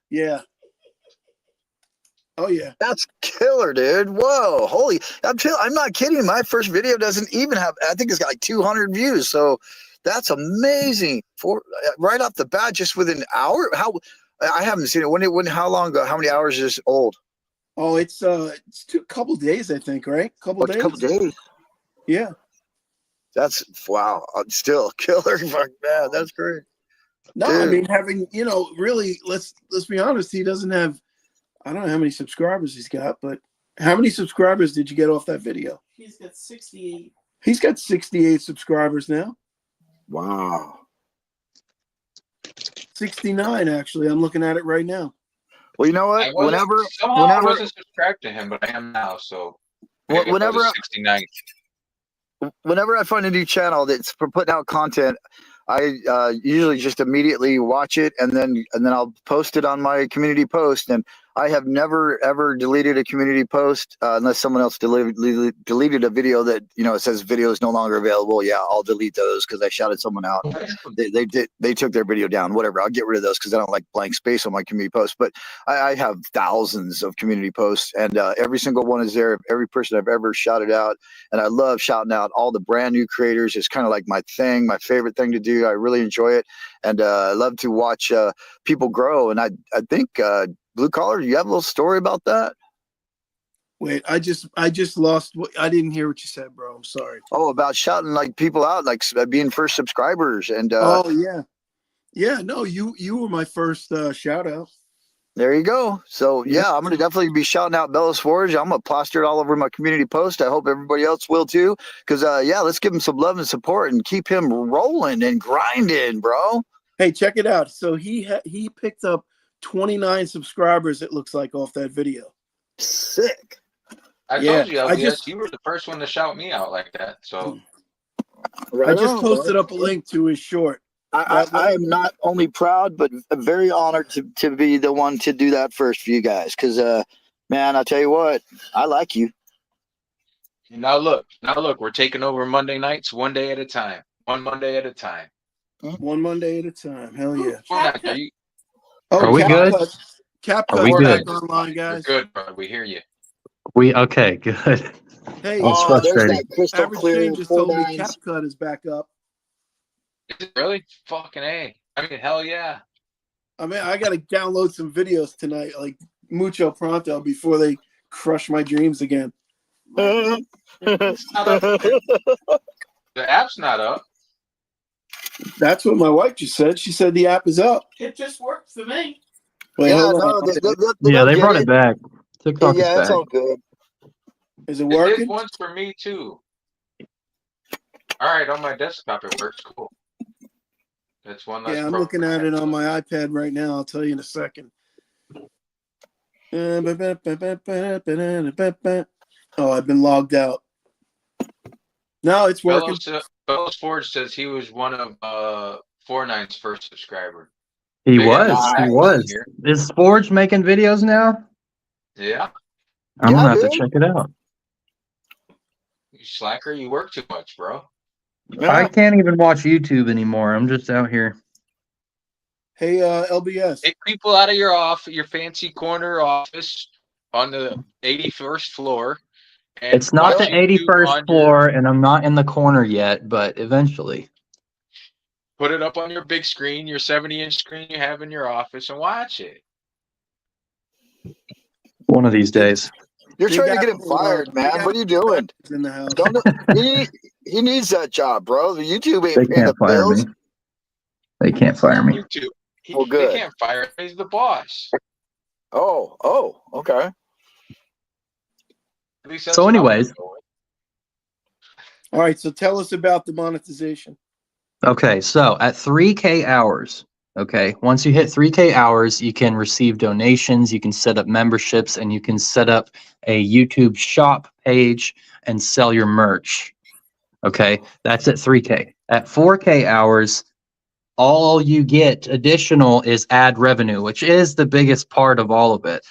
Yeah. Oh yeah. That's killer, dude. Whoa, holy! I'm not kidding. My first video doesn't even have. I think it's got like 200 views. So that's amazing. For right off the bat, just within an hour. How I haven't seen it. When? How long ago? How many hours is it old? Oh, it's couple days, I think, right? Couple A days. couple days. Yeah. That's wow. Still killer. Fuck, man, that's great. No, I Dude. mean having really let's be honest. He doesn't have. I don't know how many subscribers he's got, but how many subscribers did you get off that video? He's got 68. He's got 68 subscribers now. Wow. 69 actually. I'm looking at it right now. Well, you know I what? I wasn't subscribed to him, but I am now. So Whenever 69. whenever I find a new channel that's for putting out content, I usually just immediately watch it and then I'll post it on my community post. And I have never ever deleted a community post unless someone else deleted a video that it says video is no longer available. Yeah, I'll delete those because I shouted someone out. They took their video down. Whatever, I'll get rid of those because I don't like blank space on my community post. But I have thousands of community posts, and every single one is there. Every person I've ever shouted out, and I love shouting out all the brand new creators. It's kind of like my thing, my favorite thing to do. I really enjoy it, and I love to watch people grow. And I think Blue Collar, you have a little story about that? Wait, I just lost. I didn't hear what you said, bro. I'm sorry. Oh, about shouting like people out, like being first subscribers, and Oh yeah. No, you were my first shout out. there you go. So yeah, I'm gonna definitely be shouting out Bellows Forge. I'm gonna plaster it all over my community post. I hope everybody else will too. Because let's give him some love and support and keep him rolling and grinding, bro. Hey, check it out. So he picked up 29 subscribers. It looks like off that video. Sick. I Yeah, told you, LBS, you were the first one to shout me out like that. So Right I just on, posted bro. up a link to his short. I am not only proud, but very honored to be the one to do that first for you guys. Because, man, I'll tell you what, I like you. now look, we're taking over Monday nights one day at a time. One Monday at a time. One Monday at a time. Hell yeah. Fortnite, are you Are we good? CapCut Are we back good? online, We're guys. good, bro. We hear you. Okay, good. Hey, That's There's frustrating. that crystal Average clear Shane just told me 49s. CapCut is back up. Is it really? Fucking A. I mean, hell yeah. I mean, I got to download some videos tonight, like mucho pronto, before they crush my dreams again. It's not up there. The app's not up. That's what my wife just said. She said the app is up. It just worked for me. Wait, Yeah, hold no, on. Yeah, they get brought it back. TikTok Yeah, is it's back. all good. Is it It did working? once for me too. All right, on my desktop it works. Cool. That's one less. Yeah, I'm program looking I at have it to on my iPad right now. I'll tell you in a second. Oh, I've been logged out. No, it's working. Bellows Forge says he was one of 49's first subscriber. He Big was. ass He back was. here. Is Forge making videos now? Yeah, I'm Yeah, gonna have to dude. check it out. you slacker, you work too much, bro. I can't even watch YouTube anymore. I'm just out here. Hey, LBS. Take people out of your fancy corner office on the 81st floor. And It's not the watch YouTube 81st on your- floor, and I'm not in the corner yet, but eventually. Put it up on your big screen, your 70-inch screen you have in your office, and watch it. One of these days. You're Big trying to get him Apple, fired, man. Big What are you doing? Apple's in the house. Don't he needs that job, bro. The YouTube They ain't paying the can't fire bills. me. They can't fire me. YouTube. Well, good. They can't fire him. He's the boss. Oh, okay. At least that's So what I'm anyways. going with. All right, so tell us about the monetization. Okay, so at 3K hours, Okay. Once you hit 3K hours, you can receive donations, you can set up memberships, and you can set up a YouTube shop page and sell your merch. Okay. That's at 3K. At 4K hours, all you get additional is ad revenue, which is the biggest part of all of it.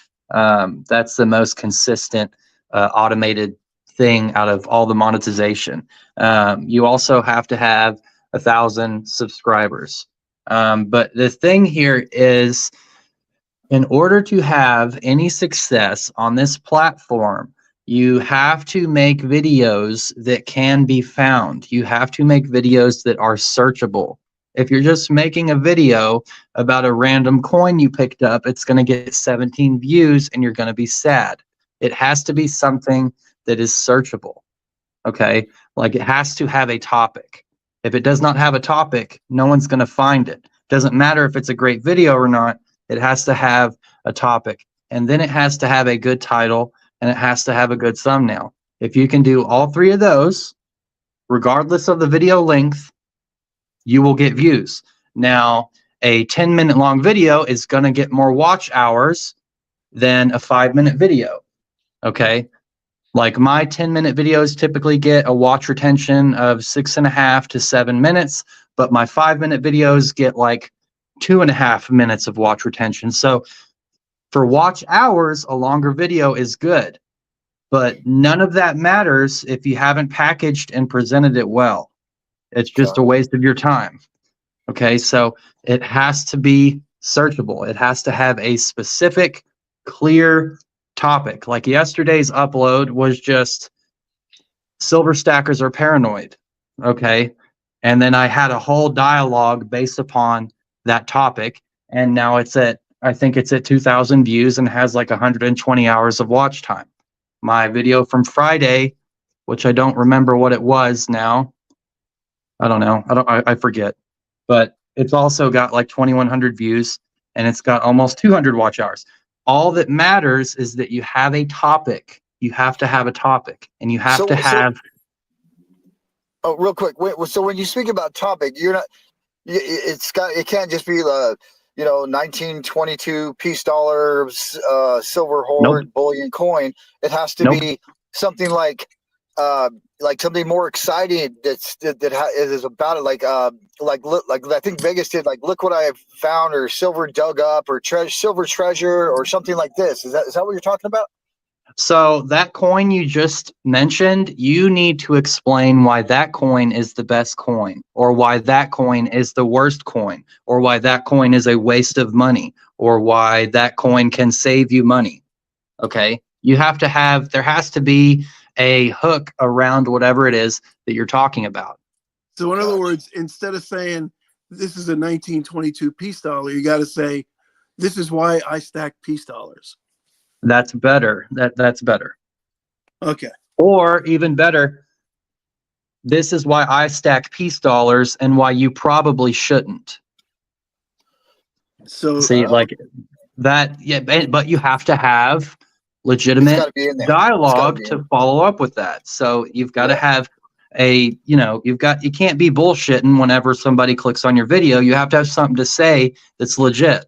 That's the most consistent automated thing out of all the monetization. You also have to have 1,000 subscribers. But the thing here is, in order to have any success on this platform, you have to make videos that can be found. You have to make videos that are searchable. If you're just making a video about a random coin you picked up, it's going to get 17 views and you're going to be sad. It has to be something that is searchable. Okay? Like, it has to have a topic. If it does not have a topic, no one's going to find it. Doesn't matter if it's a great video or not. It has to have a topic, and then it has to have a good title, and it has to have a good thumbnail. If you can do all three of those, regardless of the video length, you will get views. Now, a 10-minute long video is going to get more watch hours than a 5-minute video. Okay? Like, my 10-minute videos typically get a watch retention of 6.5 to 7 minutes, but my 5-minute videos get like 2.5 minutes of watch retention. So for watch hours, a longer video is good, but none of that matters if you haven't packaged and presented it well. It's just a waste of your time. Okay, so it has to be searchable. It has to have a specific, clear topic. Like, yesterday's upload was just silver stackers are paranoid. Okay, and then I had a whole dialogue based upon that topic, and now it's at, I think it's at 2,000 views and has like 120 hours of watch time. My video from Friday, which I don't remember what it was now, I don't know, I forget, but it's also got like 2,100 views and it's got almost 200 watch hours. All that matters is that you have a topic. You have to have a topic, and you have to have. Oh, real quick. Wait, so when you speak about topic, you're not. It can't just be the 1922 peace dollar, silver horde, bullion coin. It has to be something like something more exciting that is about it. Like I think Vegas did, like, look what I have found, or silver dug up, or silver treasure, or something like this. Is that what you're talking about? So that coin you just mentioned, you need to explain why that coin is the best coin, or why that coin is the worst coin, or why that coin is a waste of money, or why that coin can save you money. Okay? You have to have, there has to be a hook around whatever it is that you're talking about. So in other words, instead of saying this is a 1922 peace dollar, you got to say, this is why I stack peace dollars. That's better. That's better. Okay. Or even better, this is why I stack peace dollars and why you probably shouldn't. So see, like that, yeah, but you have to have legitimate dialogue to follow up with that. So you've got to have a, you can't be bullshitting whenever somebody clicks on your video. You have to have something to say that's legit.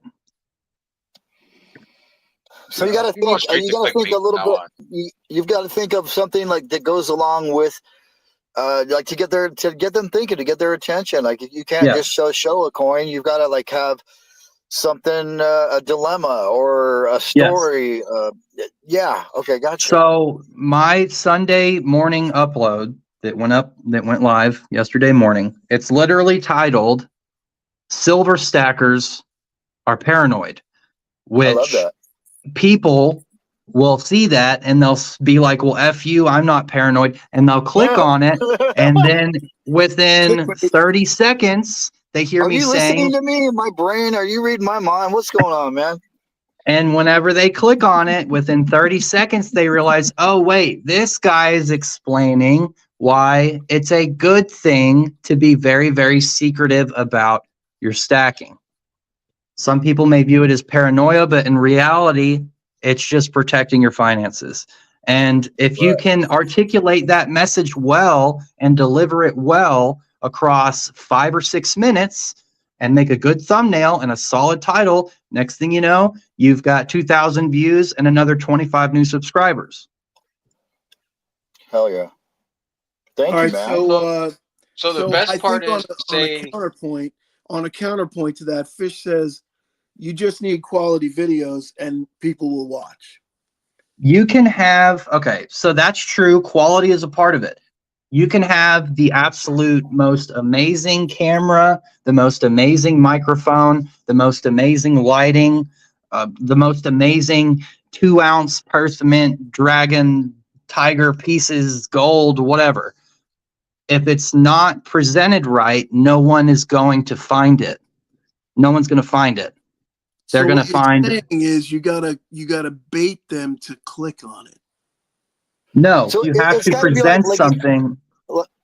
So you got to think. You got to think a little bit. You've got to think of something like that goes along with, like to get them thinking, to get their attention. Like, you can't just show a coin. You've got to like have something, a dilemma or a story. Yeah. Okay. Gotcha. So my Sunday morning upload that went live yesterday morning, it's literally titled "Silver Stackers Are Paranoid," which, I love that. People will see that and they'll be like, well, F you, I'm not paranoid. And they'll click on it. And then within 30 seconds, they hear me saying, are you listening to me in my brain? Are you reading my mind? What's going on, man? And whenever they click on it, within 30 seconds, they realize, oh, wait, this guy is explaining why it's a good thing to be very, very secretive about your stacking. Some people may view it as paranoia, but in reality, it's just protecting your finances. And if you can articulate that message well and deliver it well across 5 or 6 minutes, and make a good thumbnail and a solid title, next thing you know, you've got 2,000 views and another 25 new subscribers. Hell yeah. Thank All you, right, man. So the best I part think is on a counterpoint to that, Fish says you just need quality videos and people will watch. You can have, okay, so that's true. Quality is a part of it. You can have the absolute most amazing camera, the most amazing microphone, the most amazing lighting, the most amazing 2-ounce Persimmon Dragon Tiger pieces, gold, whatever. If it's not presented right, no one is going to find it. No one's going to find it. They're So going to what you're find saying is you gotta bait them to click on it. no. So You have it's to gotta be present something.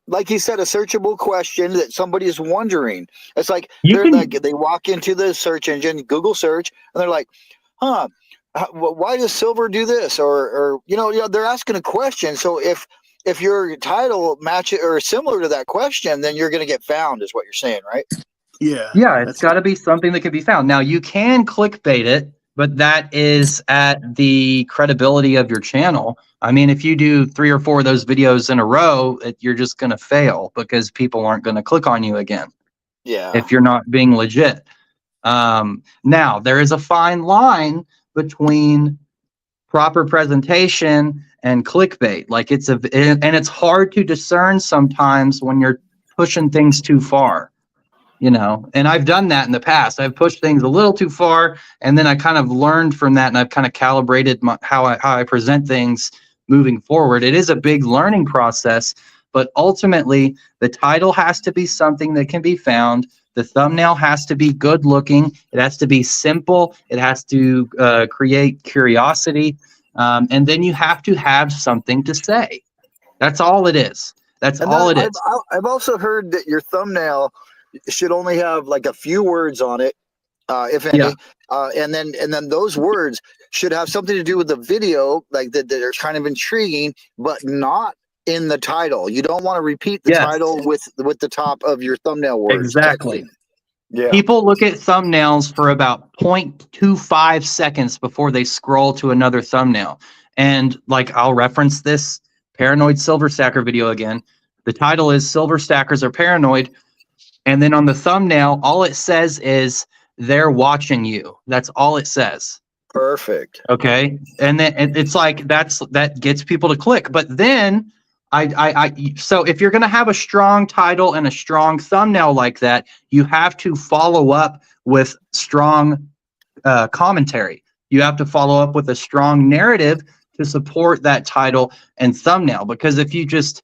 like you said, a searchable question that somebody is wondering. It's like You they're can- like they walk into the search engine, Google search, and they're like, "Huh, why does silver do this?" Or they're asking a question. So if your title matches or similar to that question, then you're going to get found, is what you're saying, right? Yeah. Yeah, it's got to be something that can be found. Now, you can clickbait it, but that is at the credibility of your channel. I mean, if you do 3 or 4 of those videos in a row, you're just going to fail because people aren't going to click on you again Yeah. if you're not being legit. Now, there is a fine line between proper presentation and clickbait. Like and it's hard to discern sometimes when you're pushing things too far. And I've done that in the past. I've pushed things a little too far, and then I kind of learned from that, and I've kind of calibrated how I present things moving forward. It is a big learning process, but ultimately the title has to be something that can be found. The thumbnail has to be good looking. It has to be simple. It has to create curiosity, and then you have to have something to say. That's all it is. That's all it is. I've also heard that your thumbnail should only have like a few words on it, if any, and then those words should have something to do with the video, like that are kind of intriguing, but not in the title. You don't want to repeat the title with the top of your thumbnail words. Exactly. Yeah. People look at thumbnails for about 0.25 seconds before they scroll to another thumbnail. And like, I'll reference this Paranoid Silver Stacker video again. The title is Silver Stackers Are Paranoid. And then on the thumbnail, all it says is they're watching you. That's all it says. Perfect. Okay. And then it's like, that gets people to click. But then so if you're going to have a strong title and a strong thumbnail like that, you have to follow up with strong commentary. You have to follow up with a strong narrative to support that title and thumbnail. Because if you just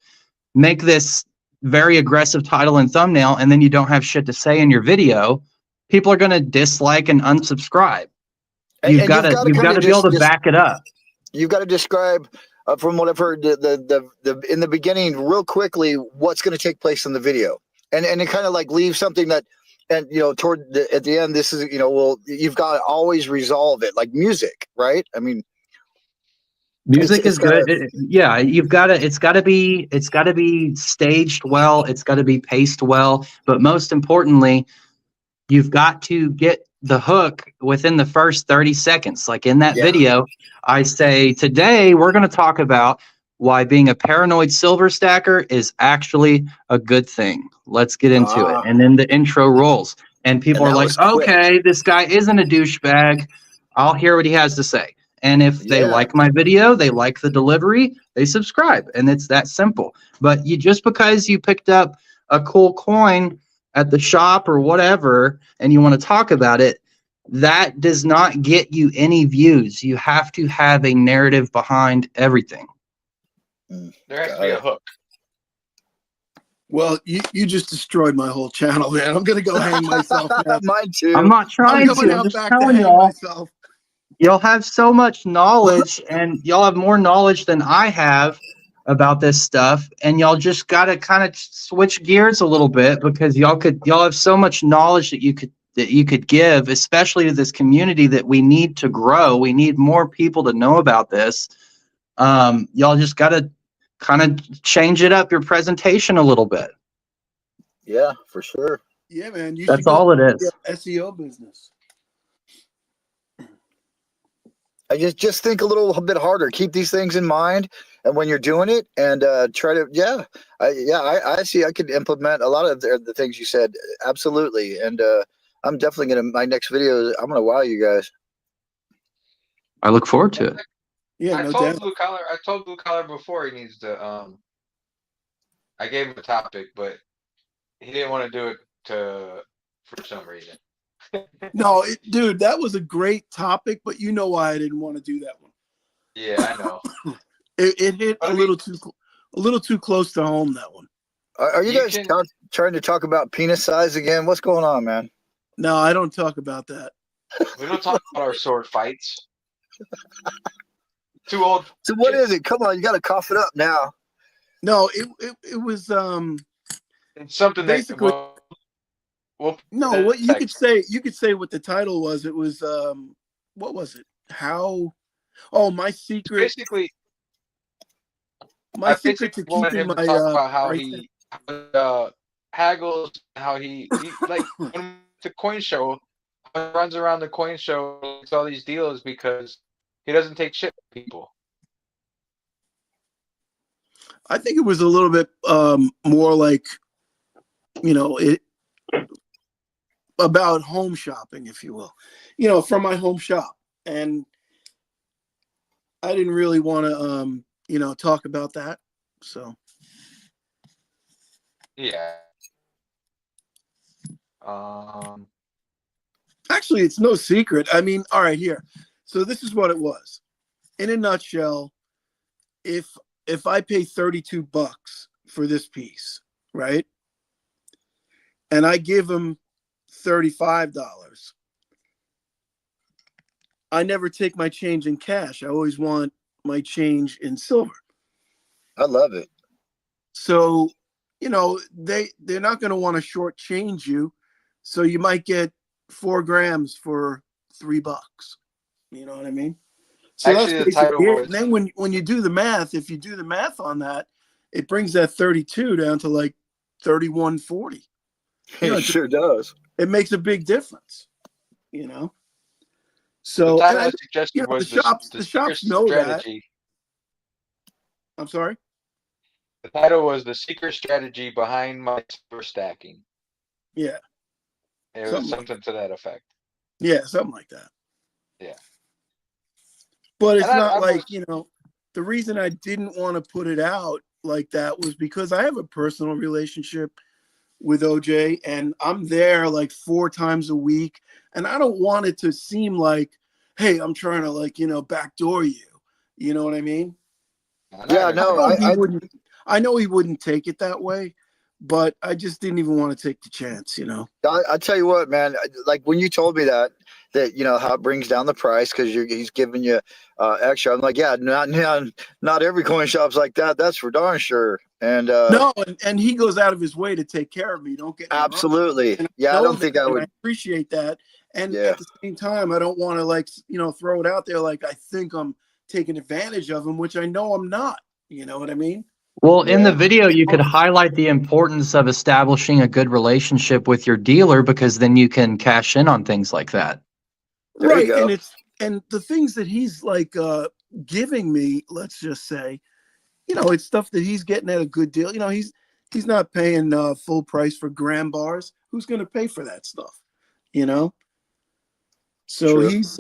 make this very aggressive title and thumbnail and then you don't have shit to say in your video, people are going to dislike and unsubscribe. You've got to be able to back it up. You've got to describe, from what I've heard, the in the beginning, real quickly, what's going to take place in the video, and it kind of like leave something that, and at the end, this is you've got to always resolve it, like music, right? I mean, music is good. It's got to be staged well. It's got to be paced well. But most importantly, you've got to get the hook within the first 30 seconds. Like in that video, I say, today we're going to talk about why being a paranoid silver stacker is actually a good thing. Let's get into it. And then the intro rolls. And people are like, okay, this guy isn't a douchebag. I'll hear what he has to say. And if they like my video, they like the delivery, they subscribe. And it's that simple. But just because you picked up a cool coin at the shop or whatever, and you want to talk about it, that does not get you any views. You have to have a narrative behind everything. There has to be a hook. Well, you just destroyed my whole channel, man. I'm gonna go hang myself now. Mine too. I'm not trying I'm going to. out I'm just back to telling hang y'all. myself. Y'all have so much knowledge, and y'all have more knowledge than I have about this stuff, and y'all just got to kind of switch gears a little bit, because y'all have so much knowledge that you could give, especially to this community that we need to grow. We need more people to know about this. Y'all just got to kind of change it up, your presentation a little bit. Yeah, for sure. Yeah, man. You That's should go all it is. SEO business. I just think a little bit harder. Keep these things in mind, and when you're doing it, and try to I see I could implement a lot of the things you said. Absolutely, and I'm definitely gonna my next video. I'm gonna wow you guys. I look forward to it. Yeah, I no told doubt. Blue Collar. I told Blue Collar before he needs to. I gave him a topic, but he didn't want to do it for some reason. No, dude, that was a great topic, but you know why I didn't want to do that one. Yeah, I know. It hit But a I mean, little too close to home, that one. Are you You guys can- trying to talk about penis size again? What's going on, man? No, I don't talk about that. we don't talk about our sword fights. Too old. So what shit. is it? Come on, you got to cough it up now. No, it was It's something basically- that. Well, no, what you could say what the title was. It was what was it? My secret basically. my secret to wanted keeping him to my talk about how price- he haggles, how he like when the coin show, how he runs around the coin show, makes all these deals because he doesn't take shit from people. I think it was a little bit more like, it about home shopping, if you will, from my home shop. And I didn't really want to, talk about that. So, Yeah. actually, it's no secret. I mean, all right, here. So this is what it was. In a nutshell, if I pay $32 for this piece, right? And I give them $35, I never take my change in cash. I always want my change in silver. I love it. So, they're not going to want to shortchange you. So you might get 4 grams for $3. You know what I mean? So Actually, the that's title basically it. was- And then when you do the math, if you do the math on that, it brings that 32 down to like 31.40. It sure does. It makes a big difference, the So, title and I suggested the was shops the secret know that. strategy. I'm sorry. The title was the secret strategy behind my super stacking. Yeah. It was Something something to that effect. Yeah, something like that. Yeah. But it's And not I like, was- the reason I didn't want to put it out like that was because I have a personal relationship with OJ and I'm there like 4 times a week. And I don't want it to seem like, hey, I'm trying to backdoor you. You know what I mean? Yeah, no, I know he wouldn't take it that way, but I just didn't even want to take the chance, I tell you what, man. Like when you told me that how it brings down the price because he's giving you extra. I'm like, yeah, not every coin shop's like that. That's for darn sure. And no, and he goes out of his way to take care of me. Don't get me wrong. absolutely. And Yeah, I don't think I would. I appreciate that. And Yeah. at the same time, I don't want to throw it out there like I think I'm taking advantage of him, which I know I'm not. You know what I mean? Well, in the Yeah. video, you could highlight the importance of establishing a good relationship with your dealer because then you can cash in on things like that. There you Right. go. And the things that he's giving me, let's just say, it's stuff that he's getting at a good deal. He's not paying full price for gram bars. Who's going to pay for that stuff? So True. he's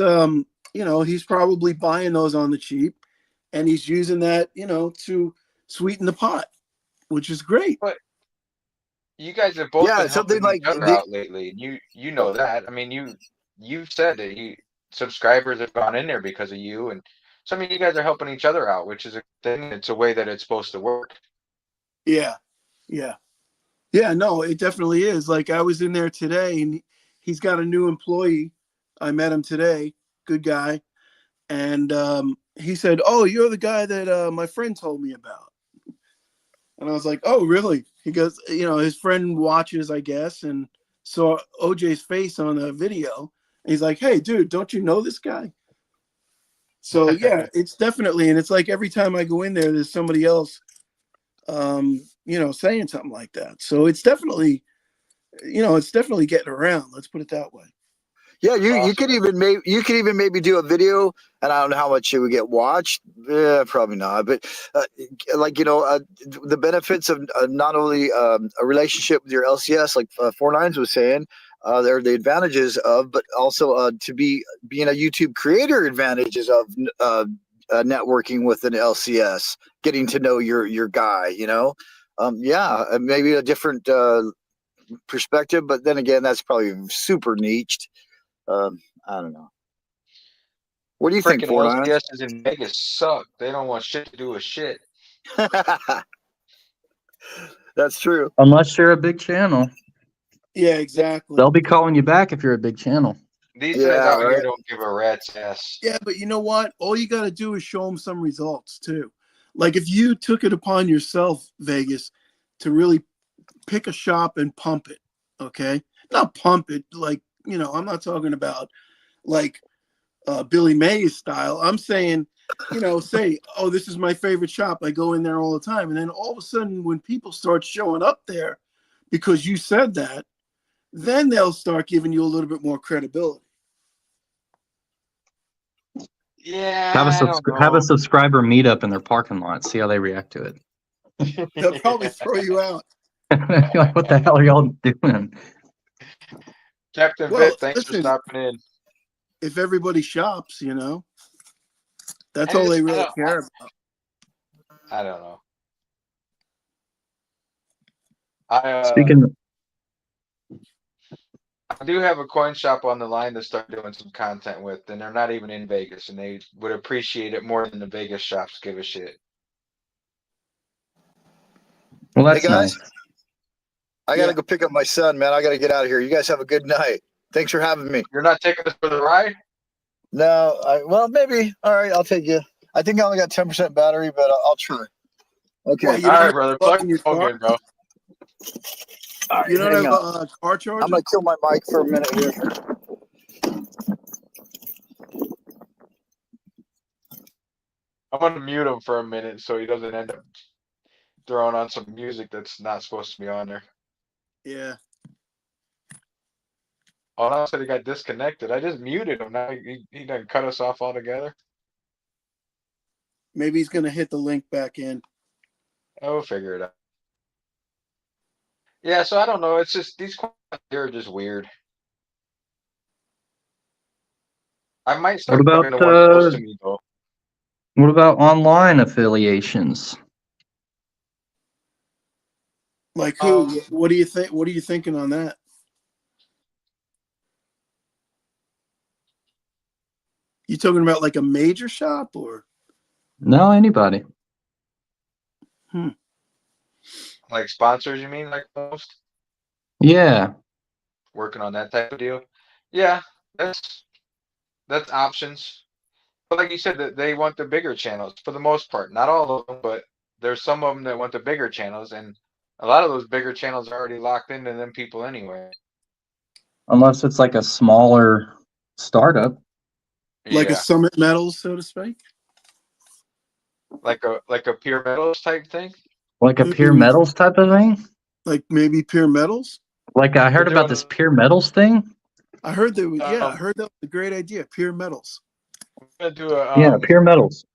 he's probably buying those on the cheap and he's using that, to sweeten the pot, which is great. You guys have both Yeah, been something helping like each other the- out lately. You know that. I mean, you've said that subscribers have gone in there because of you, and so I mean, you guys are helping each other out, which is a thing. It's a way that it's supposed to work. Yeah. No, it definitely is. Like I was in there today and he's got a new employee. I met him today. Good guy. And he said, "Oh, you're the guy that my friend told me about." And I was like, "Oh, really?" He goes, his friend watches, I guess, and saw OJ's face on a video. And he's like, "Hey, dude, don't you know this guy?" So yeah, it's definitely, and it's like every time I go in there, there's somebody else, saying something like that. So it's definitely it's definitely getting around. Let's put it that way. Yeah, you Awesome. could even maybe do a video, and I don't know how much it would get watched. Yeah, probably not. But the benefits of not only a relationship with your LCS, like 49s was saying, there are the advantages of, but also being a YouTube creator, advantages of networking with an LCS, getting to know your guy. Maybe a different perspective, but then again, that's probably super niched. I don't know. What do you think, Freaking 49? LCSs in Vegas suck. They don't want shit to do with shit. That's true. Unless you're a big channel. Yeah, exactly. They'll be calling you back if you're a big channel. These Yeah, guys out here right. don't give a rat's ass. Yeah, but you know what? All you got to do is show them some results too. Like if you took it upon yourself, Vegas, to really pick a shop and pump it, okay? Not pump it like, I'm not talking about like Billy Mays style. I'm saying, say, oh, this is my favorite shop. I go in there all the time. And then all of a sudden, when people start showing up there because you said that, then they'll start giving you a little bit more credibility. Yeah, Have I don't have know. a subscriber meetup in their parking lot. See how they react to it. They'll probably throw you out. Like, what the hell are y'all doing? Captain Well, Vic, thanks for listen, stopping in. if everybody shops, that's I all just- they I really don't- care about. I don't know. I Speaking, do have a coin shop on the line to start doing some content with, and they're not even in Vegas, and they would appreciate it more than the Vegas shops give a shit. well, Hey that's guys, nice. I gotta go pick up my son, man. I gotta get out of here. You guys have a good night. Thanks for having me. You're not taking us for the ride? No, well, maybe. All right, I'll take you. I think I only got 10% battery, but I'll try. Okay. Well, you All don't right, have brother. to plug Plug in your your phone car? in, bro. All right, You don't hang have on. a car charger? I'm gonna kill my mic for a minute here. I'm gonna mute him for a minute so he doesn't end up throwing on some music that's not supposed to be on there. Yeah. Oh, no, I said he got disconnected. I just muted him. Now he done cut us off altogether. Maybe he's going to hit the link back in. We'll figure it out. Yeah, so I don't know. It's just these coins here are just weird. I might start What going to about, one close to me though. What about online affiliations? Like who? Um, What do you think? What are you thinking on that? You talking about like a major shop or? No, anybody. Like sponsors, you mean, like most? Yeah. Working on that type of deal? Yeah, that's options. But like you said, that they want the bigger channels for the most part. Not all of them, but there's some of them that want the bigger channels, and a lot of those bigger channels are already locked into them people anyway. Unless it's like a smaller startup. Like a Yeah, Summit Metals, so to speak? like a Pure Metals type thing. Like a Pure Metals type of thing? Like maybe Pure Metals? Like I heard They're about doing- this Pure Metals thing. I heard that. I Um, heard that was a great idea. Pure Metals. We're gonna do a Yeah, Pure Metals.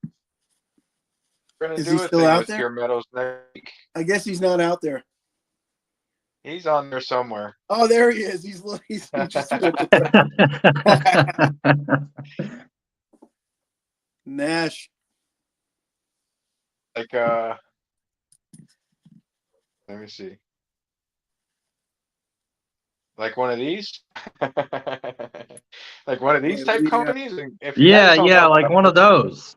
we're gonna Is do he a still thing out with there? Pure Metals next week. I guess he's not out there. He's on there somewhere. Oh, there he is. He just Nash. Like let me see. Like one of these? Like one of these type Yeah. companies? And if you guys Yeah, don't yeah, know like about one of those.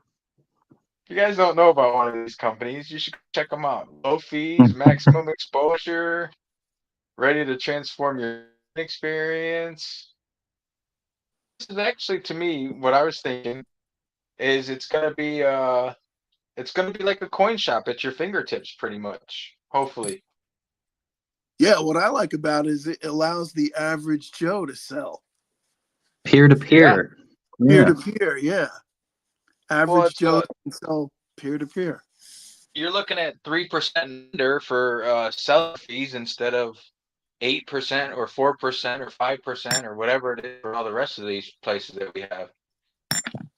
If you guys don't know about one of these companies, you should check them out. Low fees, maximum exposure, ready to transform your experience. This is actually, to me, what I was thinking is it's gonna be like a coin shop at your fingertips, pretty much. Hopefully. Yeah, what I like about it is it allows the average Joe to sell. Peer to peer. Peer Yeah. to peer, yeah. Average it's, Joe can sell peer to peer. You're looking at 3% under for seller fees instead of 8% or 4% or 5% or whatever it is for all the rest of these places that we have.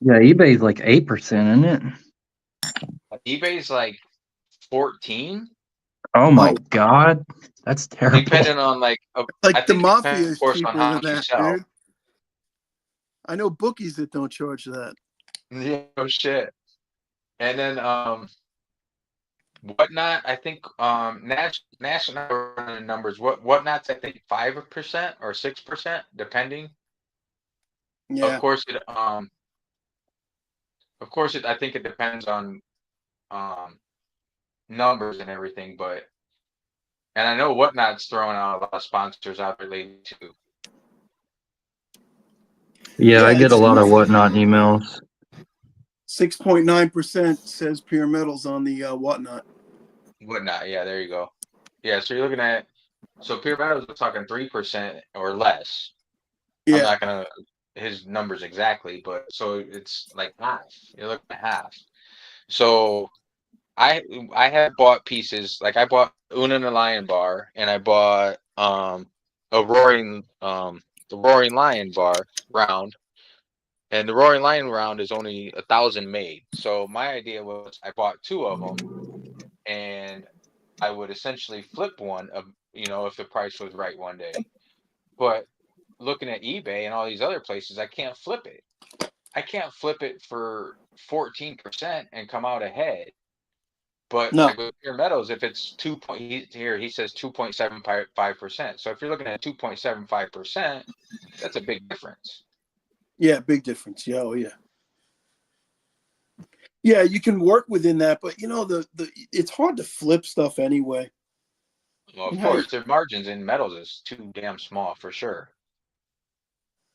Yeah, eBay's like 8%, isn't it? eBay's like 14, Oh my Oh, God, that's terrible. depending on I like the think it mafia depends, of is course, on cheaper how than much you that, sell. dude. I know bookies that don't charge that. Yeah, no shit. And then Whatnot, I think national running numbers. Whatnot's I think 5% or 6%, depending. Of Yeah. course it I think it depends on um numbers and everything, but and I know Whatnot's throwing out a lot of sponsors out there lately too. Yeah, I Yeah, get a it's lot of Whatnot emails. 6.9% says Pure Metals on the whatnot. Whatnot, yeah, there you go. Yeah, so you're looking at Pure Metals is talking 3% or less. I'm Yeah. not gonna his numbers exactly, but so it's like half. You're looking at half. So I have bought pieces like I bought Una and the Lion bar, and I bought a Roaring the Roaring Lion bar round, and the Roaring Lion round is only 1,000 made. So my idea was I bought two of them, and I would essentially flip one of if the price was right one day. But looking at eBay and all these other places, I can't flip it. I can't flip it for 14% and come out ahead. But No. like with Pure Metals, if it's he says 2.75%. So if you're looking at 2.75%, that's a big difference. Yeah, big difference. Yeah, oh yeah. Yeah, you can work within that, but the it's hard to flip stuff anyway. Well, of And how course, their margins in metals is too damn small for sure.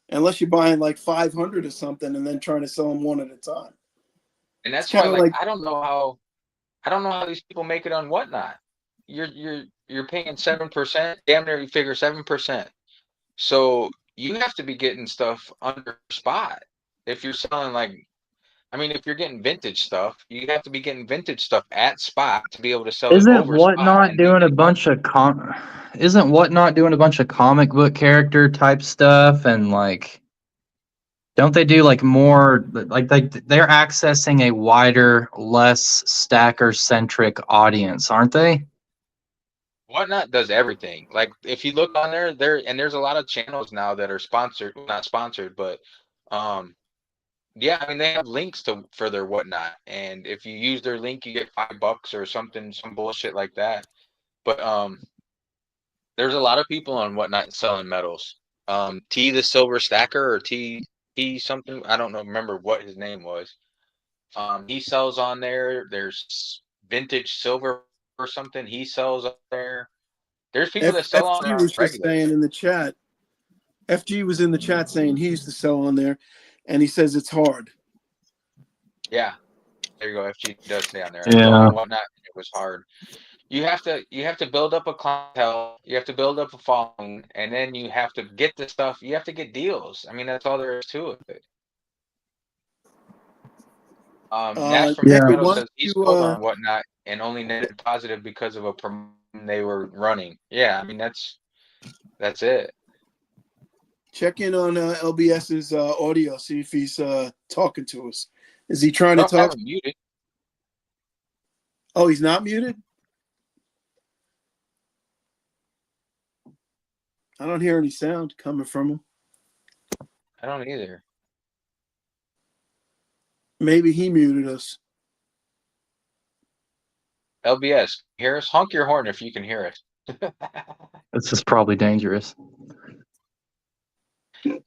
unless you're buying like 500 or something and then trying to sell them one at a time. And It's that's why, kind of like I don't know how these people make it on Whatnot. You're paying 7%, damn near you figure 7%. So you have to be getting stuff under spot. If you're selling if you're getting vintage stuff, you have to be getting vintage stuff at spot to be able to sell it Isn't over spot Whatnot and doing a make money. bunch of Isn't Whatnot doing a bunch of comic book character type stuff, and don't they do more they're accessing a wider, less stacker centric audience, aren't they? Whatnot does everything. Like if you look on there's a lot of channels now that are sponsored, not sponsored, but um yeah, I mean they have links for their Whatnot, and if you use their link, you get $5 or something, some bullshit like that. But there's a lot of people on Whatnot selling metals. T the Silver Stacker or T something, I don't know, remember what his name was. He sells on there. There's Vintage Silver or something. He sells up there. There's people that sell on FG there was just regular. saying in the chat. FG was in the chat saying he used to sell on there, and he says it's hard. Yeah, there you go. FG does stay on there. I Yeah. sold on Whatnot. It was hard. You have to build up a clientele. You have to build up a following, and then you have to get the stuff. You have to get deals. I mean, that's all there is to it. Nash from Nick, Pure Yeah. Metal why says don't he you sold on Whatnot and only netted positive because of a promotion they were running. Yeah, I mean that's it. check in on LBS's audio, see if he's talking to us. Is he trying to Don't have talk? him muted. Oh, he's not muted? I don't hear any sound coming from him. I don't either. Maybe he muted us. LBS, hear us? Honk your horn if you can hear us. This is probably dangerous.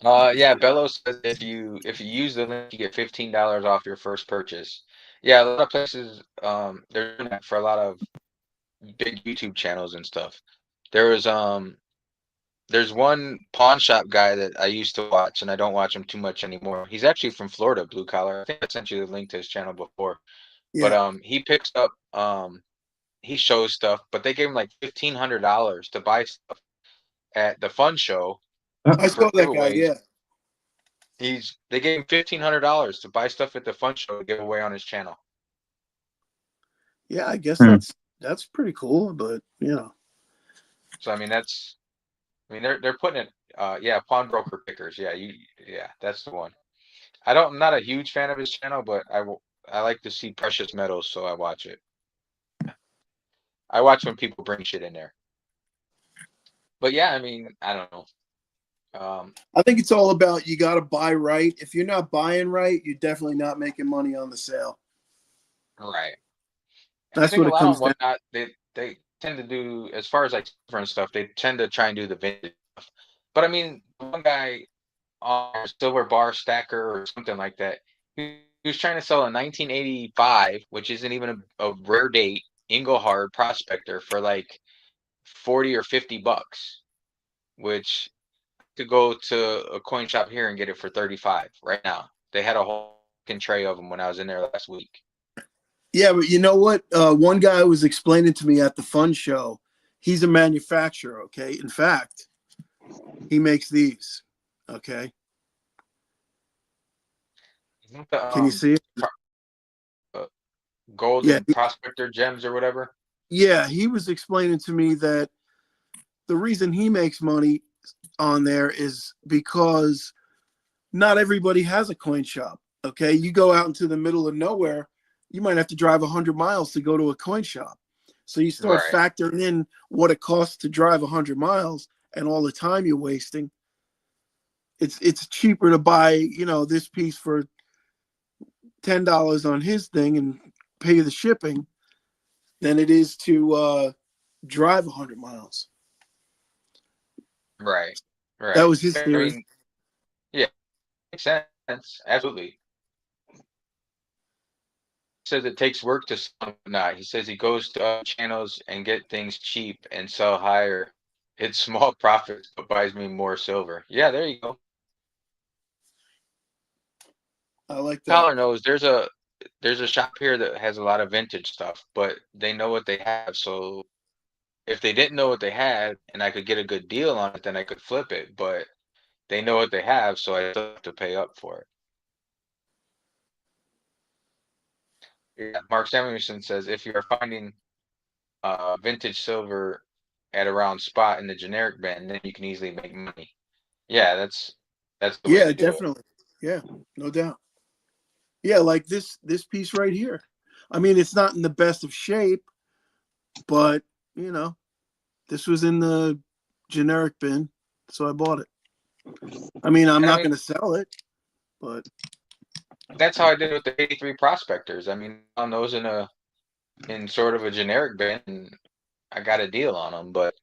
Yeah, Bellows says if you use the link, you get $15 off your first purchase. Yeah, a lot of places they're doing that for a lot of big YouTube channels and stuff. There's one pawn shop guy that I used to watch, and I don't watch him too much anymore. He's actually from Florida, Blue Collar. I think I sent you the link to his channel before. Yeah. But he picks up he shows stuff, but they gave him like $1,500 to buy stuff at the fun show I for saw that guy, giveaways. yeah. They gave him $1,500 to buy stuff at the fun show to give away on his channel. Yeah, I guess Hmm. that's pretty cool, but So I mean that's I mean, they're putting it. Yeah, pawnbroker pickers. Yeah, yeah, that's the one. I'm not a huge fan of his channel, but I like to see precious metals, so I watch it. I watch when people bring shit in there. But yeah, I mean, I don't know. I think it's all about you got to buy right. If you're not buying right, you're definitely not making money on the sale. Right. I That's think what a it lot comes of down. whatnot they tend to do as far as like different stuff. They tend to try and do the vintage stuff. But I mean, one guy on Silver Bar Stacker or something like that, he was trying to sell a 1985, which isn't even a rare date Engelhard Prospector for like 40 or 50 bucks, which could go to a coin shop here and get it for 35 right now. They had a whole fucking tray of them when I was in there last week. Yeah, but you know what? One guy was explaining to me at the fun show. He's a manufacturer. Okay, in fact, he makes these. Okay, Isn't the, can you see it? Yeah, golden prospector gems or whatever? yeah. He was explaining to me that the reason he makes money on there is because not everybody has a coin shop. Okay, you go out into the middle of nowhere, you might have to drive 100 miles to go to a coin shop. So you start Right. factoring in what it costs to drive 100 miles and all the time you're wasting. It's cheaper to buy, you know, this piece for $10 on his thing and pay the shipping than it is to drive 100 miles. Right. That Right. was his I theory. mean, yeah, makes sense. Absolutely. Says it takes work to sell not. He says he goes to other channels and get things cheap and sell higher. It's small profits, but buys me more silver. Yeah, there you go. I like that. Tyler knows there's a shop here that has a lot of vintage stuff, but they know what they have. So if they didn't know what they had and I could get a good deal on it, then I could flip it. But they know what they have, so I still have to pay up for it. Yeah, Mark Samuelson says if you are finding vintage silver at around spot in the generic band, then you can easily make money. Yeah, that's the way Yeah, to do it. definitely. Yeah, no doubt. Yeah, like this piece right here. I mean, it's not in the best of shape, but you know, this was in the generic bin, so I bought it. I mean, I'm And I not mean, going to sell it, but that's how I did with the 83 prospectors. I mean, on those in sort of a generic bin, and I got a deal on them, but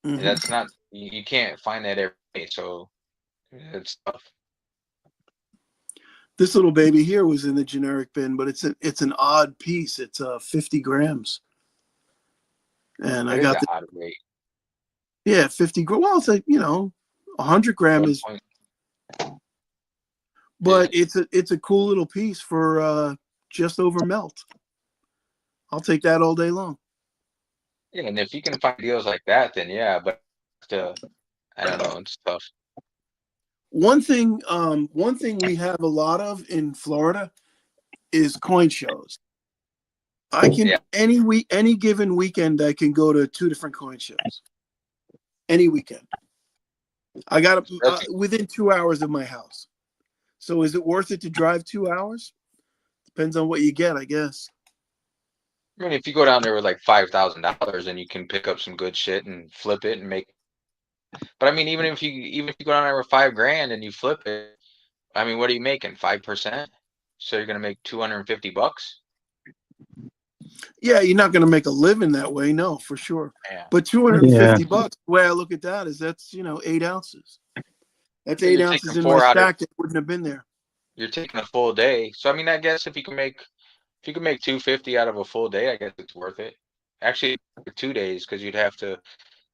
mhm. that's not you can't find that every day, so it's tough. This little baby here was in the generic bin, but it's an odd piece. It's 50 grams, and That I is got an the odd weight. 50 gram. Well, it's like 100 gram One is, point. but it's a cool little piece for just over melt. I'll take that all day long. Yeah, and if you can find deals like that, then yeah, but still, I don't know, it's tough. One thing we have a lot of in Florida is coin shows. I can Yeah. any given weekend I can go to 2 different coin shows. Any weekend. I got within 2 hours of my house. So is it worth it to drive 2 hours? Depends on what you get, I guess. I mean, if you go down there with like $5,000 and you can pick up some good shit and flip it and make. But I mean, even if you go down there with $5,000 and you flip it, I mean, what are you making? 5%? So you're gonna make 250 bucks? Yeah, you're not going to make a living that way, no, for sure. Yeah. But 250 bucks, the way I look at that is that's 8 ounces. That's So 8 you're ounces taking in my 4 out of stack that wouldn't have been there. you're taking a full day. So I mean, I guess if you can make 250 out of a full day, I guess it's worth it. Actually, 2 days because you'd have to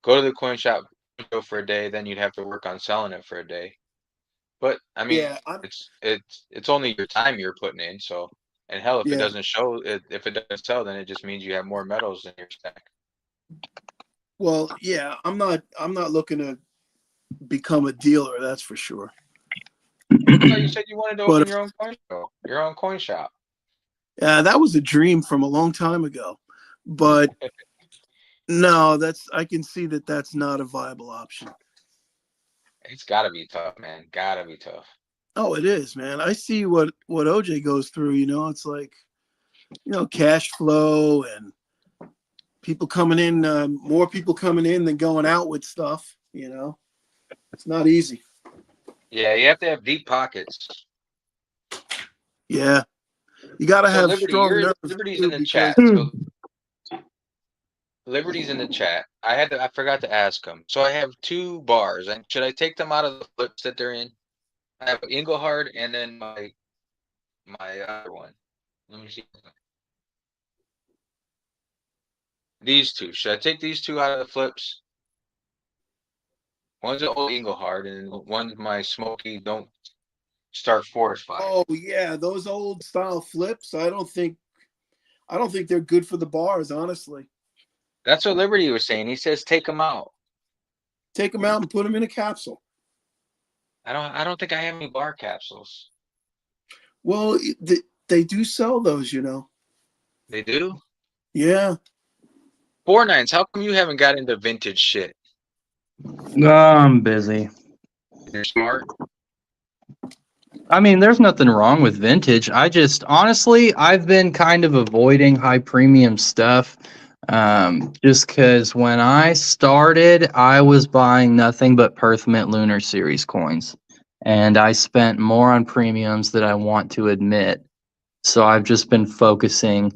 go to the coin shop for a day, then you'd have to work on selling it for a day. But I mean, Yeah, it's only your time you're putting in. So, and hell, if it yeah. doesn't show, if it doesn't sell, then it just means you have more metals in your stack. Well, yeah, I'm not looking to become a dealer, that's for sure. I thought you said you wanted to But- open your own coin shop. That was a dream from a long time ago. But no, I can see that that's not a viable option. It's gotta be tough, man. Gotta be tough. Oh, it is, man. I see what OJ goes through. You know, it's like, you know, cash flow and people coming in, more people coming in than going out with stuff. You know, it's not easy. Yeah, you have to have deep pockets. Yeah, you got to So have Liberty, strong nerves Liberty's too, in the because chat. So Liberty's in the chat. I forgot to ask him. So I have two bars, and should I take them out of the flips that they're in? I have Engelhard and then my other one. Let me see. These two. Should I take these two out of the flips? One's an old Engelhard, and one's my smoky don't start forest fire. oh yeah, those old style flips. I don't think they're good for the bars. Honestly, That's what Liberty was saying. He says take them out. take them out and put them in a capsule. I don't think I have any bar capsules. Well, they do sell those, you know. They do? Yeah. 4-9s, how come you haven't got into vintage shit? I'm busy. You're smart. I mean, there's nothing wrong with vintage. I just, honestly, I've been kind of avoiding high premium stuff. Just because when I started, I was buying nothing but Perth Mint Lunar Series coins. And I spent more on premiums than I want to admit. So I've just been focusing,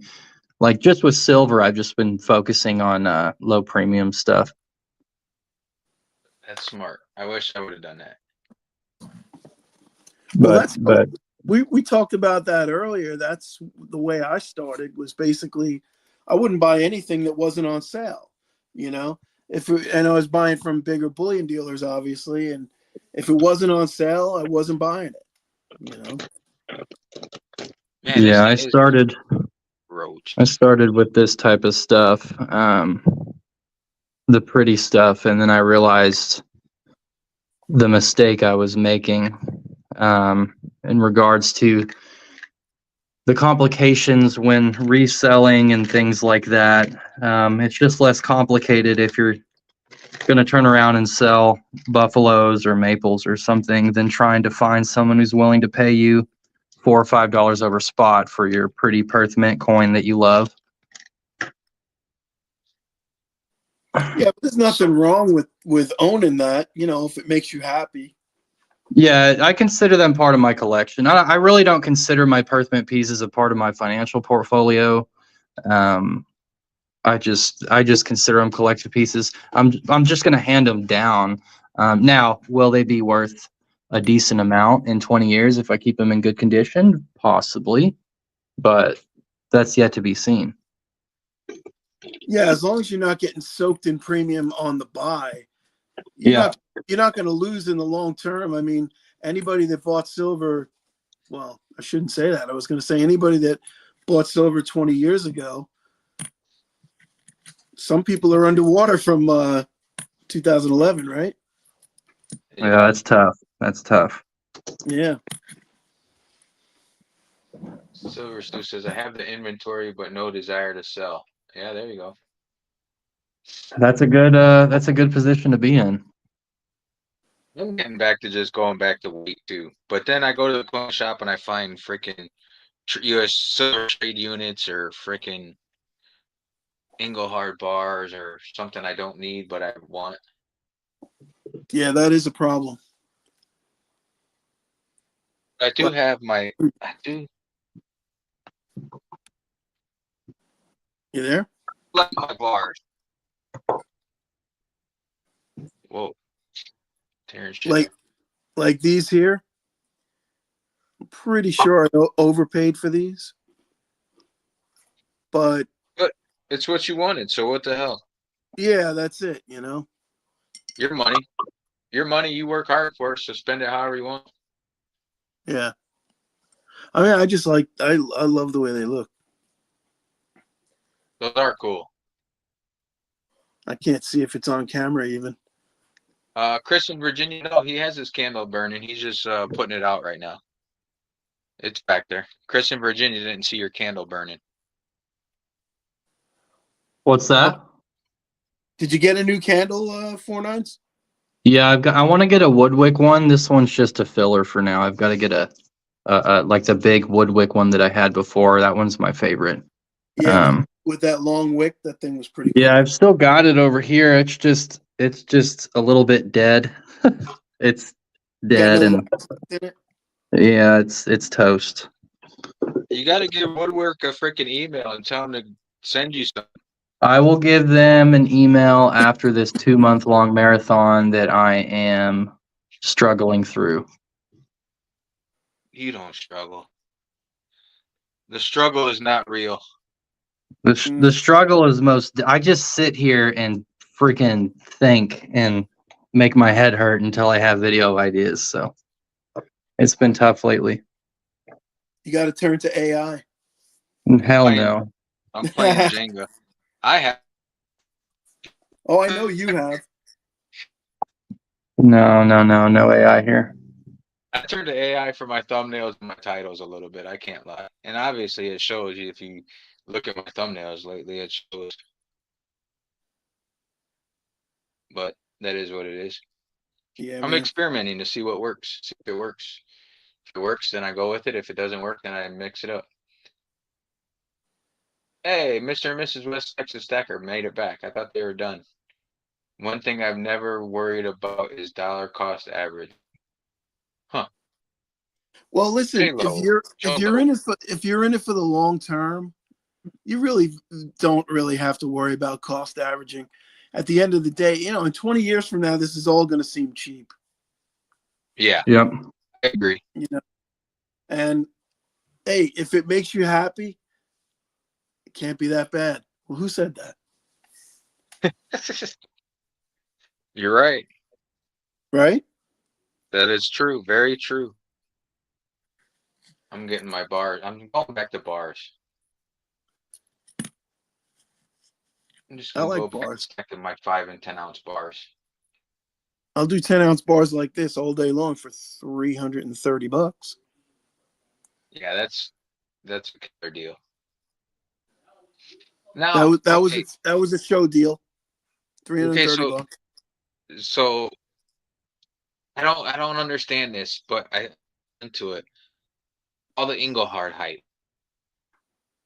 like just with silver, I've just been focusing on low premium stuff. That's smart. I wish I would have done that. Well, But we talked about that earlier. That's the way I started, was basically I wouldn't buy anything that wasn't on sale, you know. And I was buying from bigger bullion dealers, obviously, and if it wasn't on sale, I wasn't buying it, you know. Man, yeah, this thing is roach. I started with this type of stuff, the pretty stuff, and then I realized the mistake I was making in regards to the complications when reselling and things like that. It's just less complicated if you're going to turn around and sell buffaloes or maples or something than trying to find someone who's willing to pay you $4 or $5 over spot for your pretty Perth Mint coin that you love. Yeah, but there's nothing wrong with owning that, you know, if it makes you happy. Yeah, I consider them part of my collection. I really don't consider my Perth Mint pieces a part of my financial portfolio. I just consider them collector pieces. I'm just going to hand them down. Now, will they be worth a decent amount in 20 years if I keep them in good condition? Possibly, but that's yet to be seen. Yeah, as long as you're not getting soaked in premium on the buy, Yeah. you're not going to lose in the long term. I mean, anybody that bought silver, well, I shouldn't say that. I was going to say anybody that bought silver 20 years ago, some people are underwater from 2011, right? Yeah, that's tough. That's tough. Yeah. Silver Stu says, I have the inventory, but no desire to sell. Yeah, there you go. That's a good position to be in. I'm getting back to just going back to weight too. But then I go to the coin shop and I find freaking US silver trade units or freaking Engelhard bars or something I don't need, but I want. Yeah, that is a problem. I do have my, I do You there? like my bars. Whoa. Tearing shit. Like these here. I'm pretty sure I overpaid for these. But It's what you wanted, so what the hell? yeah, that's it, you know. Your money. Your money, you work hard for it, so spend it however you want. Yeah. I mean, I just like I love the way they look. Those are cool. I can't see if it's on camera even. Chris in Virginia, no, he has his candle burning. He's just putting it out right now. It's back there. Chris in Virginia didn't see your candle burning. What's that? Did you get a new candle, 4-9s? Yeah, I want to get a Woodwick one. This one's just a filler for now. I've got to get a like the big Woodwick one that I had before. That one's my favorite. Yeah, with that long wick, that thing was pretty cool. Yeah, I've still got it over here. It's just a little bit dead. It's Got dead no and wax left in it. yeah, it's toast. You got to give Woodwork a freaking email and tell them to send you some. I will give them an email after this 2-month long marathon that I am struggling through. You don't struggle. The struggle is not real. The struggle is most. I just sit here and freaking think and make my head hurt until I have video ideas. So it's been tough lately. You got to turn to AI. Hell Playing- no. I'm playing Jenga. I have. Oh, I know you have. No AI here. I turned to AI for my thumbnails and my titles a little bit. I can't lie. And obviously, it shows you if you look at my thumbnails lately, it shows. But that is what it is. Yeah, I'm man. experimenting to see what works. See if it works. If it works, then I go with it. If it doesn't work, then I mix it up. Hey, Mr. and Mrs. West Texas Stacker made it back. I thought they were done. One thing I've never worried about is dollar cost average. Well, listen, J-Lo, if you're J-Lo. in it for the long term, you really don't really have to worry about cost averaging. At the end of the day, in 20 years from now, this is all going to seem cheap. Yeah, Yep. I agree. And hey, if it makes you happy, it can't be that bad. Well, who said that? You're right. Right? That is true. Very true. I'm getting my bars. I'm going back to bars. I'm just I gonna like go back bars. to stacking my 5 and 10 ounce bars. I'll do 10-ounce bars like this all day long for $330. Yeah, that's a killer deal. Now, That was a show deal. okay, $330. so I don't understand this, but I into it. All the Engelhard hype.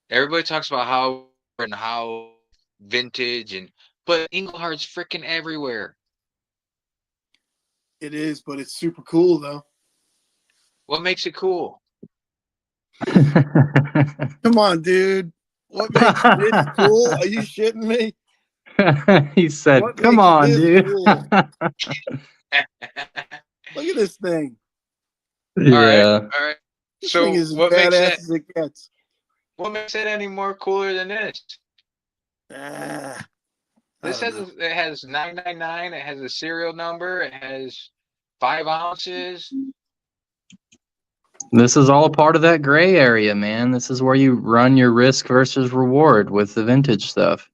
Everybody talks about how vintage but Engelhard's freaking everywhere. It is, but it's super cool though. What makes it cool? Come on, dude. What makes this cool? Are you shitting me? He said, What "Come makes on, this dude." cool? Look at this thing. Yeah. All right. This So thing is as what makes badass it as it gets. what makes it any more cooler than this? Ah, This I has don't it has 999. It has a serial number. It has 5 ounces. This is all a part of that gray area, man. This is where you run your risk versus reward with the vintage stuff.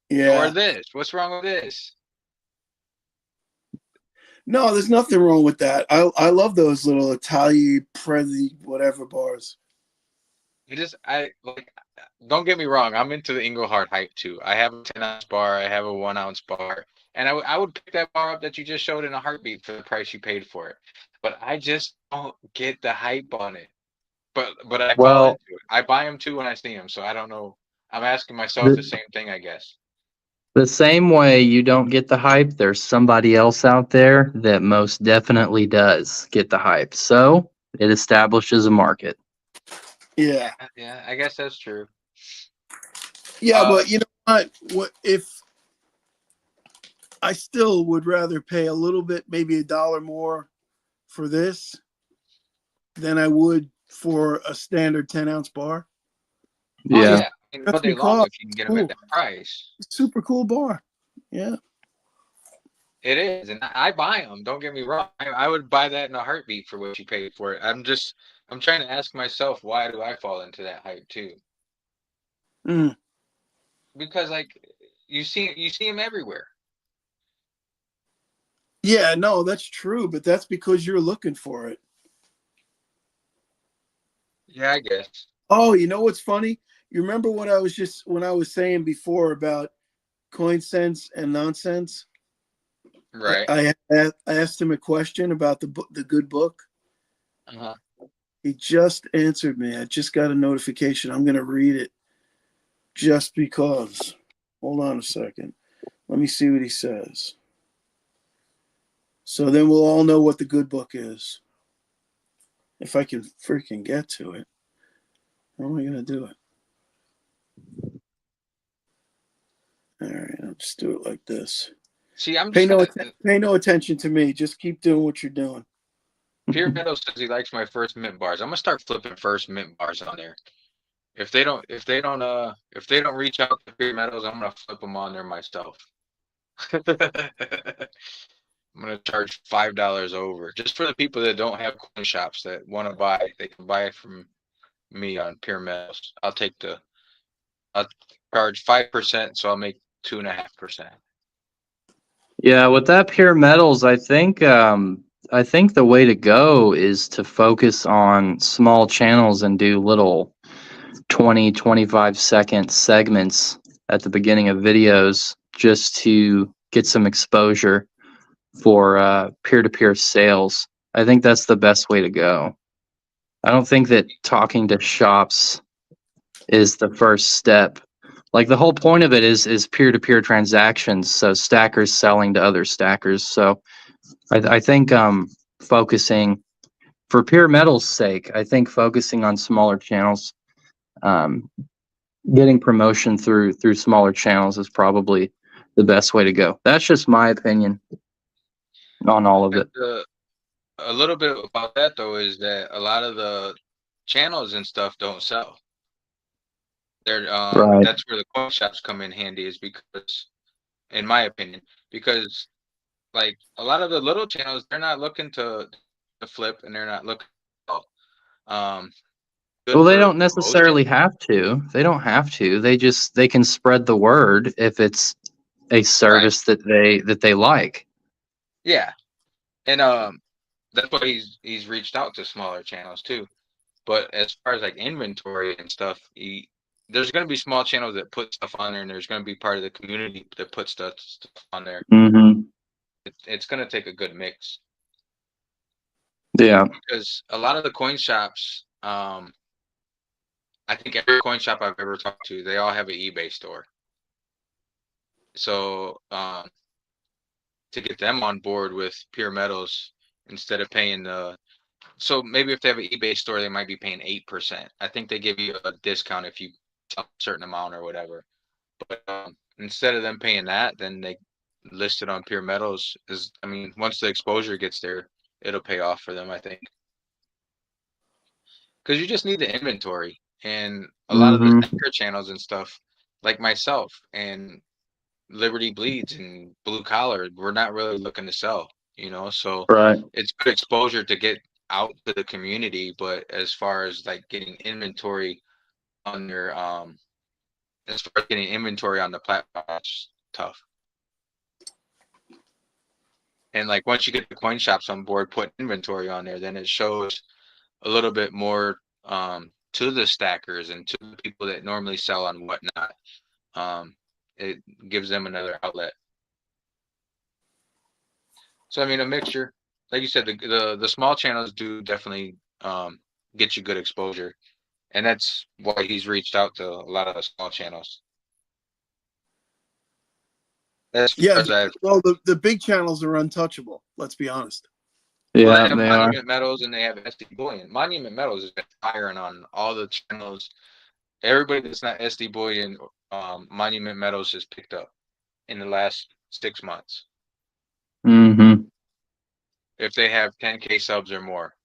yeah. Or this. What's wrong with this? No, there's nothing wrong with that. I love those little Italian Prezi whatever bars. I like. Don't get me wrong. I'm into the Engelhard hype too. I have a 10-ounce bar. I have a 1-ounce bar, and I would pick that bar up that you just showed in a heartbeat for the price you paid for it. But I just don't get the hype on it. But I fall Well- into it. I buy them too when I see them. So I don't know. I'm asking myself the same thing, I guess. The same way you don't get the hype, there's somebody else out there that most definitely does get the hype. So it establishes a market. Yeah. Yeah, I guess that's true. Yeah, Uh, but you know what? What if I still would rather pay a little bit, maybe $1 more for this than I would for a standard 10-ounce bar. Oh, Yeah. yeah. I mean, all That's day long because- if you can get them at that price. Super cool bar. Yeah. It is, and I buy them. Don't get me wrong. I would buy that in a heartbeat for what you paid for it. I'm trying to ask myself, why do I fall into that hype too? Mm. Because like you see them everywhere. Yeah, no, that's true, but that's because you're looking for it. Yeah, I guess. Oh, you know what's funny? You remember what I was saying before about coin sense and nonsense? Right. I asked him a question about the book, the good book. Uh-huh. He just answered me. I just got a notification. I'm going to read it just because. Hold on a second. Let me see what he says. So then we'll all know what the good book is. If I can freaking get to it. How am I going to do it? All right, I'll just do it like this. See, I'm Pay just pay no attention to me. Just keep doing what you're doing. Pierre Meadows says he likes my first mint bars. I'm gonna start flipping first mint bars on there. If they don't reach out to Pierre Meadows, I'm gonna flip them on there myself. I'm gonna charge $5 over just for the people that don't have coin shops that want to buy. They can buy it from me on Pierre Meadows. I'll charge 5%, so I'll make 2.5%. Yeah, with that pure metals, I think the way to go is to focus on small channels and do little 20-25 second segments at the beginning of videos just to get some exposure for peer-to-peer sales. I think that's the best way to go. I don't think that talking to shops is the first step. Like the whole point of it is peer-to-peer transactions, so stackers selling to other stackers. So I think focusing for pure metal's sake, I think focusing on smaller channels, getting promotion through smaller channels is probably the best way to go. That's just my opinion on all of it. A little bit about that though is that a lot of the channels and stuff don't sell. They're Right. That's where the coin shops come in handy, is because, in my opinion, because like a lot of the little channels, they're not looking to flip, and they're not looking to good Well, they for don't promotion. necessarily have to. They don't have to. They can spread the word if it's a service that they like. Yeah, and that's why he's reached out to smaller channels too. But as far as like inventory and stuff, there's going to be small channels that put stuff on there, and there's going to be part of the community that puts stuff on there. Mm-hmm. It's going to take a good mix. Yeah. Because a lot of the coin shops, I think every coin shop I've ever talked to, they all have an eBay store. So to get them on board with Pure Metals, instead of paying so maybe if they have an eBay store, they might be paying 8%. I think they give you a discount if you sell a certain amount or whatever. But instead of them paying that, then they list it on Pure Metals. Once the exposure gets there, it'll pay off for them, I think. Because you just need the inventory, and a lot of the stacker channels and stuff, like myself and Liberty Bleeds and Blue Collar, we're not really looking to sell, so Right. it's good exposure to get out to the community. But as far as like getting inventory on their as far as getting inventory on the platform, it's tough. And like once you get the coin shops on board, put inventory on there, then it shows a little bit more to the stackers and to the people that normally sell on whatnot. It gives them another outlet. So a mixture, like you said, the small channels do definitely get you good exposure, and that's why he's reached out to a lot of the small channels. Yeah, well, the big channels are untouchable. Let's be honest. Well, Yeah, they have they are. Monument Metals and they have SD Bullion. Monument Metals has been firing on all the channels. Everybody that's not SD Bullion, Monument Metals has picked up in the last 6 months. Mm-hmm. If they have 10K subs or more,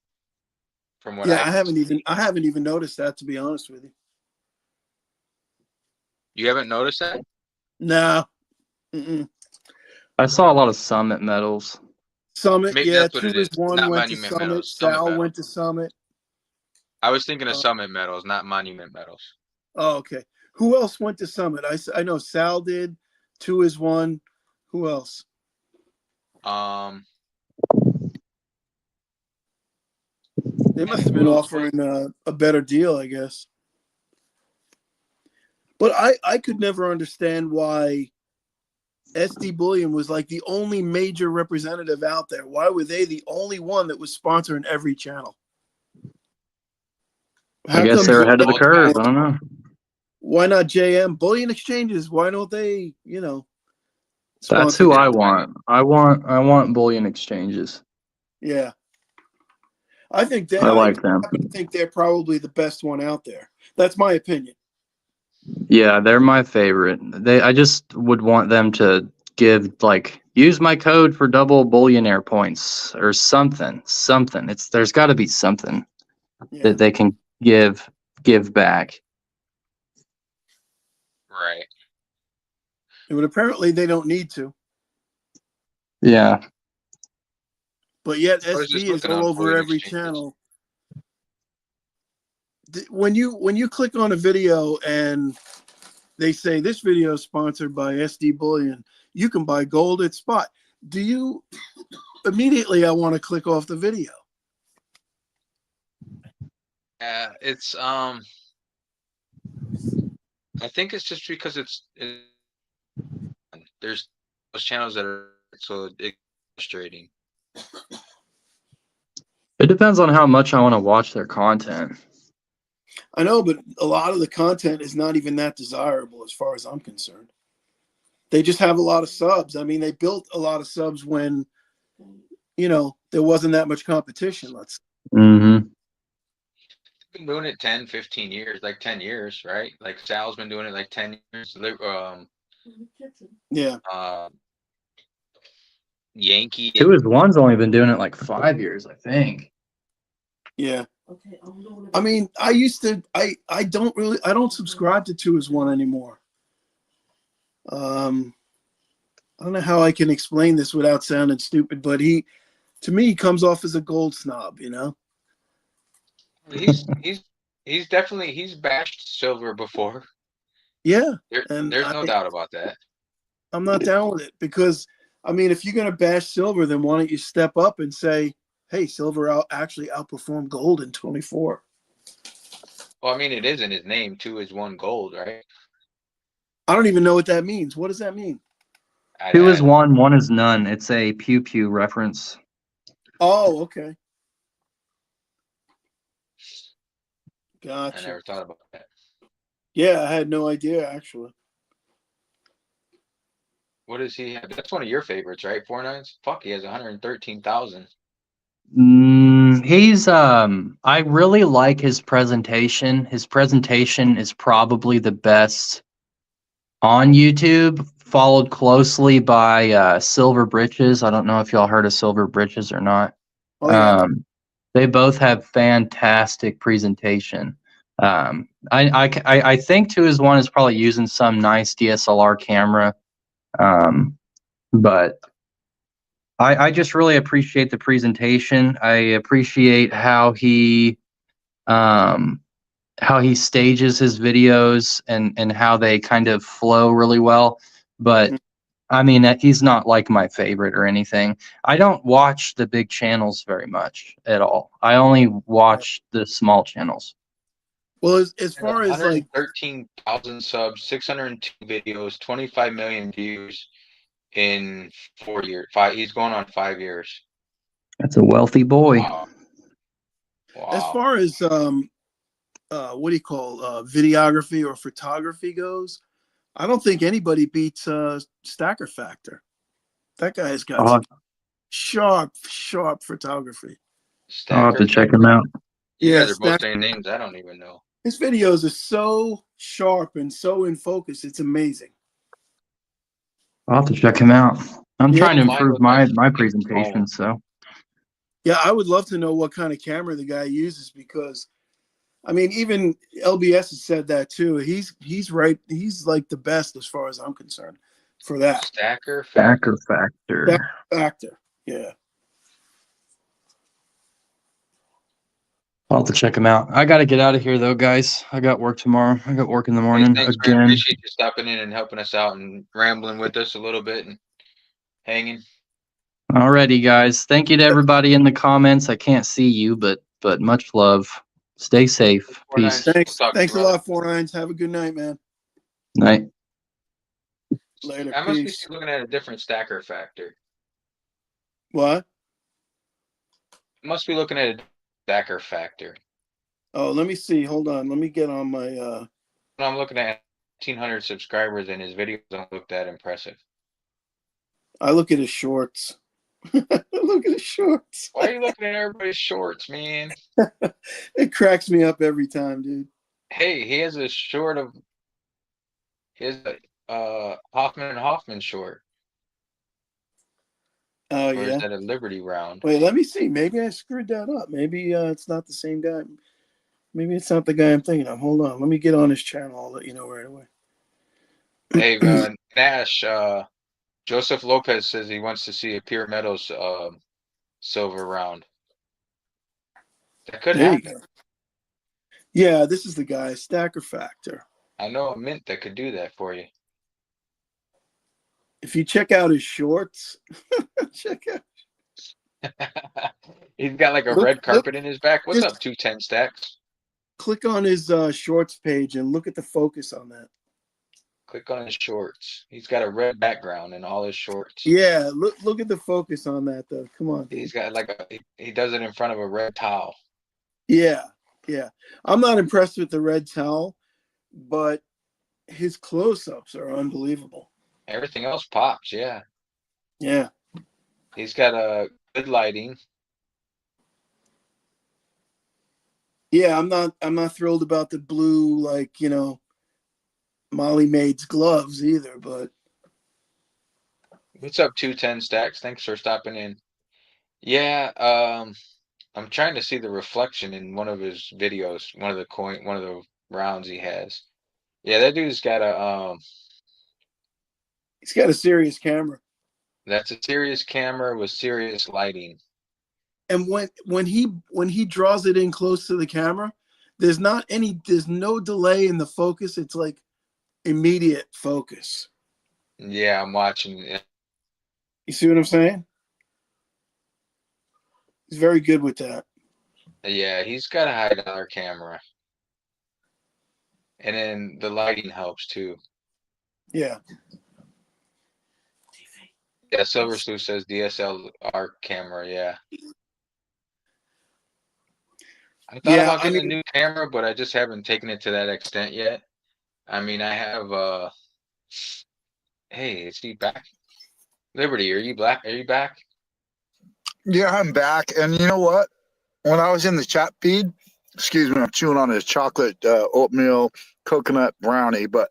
from what I haven't even noticed that, to be honest with you. You haven't noticed that? No. Mm-mm. I saw a lot of Summit Metals. Summit, Maybe yeah. that's what it is. 2-1 Not went to Monument Summit. Metals, Summit Sal Metals. went to Summit. I was thinking of Summit Metals, not Monument Metals. Oh, okay. Who else went to Summit? I know Sal did. 2-1. Who else? They must have been offering a better deal, I guess. But I could never understand why SD Bullion was like the only major representative out there. Why were they the only one that was sponsoring every channel? I guess come they're ahead of the Old curve. school. I don't know. Why not JM Bullion Exchanges? Why don't they, That's sponsor who them? I want. I want bullion exchanges. Yeah. I think I like them. I think they're probably the best one out there. That's my opinion. Yeah, they're my favorite. I just would want them to use my code for double bullionaire points or something. There's got to be something Yeah. that they can give back. Right. But apparently they don't need to. Yeah. But yet I was just SD is looking all on over bullion every exchanges. channel. When you click on a video and they say this video is sponsored by SD Bullion, you can buy gold at spot. Do you immediately I want to click off the video? Yeah, it's I think it's just because there's those channels that are so frustrating. It depends on how much I want to watch their content. I know, but a lot of the content is not even that desirable as far as I'm concerned. They just have a lot of subs. I mean, they built a lot of subs when, there wasn't that much competition. Mm-hmm. Been doing it 10, 15 years, like 10 years, right? Like Sal's been doing it like 10 years. Yeah. Yankee. 2is1's only been doing it like 5 years, I think. Yeah. Okay, I mean, I don't subscribe to 2is1 anymore. I don't know how I can explain this without sounding stupid, but to me, he comes off as a gold snob, He's definitely bashed silver before. Yeah. There's no doubt about that. I'm not down with it because, I mean, if you're going to bash silver, then why don't you step up and say, hey, silver actually outperformed gold in 24. Well, I mean, it is in his name. 2is1 gold, right? I don't even know what that means. What does that mean? 2is1, 1is none. It's a Pew Pew reference. Oh, okay. I Gotcha. never thought about that. Yeah, I had no idea, actually. What does he have? That's one of your favorites, right? 4-9s? Fuck, he has 113,000. I really like his presentation. His presentation is probably the best on YouTube, followed closely by Silver Britches. I don't know if y'all heard of Silver Britches or not. Oh, yeah. They both have fantastic presentation. I think 2is1 is probably using some nice DSLR camera. But I just really appreciate the presentation. I appreciate how he stages his videos and how they kind of flow really well. But I mean, he's not like my favorite or anything. I don't watch the big channels very much at all. I only watch the small channels. Well, as far as like 113,000 subs, 602 videos, 25 million views in 4 years. He's going on 5 years. That's a wealthy boy. Wow. as far as what do you call videography or photography goes, I don't think anybody beats Stacker Factor. That guy has got some sharp photography. I'll have to check him out. Yeah, they're both saying names I don't even know. His videos are so sharp and so in focus. It's amazing. I'll have to check him out. I'm trying to improve my Oh. presentation, so. Yeah, I would love to know what kind of camera the guy uses because, I mean, even LBS has said that too. He's right. He's like the best as far as I'm concerned for that. Stacker Factor. Factor. Yeah. I'll have to check him out. I got to get out of here though, guys. I got work tomorrow. I got work in the morning Thanks, man. again. Appreciate you stopping in and helping us out and rambling with us a little bit and hanging. Alrighty, guys. Thank you to everybody in the comments. I can't see you, but much love. Stay safe. Peace. Thanks a lot, 4-9s. Have a good night, man. Night. Later. I must be Peace. looking at a different stacker factor. What? Must be looking at a stacker factor. Oh, let me see. Hold on. Let me get on my When I'm looking at 1,500 subscribers and his videos don't look that impressive. I look at his shorts. Look at his shorts. Why are you looking at everybody's shorts, man? It cracks me up every time, dude. Hey, he has a short of his Hoffman and Hoffman short. Oh Or yeah. is that a Liberty round? Wait, let me see. Maybe I screwed that up. Maybe it's not the same guy. Maybe it's not the guy I'm thinking of. Hold on. Let me get on his channel. I'll let you know right away. Hey, Nash, Joseph Lopez says he wants to see a Pure Metals silver round. That could There you happen. go. Yeah, this is the guy, Stacker Factor. I know a mint that could do that for you. If you check out his shorts, check out. He's got like a Look- red look- carpet in his back. What's just- up, 210 stacks? Click on his shorts page and look at the focus on that. Click on his shorts. He's got a red background in all his shorts. Yeah, look at the focus on that though. Come on, dude. He's got like he does it in front of a red towel. Yeah, yeah. I'm not impressed with the red towel, but his close-ups are unbelievable. Everything else pops, yeah. Yeah. He's got a good lighting. Yeah, I'm not thrilled about the blue, like, Molly Maid's gloves either, but What's up, 210 stacks? Thanks for stopping in. Yeah, I'm trying to see the reflection in one of his videos, one of the rounds he has. Yeah, that dude's got he's got a serious camera. that's a serious camera with serious lighting. And when he draws it in close to the camera, there's no delay in the focus. It's like immediate focus. Yeah, I'm watching it. You see what I'm saying? He's very good with that. Yeah, he's got a high dollar camera. And then the lighting helps too. Yeah. Yeah, Silver Sleuth says DSLR camera, yeah. I thought Yeah, about I getting a mean- new camera, but I just haven't taken it to that extent yet. I mean, I have hey, is he back? Liberty, are you back? Are you back? Yeah, I'm back. And you know what? When I was in the chat feed, excuse me, I'm chewing on a chocolate oatmeal coconut brownie, but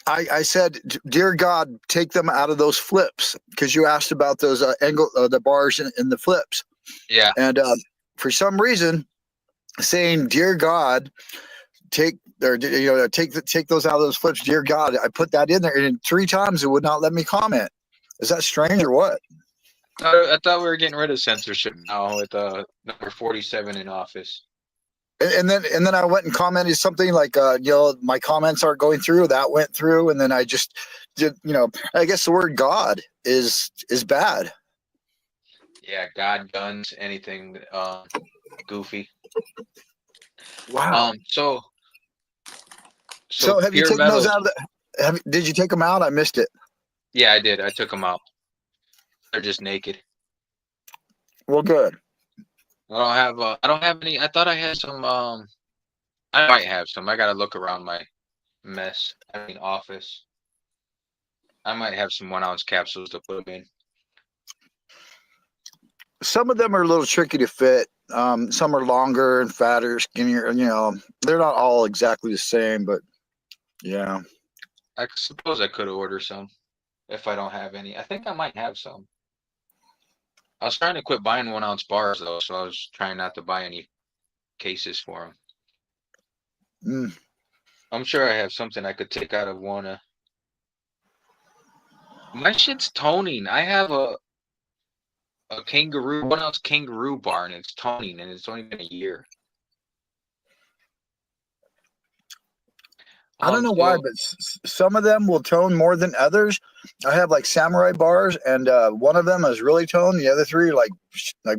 I said, dear God, take them out of those flips, because you asked about those the bars in the flips. Yeah. And for some reason, saying, dear God, take those out of those flips, dear God, I put that in there, and 3 times it would not let me comment. Is that strange or what? I thought we were getting rid of censorship now with number 47 in office. And then I went and commented something like, my comments aren't going through. That went through, and then I just did. I guess the word God is bad. Yeah, God, guns, anything goofy. Wow. So So have you Pure taken those Metals- out of the? Did you take them out? I missed it. Yeah, I did. I took them out. They're just naked. Well, good. I don't have any. I thought I had some. I might have some. I gotta look around my office. I might have some 1 ounce capsules to put them in. Some of them are a little tricky to fit. Some are longer and fatter, skinnier. They're not all exactly the same, but yeah. I suppose I could order some if I don't have any. I think I might have some. I was trying to quit buying 1 ounce bars though, so I was trying not to buy any cases for them. Mm. I'm sure I have something I could take out of one. My shit's toning. I have a kangaroo 1 ounce kangaroo bar, and it's toning, and it's only been a year. I don't know why, but some of them will tone more than others. I have like samurai bars, and one of them is really toned. The other 3 are like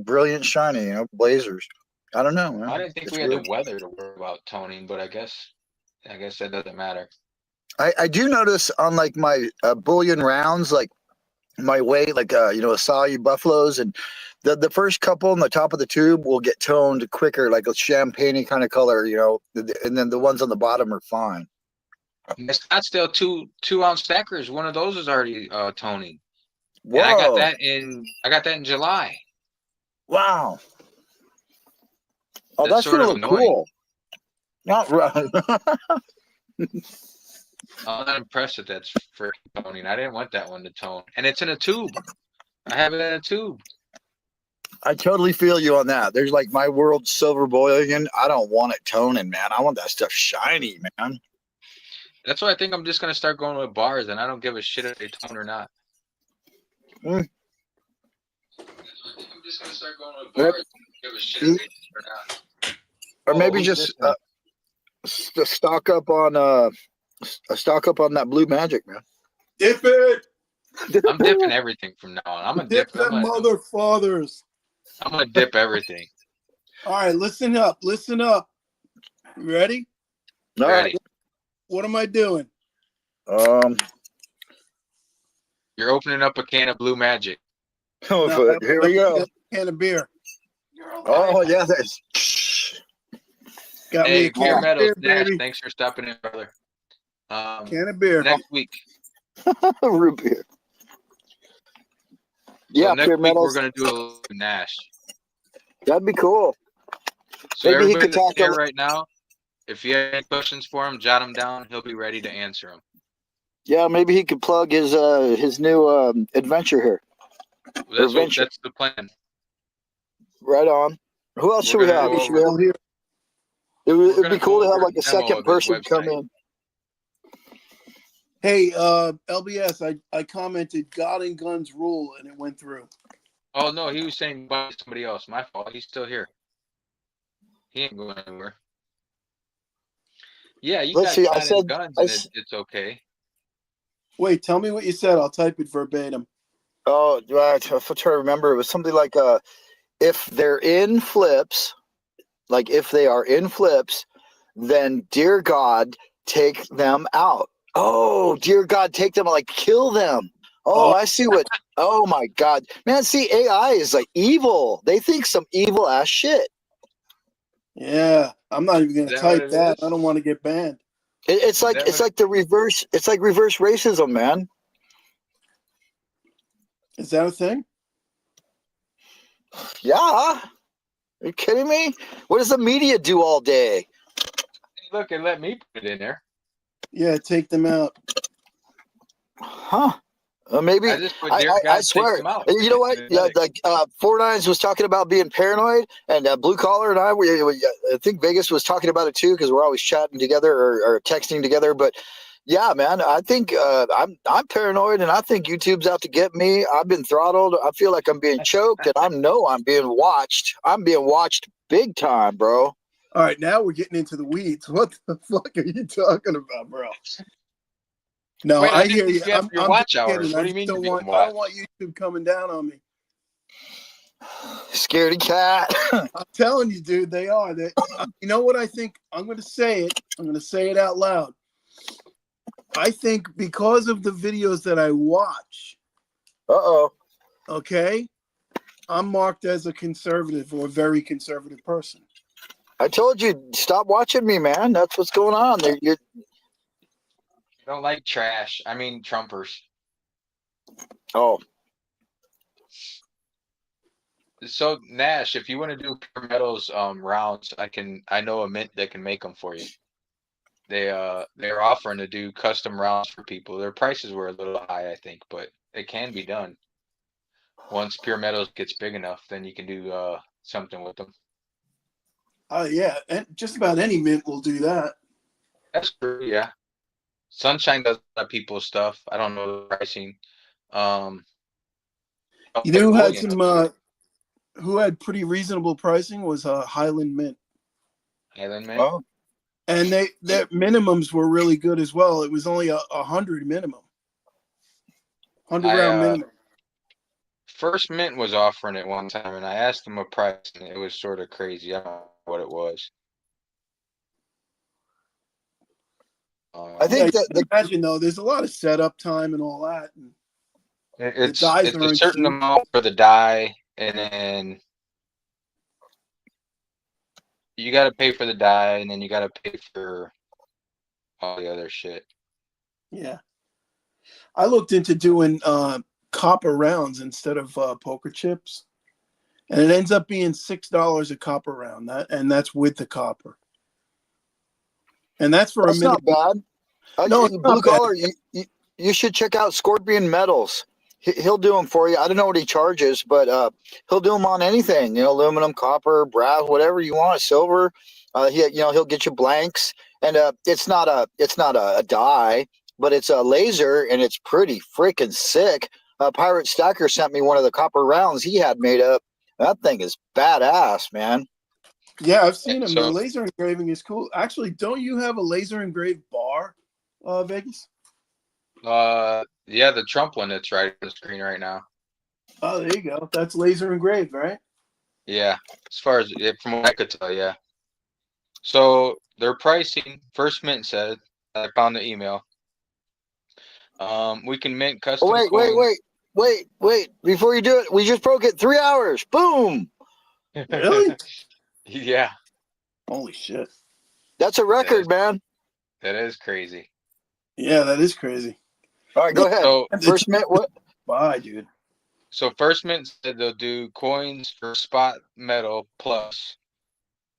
brilliant shiny, blazers. I don't know. Man. I didn't think It's we had weird. the weather to worry about toning, but I guess that doesn't matter. I do notice on like my bullion rounds, like my weight, like Acai buffaloes, and the first couple on the top of the tube will get toned quicker, like a champagne kind of color, and then the ones on the bottom are fine. It's not still 2 ounce stackers. One of those is already toning. Whoa! And I got that in July. Wow. Oh, That's that's sort gonna of look annoying. cool. Not right. I'm not impressed that that's for toning. I didn't want that one to tone, and it's in a tube. I have it in a tube. I totally feel you on that. There's like my world silver bullion. I don't want it toning, man. I want that stuff shiny, man. That's why I think I'm just gonna start going with bars, and I don't give a shit if they tone or not. Mm. I'm just gonna start going with Yep. bars. And give a shit if they tone or not. Or Oh, maybe who's just this stock up on that blue magic, man. Dip it. I'm dipping everything from now on. I'm gonna Dip dip. them mother fathers. I'm gonna dip everything. All right, listen up. Listen up. You ready? All right. Ready? What am I doing? You're opening up a can of Blue Magic. Oh, No, but here we go. Can of beer. Oh yeah, that's Got me Hey, a Pure can of Metals, beer, Nash, baby. thanks for stopping in, brother. Can of beer. Next week. root beer. So Yeah, next Pure week we're Metals. gonna do a Nash. That'd be cool. So Maybe he everybody could that's talk here a- right now, if you have any questions for him, jot them down. He'll be ready to answer them. Yeah, maybe he could plug his new adventure here. That's the plan. Right on. Who else should we We're gonna have? go Should we have? Well, here. It'd gonna be cool go to have over like a a demo second of his person come website. in. Hey, LBS, I commented God and Guns rule and it went through. Oh no, he was saying by somebody else. My fault. He's still here. He ain't going anywhere. Yeah, you Let's got see, I God and said- guns, I and s- it's okay. Wait, tell me what you said. I'll type it verbatim. Oh, I'm trying to remember. It was something like if they're in flips, like if they are in flips, then dear God, take them out. Oh, dear God, take them, like kill them. Oh, I see what. Oh my God, man! See, AI is like evil. They think some evil ass shit. Yeah, I'm not even gonna Is that what type it that. is? I don't want to get banned. It's like that it's what- like the reverse. It's like reverse racism, man. Is that a thing? Yeah. Are you kidding me? What does the media do all day? Look, and let me put it in there. Yeah, take them out. Huh? Maybe I just put I, dear I, God, I take swear. them out. And you know what? Yeah, Like, like 49s was talking about being paranoid, and Blue Collar and I I think Vegas was talking about it too because we're always chatting together or texting together. But yeah, man, I think I'm paranoid, and I think YouTube's out to get me. I've been throttled. I feel like I'm being choked, and I know I'm being watched. I'm being watched big time, bro. All right, now we're getting into the weeds. What the fuck are you talking about, bro? No, Wait, I didn't hear think you. you have your watch just hours. kidding. What I do you just mean don't you're want. being I don't watched? want YouTube coming down on me. Scaredy cat. I'm telling you, dude, they are. You know what I think? I'm going to say it. I'm going to say it out loud. I think because of the videos that I watch, Uh-oh. okay, I'm marked as a conservative or a very conservative person. I told you, stop watching me, man. That's what's going on. You're, I don't like trash. I mean, Trumpers. oh, So Nash, if you want to do Pure Metals rounds, I know a mint that can make them for you. They're offering to do custom rounds for people. Their prices were a little high, I think, but it can be done. Once Pure Metals gets big enough, then you can do something with them. Yeah, and just about any mint will do that. That's true, yeah. Sunshine does a lot of people's stuff. I don't know the pricing. You know who had Bullion. some who had pretty reasonable pricing was Highland Mint. Highland Mint? oh. And their minimums were really good as well. It was only 100 minimum. 100 round minimum. First Mint was offering it one time, and I asked them a price, and it was sort of crazy. I don't know what it was. I think Yeah, that you can imagine though, there's a lot of setup time and all that. And it's dies it's a aren't certain cheap. amount for the die, and then you got to pay for the die, and then you got to pay for all the other shit. Yeah. I looked into doing copper rounds instead of poker chips. And it ends up being $6 a copper round. That's with the copper. And that's for that's a minute. not bad. No, it's Blue not bad. Collar, you should check out Scorpion Metals. He'll do them for you. I don't know what he charges, but he'll do them on anything. You know, aluminum, copper, brass, whatever you want, silver. He'll get you blanks, and it's not a die, but it's a laser, and it's pretty freaking sick. Pirate Stacker sent me one of the copper rounds he had made up. That thing is badass, man. Yeah, I've seen them. The So laser engraving is cool. Actually, don't you have a laser engraved bar, Vegas? yeah, the Trump one that's right on the screen right now. Oh, there you go. That's laser engraved, right? Yeah, as far as from what I could tell, yeah. So their pricing, First Mint said, I found the email. We can mint custom Oh, coins. wait. Before you do it, we just broke it 3 hours. Boom. Really? Yeah, Holy shit. That's a record, man. that is crazy. Yeah, that is crazy. All right, go ahead. So First Mint, what? Bye, dude. First Mint said they'll do coins for spot metal plus.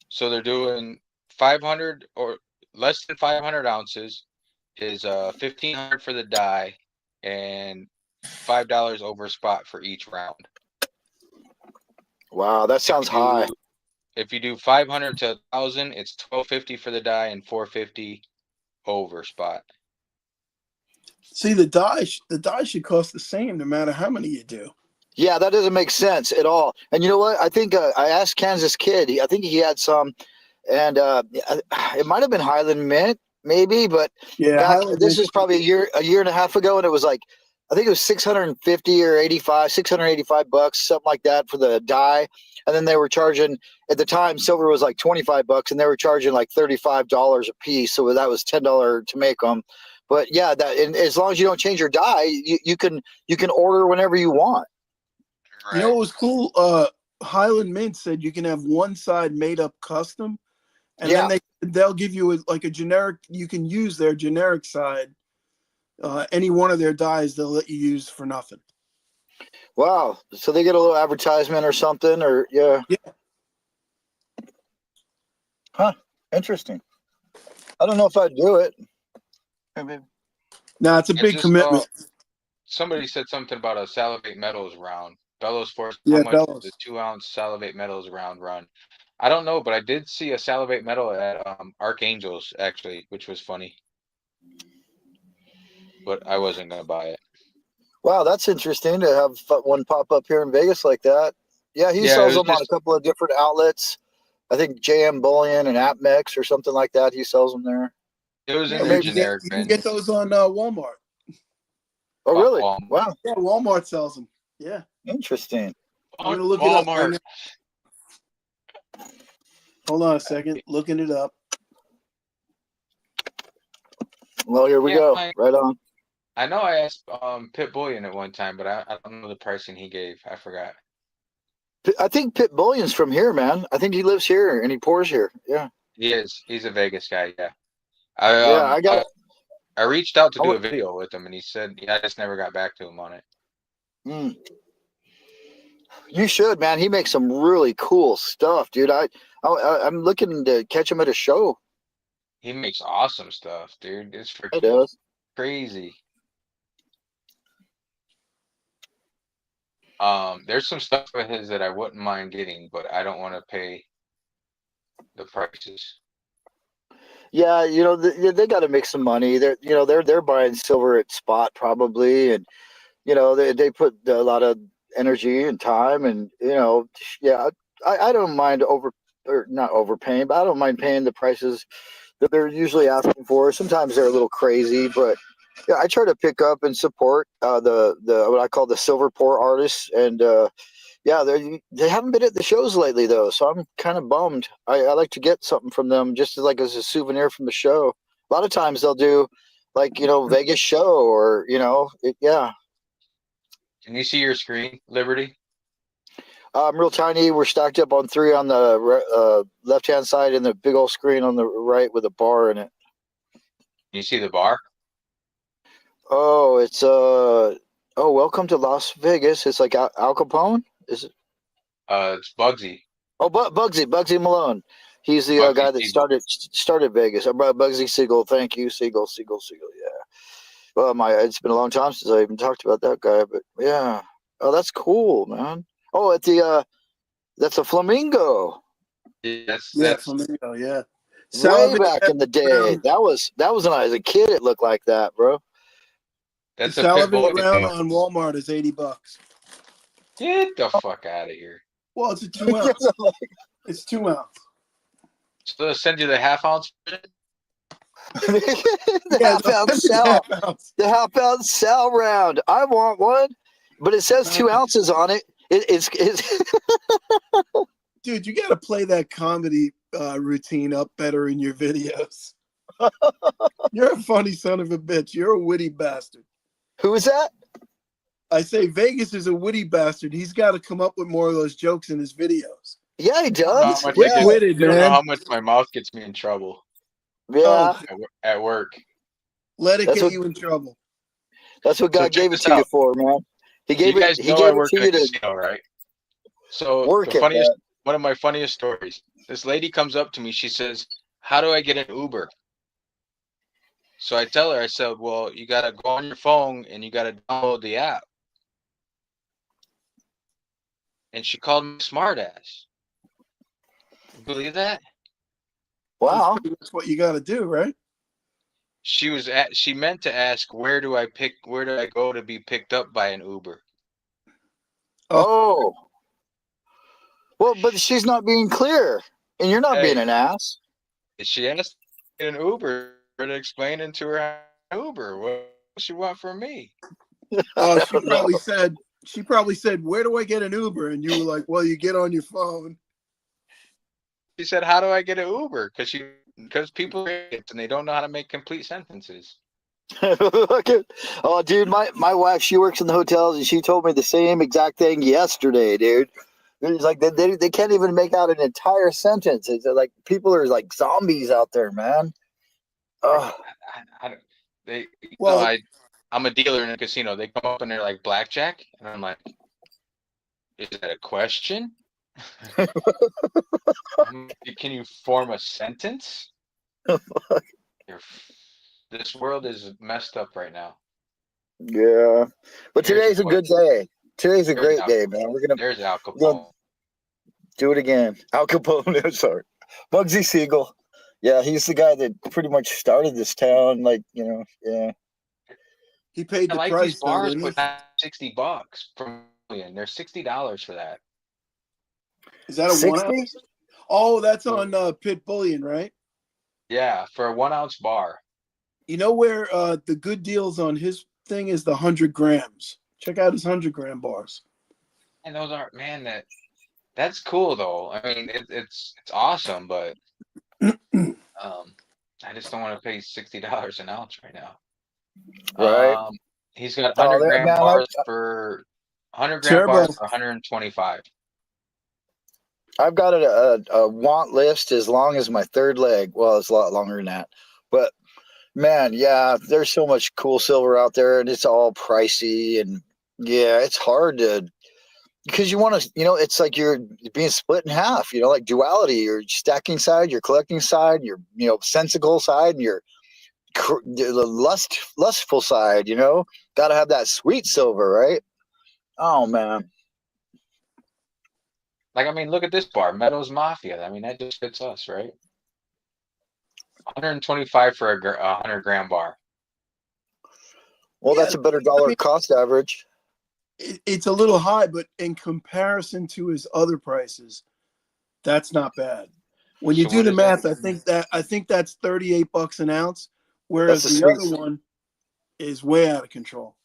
So they're doing 500 or less than 500 ounces is 1,500 for the die and $5 over spot for each round. Wow, that sounds high. If you do 500 to 1,000, it's $1,250 for the die and $450 over spot. See, the die should cost the same no matter how many you do. Yeah, that doesn't make sense at all. And you know what? I think I asked Kansas Kid. I think he had some, and it might have been Highland Mint, maybe. But Yeah, back, Highland this Mint- is probably a year and a half ago, and it was like, I think it was 650 or 85, $685, something like that for the die. And then they were charging at the time, silver was like $25, and they were charging like $35 a piece. So that was $10 to make them. But yeah, and as long as you don't change your die, you can order whenever you want. You know what was cool? Highland Mint said you can have one side made up custom, and then they'll give you a generic. You can use their generic side. Any one of their dies they'll let you use for nothing. Wow! So they get a little advertisement or something, or yeah. Huh? Interesting. I don't know if I'd do it. No, it's a big commitment. Somebody said something about a Salivate Metals round. Bellows Force, Yeah, how much Bellows. is the 2-ounce Salivate Metals round run? I don't know, but I did see a Salivate Metal at Archangels actually, which was funny. But I wasn't gonna buy it. Wow, that's interesting to have one pop up here in Vegas like that. Yeah, he sells them on a couple of different outlets. I think JM Bullion and AppMex or something like that. He sells them there. It was in Yeah, the you generic can bin. get those on Walmart. Oh, really? Walmart. Wow, Yeah, Walmart sells them. Yeah, interesting. I'm gonna look it up right Walmart. now. Hold on a second, looking it up. Well, here we go. Right on. I know I asked Pit Bullion at one time, but I don't know the pricing he gave. I forgot. I think Pit Bullion's from here, man. I think he lives here and he pours here. Yeah. He is. He's a Vegas guy. Yeah. I reached out to do a video with him, and he said, "Yeah, I just never got back to him on it." You should, man. He makes some really cool stuff, dude. I'm looking to catch him at a show. He makes awesome stuff, dude. It's He does. crazy. There's some stuff of his that I wouldn't mind getting, but I don't want to pay the prices. Yeah, they got to make some money. They're buying silver at spot probably, and they put a lot of energy and time, and yeah, I don't mind not overpaying, but I don't mind paying the prices that they're usually asking for. Sometimes they're a little crazy, but yeah, I try to pick up and support the what I call the silver pour artists, and yeah, they haven't been at the shows lately though, so I'm kind of bummed. I like to get something from them just as a souvenir from the show. A lot of times they'll do like, Vegas show or, yeah. Can you see your screen, Liberty? I'm real tiny. We're stacked up on 3 on the left-hand side and the big old screen on the right with a bar in it. Can you see the bar? Oh, it's welcome to Las Vegas. It's like Al Capone. Is it? It's Bugsy. Oh, Bugsy Malone. He's the Bugsy guy that Siegel. started Vegas. Bugsy Siegel. Thank you, Siegel. Yeah. Well, it's been a long time since I even talked about that guy, but yeah. Oh, that's cool, man. Oh, that's a Flamingo. That's Yeah, that's Flamingo, yeah. Way back in the day. That was when I was a kid. It looked like that, bro. that's The a pit salivate bull. round on Walmart is $80. Get the fuck out of here. Well, it's a 2 ounce. It's 2 ounce. So they'll send you the half-ounce. The half-ounce cell. The half-ounce cell round. I want one, but it says 2 ounces on it. It's Dude, you got to play that comedy routine up better in your videos. You're a funny son of a bitch. You're a witty bastard. Who is that? I say Vegas is a witty bastard. He's got to come up with more of those jokes in his videos. Yeah, he does. How much Yeah. Witted, you don't know man. how much my mouth gets me in trouble Yeah. at work. Let it That's get what- you in trouble. That's what So God check gave it this to you out. for, man. He You gave guys it. He know gave I it work to in a you to casino, right? So work the it. funniest, Man. one of my funniest stories. This lady comes up to me. She says, "How do I get an Uber?" So I tell her, I said, "Well, you gotta go on your phone and you gotta download the app." And she called me smart ass. Believe that? Wow. That's what you got to do, right? She meant to ask, where do I go to be picked up by an Uber? Oh. Well, but she's not being clear, and you're not Hey. being an ass. She asked an Uber to explain into her Uber. What does she want from me? Oh, don't know. she probably said, "Where do I get an Uber?" And you were like, "Well, you get on your phone." She said, "How do I get an Uber?" Because people are idiots and they don't know how to make complete sentences. Oh, dude, my wife, she works in the hotels, and she told me the same exact thing yesterday, dude. It's like they can't even make out an entire sentence. It's like people are like zombies out there, man. Oh, I don't. Well- I'm a dealer in a casino. They come up and they're like blackjack, and I'm like, "Is that a question? Can you form a sentence?" This world is messed up right now. yeah. But Here's today's a what- good day. Today's a There's great Al- day, man. We're gonna There's Al we're gonna Capone. do it again. Al Capone, sorry. Bugsy Siegel. Yeah, he's the guy that pretty much started this town. Like, yeah. He paid I the like price. these bars, though, didn't but $60 per million. They're $60 for that. he? Is that a 60? 1 ounce? Oh, that's on Pit Bullion, right? Yeah, for a 1 ounce bar. You know where the good deals on his thing is the 100 grams. Check out his 100-gram bars. And those aren't, man, that's cool though. I mean, it's awesome, but I just don't want to pay $60 an ounce right now. Right. He's got Oh, 100 gram man, bars for 100 gram Turbo. bars for 125. I've got a want list as long as my third leg. Well, it's a lot longer than that. But man, yeah, there's so much cool silver out there, and it's all pricey, and yeah, it's hard to because you want to, it's like you're being split in half. Like duality. Your stacking side, your collecting side, your sensical side, and your the lustful side. Got to have that sweet silver, right? Oh man. Like, I mean, look at this bar, Meadows Mafia. I mean, that just fits us, right? 125 for a 100 gram bar. Well, Yeah, that's a better dollar cost average. It's a little high, but in comparison to his other prices, that's not bad. When you So do what the is math, that? I think that's $38 an ounce, whereas That's a the sweet- other one is way out of control.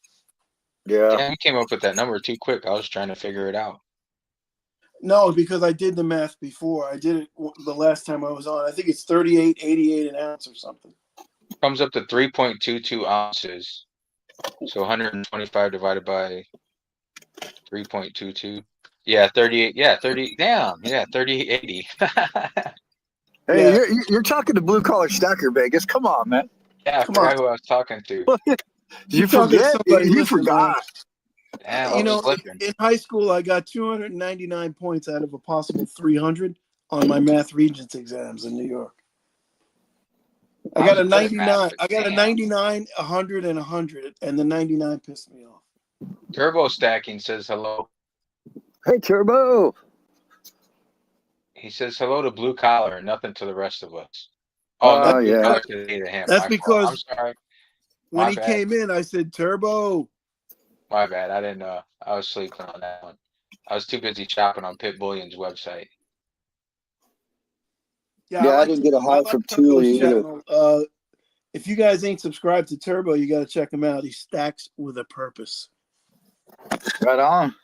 Yeah. Damn, you came up with that number too quick. I was trying to figure it out. No, because I did the math before. I did it the last time I was on. I think it's 38.88 an ounce or something. Comes up to 3.22 ounces. So 125 divided by 3.22. Yeah, 38. Yeah, 30. Damn. Yeah, 3880. Hey, Yeah. you're talking to blue collar stacker Vegas. Come on, man. Yeah, I Come on. forgot who I was talking to. You talking to forget? somebody You listening, man. forgot. Damn, I You was know, slipping. in high school, I got 299 points out of a possible 300 on my math regents exams in New York. I got a was good at 99. math, but I got a damn. 99, 100, and 100, and the 99 pissed me off. Turbo Stacking says hello. Hey, Turbo. He says hello to blue collar and nothing to the rest of us. Oh, no, blue Yeah. collar to hate him. That's My fault. I'm because sorry. when My he bad. came in, I said, Turbo. My bad. I didn't know. I was sleeping on that one. I was too busy shopping on Pit Bullion's website. Yeah, Yeah, I like didn't get a high like from Turbo's Thule either. channel. If you guys ain't subscribed to Turbo, you got to check him out. He stacks with a purpose. Right on.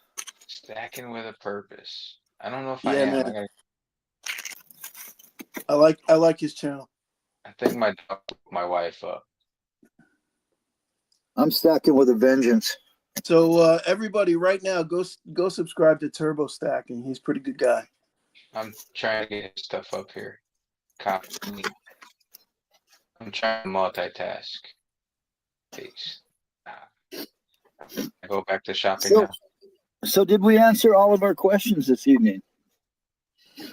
Stacking with a purpose. I don't know if Yeah, I am. man. I like his channel. I think my dog woke my wife up. I'm stacking with a vengeance. So everybody, right now, go subscribe to Turbo Stacking. He's a pretty good guy. I'm trying to get his stuff up here. Copy. I'm trying to multitask. Peace. I go back to shopping So, now. so did we answer all of our questions this evening?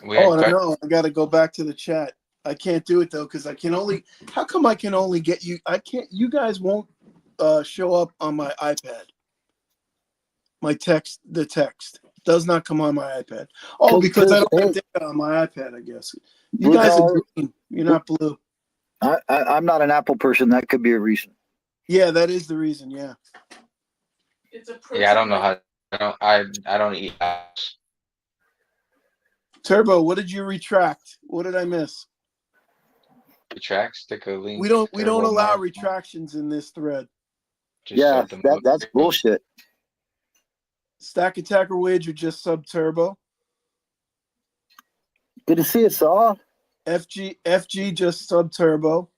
We had Oh, que- no, I got to go back to the chat. I can't do it though because I can only. How come I can only get you? I can't. You guys won't show up on my iPad. The text does not come on my iPad. Oh, because I don't have data on my iPad. I guess you Blue guys are collar? green. You're not blue. I'm not an Apple person. That could be a reason. Yeah, that is the reason. Yeah. It's a Yeah, I don't know how. I don't eat apps. Turbo, what did you retract? What did I miss? Retract, stick a link. We don't Turbo allow Mark. retractions in this thread. Just Yeah, set them up. that's bullshit. Stack Attacker Wager just sub Turbo. Good to see you, Saw. FG just sub Turbo.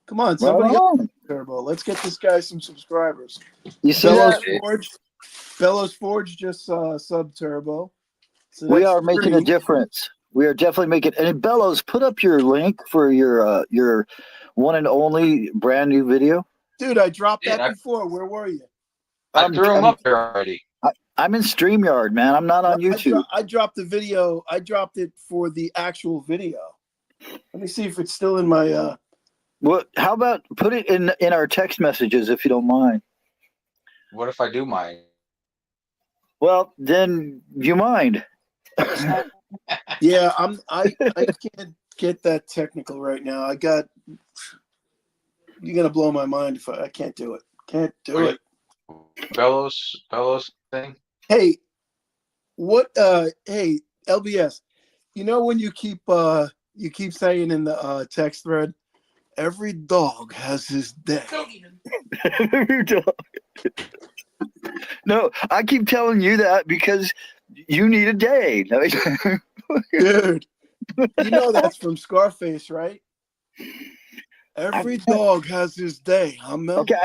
Come on, Right somebody else on. sub Turbo. Let's get this guy some subscribers. You see Bellows that? Forge. Bellows Forge just sub Turbo. So We that's are making a 3. difference. We are definitely making. And Bellows, put up your link for your one and only brand new video. Dude, I dropped Dude, that before. Where were you? I threw them up there already. I'm in StreamYard, man. I'm not on YouTube. I dropped the video. I dropped it for the actual video. Let me see if it's still in my. Well, how about put it in our text messages if you don't mind? What if I do mine? Well, then you mind. Yeah, I can't get that technical right now. You're gonna blow my mind if I can't do it. Can't do it. Bellows thing. Hey, what? Hey, LBS. You know when you keep saying in the text thread, every dog has his day. No, I keep telling you that because you need a day. Dude, you know that's from Scarface, right? Every dog has his day, huh, Mel? Okay,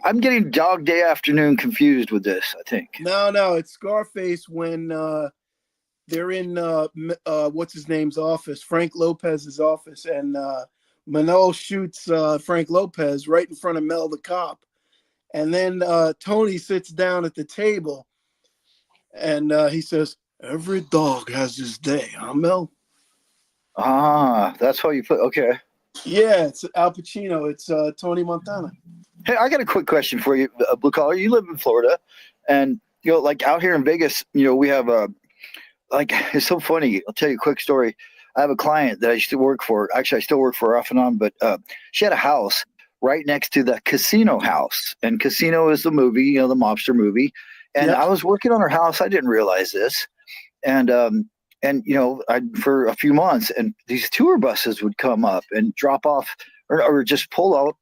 I'm getting Dog Day Afternoon confused with this, I think. No, it's Scarface when they're in what's his name's office, Frank Lopez's office, and Manol shoots Frank Lopez right in front of Mel the cop. And then Tony sits down at the table and he says, every dog has his day, huh, Mel? Ah, that's how you put. Okay. Yeah, it's Al Pacino. It's Tony Montana. Hey, I got a quick question for you, Blue Collar. You live in Florida, and like out here in Vegas, we have like it's so funny. I'll tell you a quick story. I have a client that I used to work for. Actually, I still work for off and on, but she had a house right next to the Casino house, and Casino is the movie, the mobster movie. And Yep. I was working on her house. I didn't realize this, and for a few months, and these tour buses would come up and drop off or just pull out,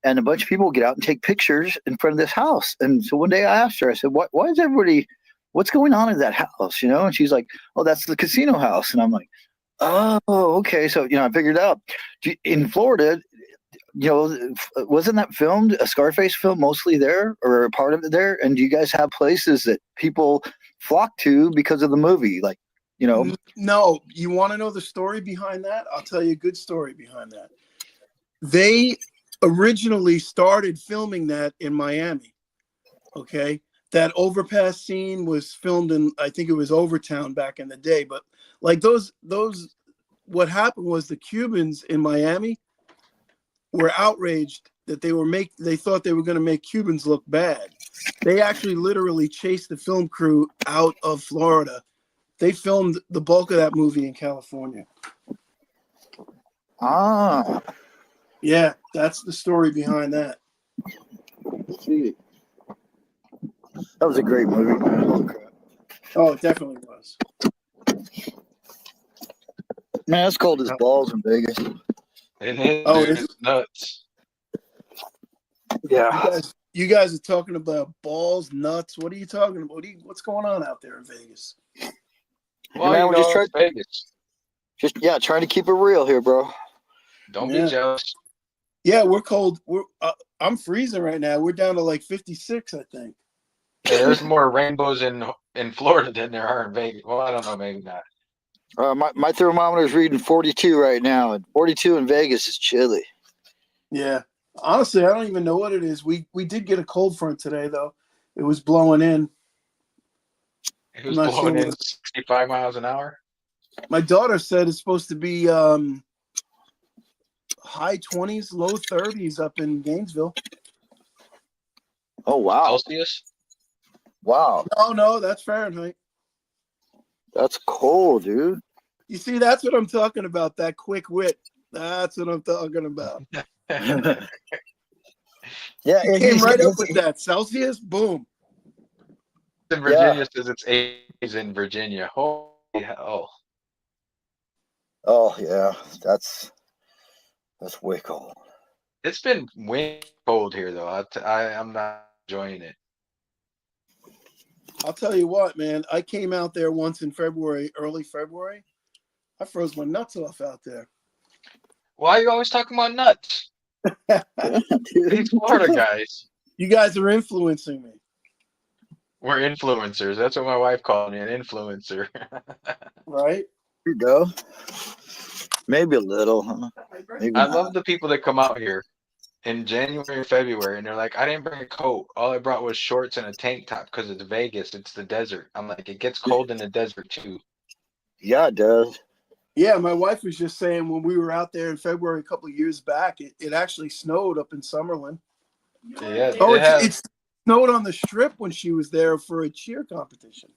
and a bunch of people would get out and take pictures in front of this house. And so one day I asked her, I said, why is everybody, what's going on in that house? And she's like, oh, that's the Casino house. And I'm like, oh, okay. So, I figured out in Florida, wasn't that filmed a Scarface film mostly there or a part of it there? And do you guys have places that people flock to because of the movie? Like, No, you want to know the story behind that? I'll tell you a good story behind that. They originally started filming that in Miami. Okay. That overpass scene was filmed in, I think it was Overtown back in the day. But like what happened was the Cubans in Miami were outraged that they thought they were going to make Cubans look bad. They actually literally chased the film crew out of Florida. They filmed the bulk of that movie in California. Ah, Yeah, that's the story behind that. see. That was a great movie, man. Holy crap. Oh, it definitely was. Man, it's cold as balls in Vegas. It is. Oh, Dude, it's nuts. Yeah. You guys are talking about balls, nuts. What are you talking about? What's going on out there in Vegas? Well, Man, you we're know, just it's Vegas. trying to keep it real here, bro. Don't Yeah. be jealous. Yeah, we're cold. I'm freezing right now. We're down to like 56, I think. Hey, there's more rainbows in Florida than there are in Vegas. Well, I don't know, maybe not. My thermometer is reading 42 right now, and 42 in Vegas is chilly. Yeah. Honestly, I don't even know what it is. We did get a cold front today, though. It was blowing in. It was I'm not blowing sure in what- 65 miles an hour. My daughter said it's supposed to be high 20s, low 30s up in Gainesville. Oh wow, Celsius. wow, Oh, no, that's Fahrenheit. that's cold, dude. You see, that's what I'm talking about, that quick wit. That's what I'm talking about. Yeah, You came right up with that. Celsius, boom. In Virginia says it's 80s in Virginia. Holy hell. Oh yeah, that's way cold. It's been way cold here, though. I'm not enjoying it. I'll tell you what, man. I came out there once in February, early February. I froze my nuts off out there. Why are you always talking about nuts? These Florida guys. You guys are influencing me, We're influencers. That's what my wife called me, an influencer. right? Here you go. Maybe a little, huh? Maybe I not. love the people that come out here in January and February and they're like, I didn't bring a coat. All I brought was shorts and a tank top because it's Vegas. It's the desert. I'm like, it gets cold in the desert too. Yeah, it does. Yeah, my wife was just saying when we were out there in February a couple of years back, it actually snowed up in Summerlin. Yeah, Oh, they have- it snowed on the strip when she was there for a cheer competition.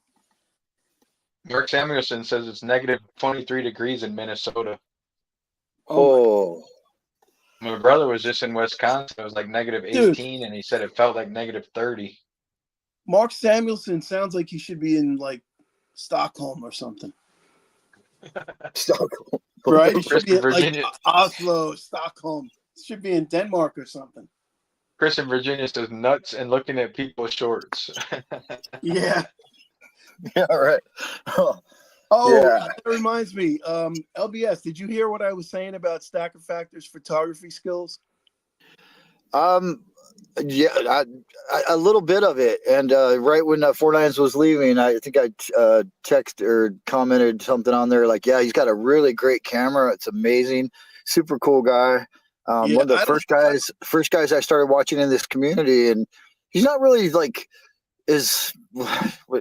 Mark Samuelson says it's negative 23 degrees in Minnesota. Oh, My brother was just in Wisconsin. It was like negative 18 and he said it felt like negative 30. Mark Samuelson sounds like he should be in like Stockholm or something. Stockholm. Right? It should be Kristen, like Virginia. Oslo, Stockholm. It should be in Denmark or something. Chris in Virginia says nuts and looking at people's shorts. Yeah. Yeah, right. Oh, Yeah. that reminds me. LBS, did you hear what I was saying about Stacker Factor's photography skills? Yeah, a little bit of it. And right when 49s was leaving, I think I texted or commented something on there like, yeah, he's got a really great camera. It's amazing. Super cool guy. Yeah, One of the first guys I started watching in this community, and he's not really like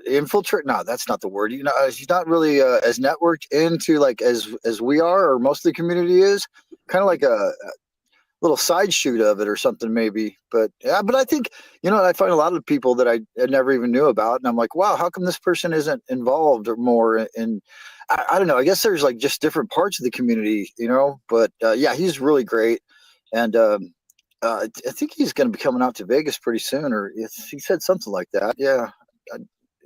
infiltrate. No, that's not the word. You know, he's not really as networked into like as we are, or most of the community is. Kind of like a little side shoot of it or something maybe. But yeah, but I think, you know, I find a lot of people that I never even knew about, and I'm like, wow, how come this person isn't involved or more in I don't know. I guess there's like just different parts of the community, you know. But yeah, he's really great, and I think he's going to be coming out to Vegas pretty soon, or he said something like that. Yeah,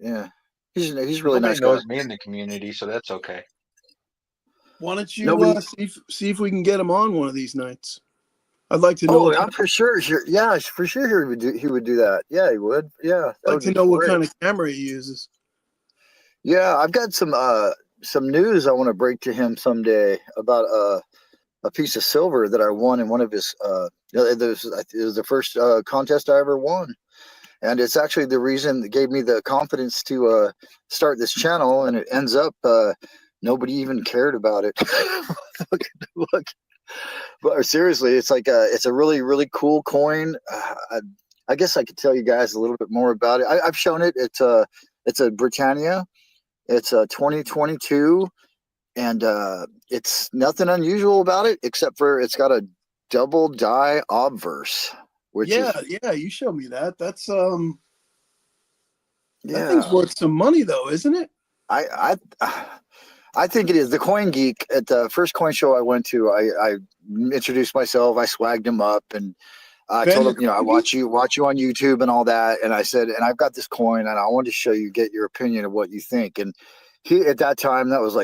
yeah, he's really Nobody nice guy. knows me in the community, so that's okay. Why don't you Nobody- see if we can get him on one of these nights? I'd like to know. Oh, what, yeah, for sure. Yeah, for sure he would do that. Yeah, he would. Yeah, I'd like to know what kind of camera he uses. Yeah, I've got some news I want to break to him someday about a piece of silver that I won in one of his. It was the first contest I ever won, and it's actually the reason that gave me the confidence to start this channel. And it ends up nobody even cared about it. Look, but seriously, it's like it's a really really cool coin. I guess I could tell you guys a little bit more about it. I've shown it. It's a Britannia. It's a 2022, and it's nothing unusual about it except for it's got a double die obverse, which Yeah, is yeah, you showed me that. That's yeah. that thing's worth some money though, isn't it? I think it is. The Coin Geek at the first coin show I went to, I introduced myself, I swagged him up, and I told him, I watch you on YouTube and all that, and I said, and I've got this coin, and I wanted to show you, get your opinion of what you think. And he, at that time, that was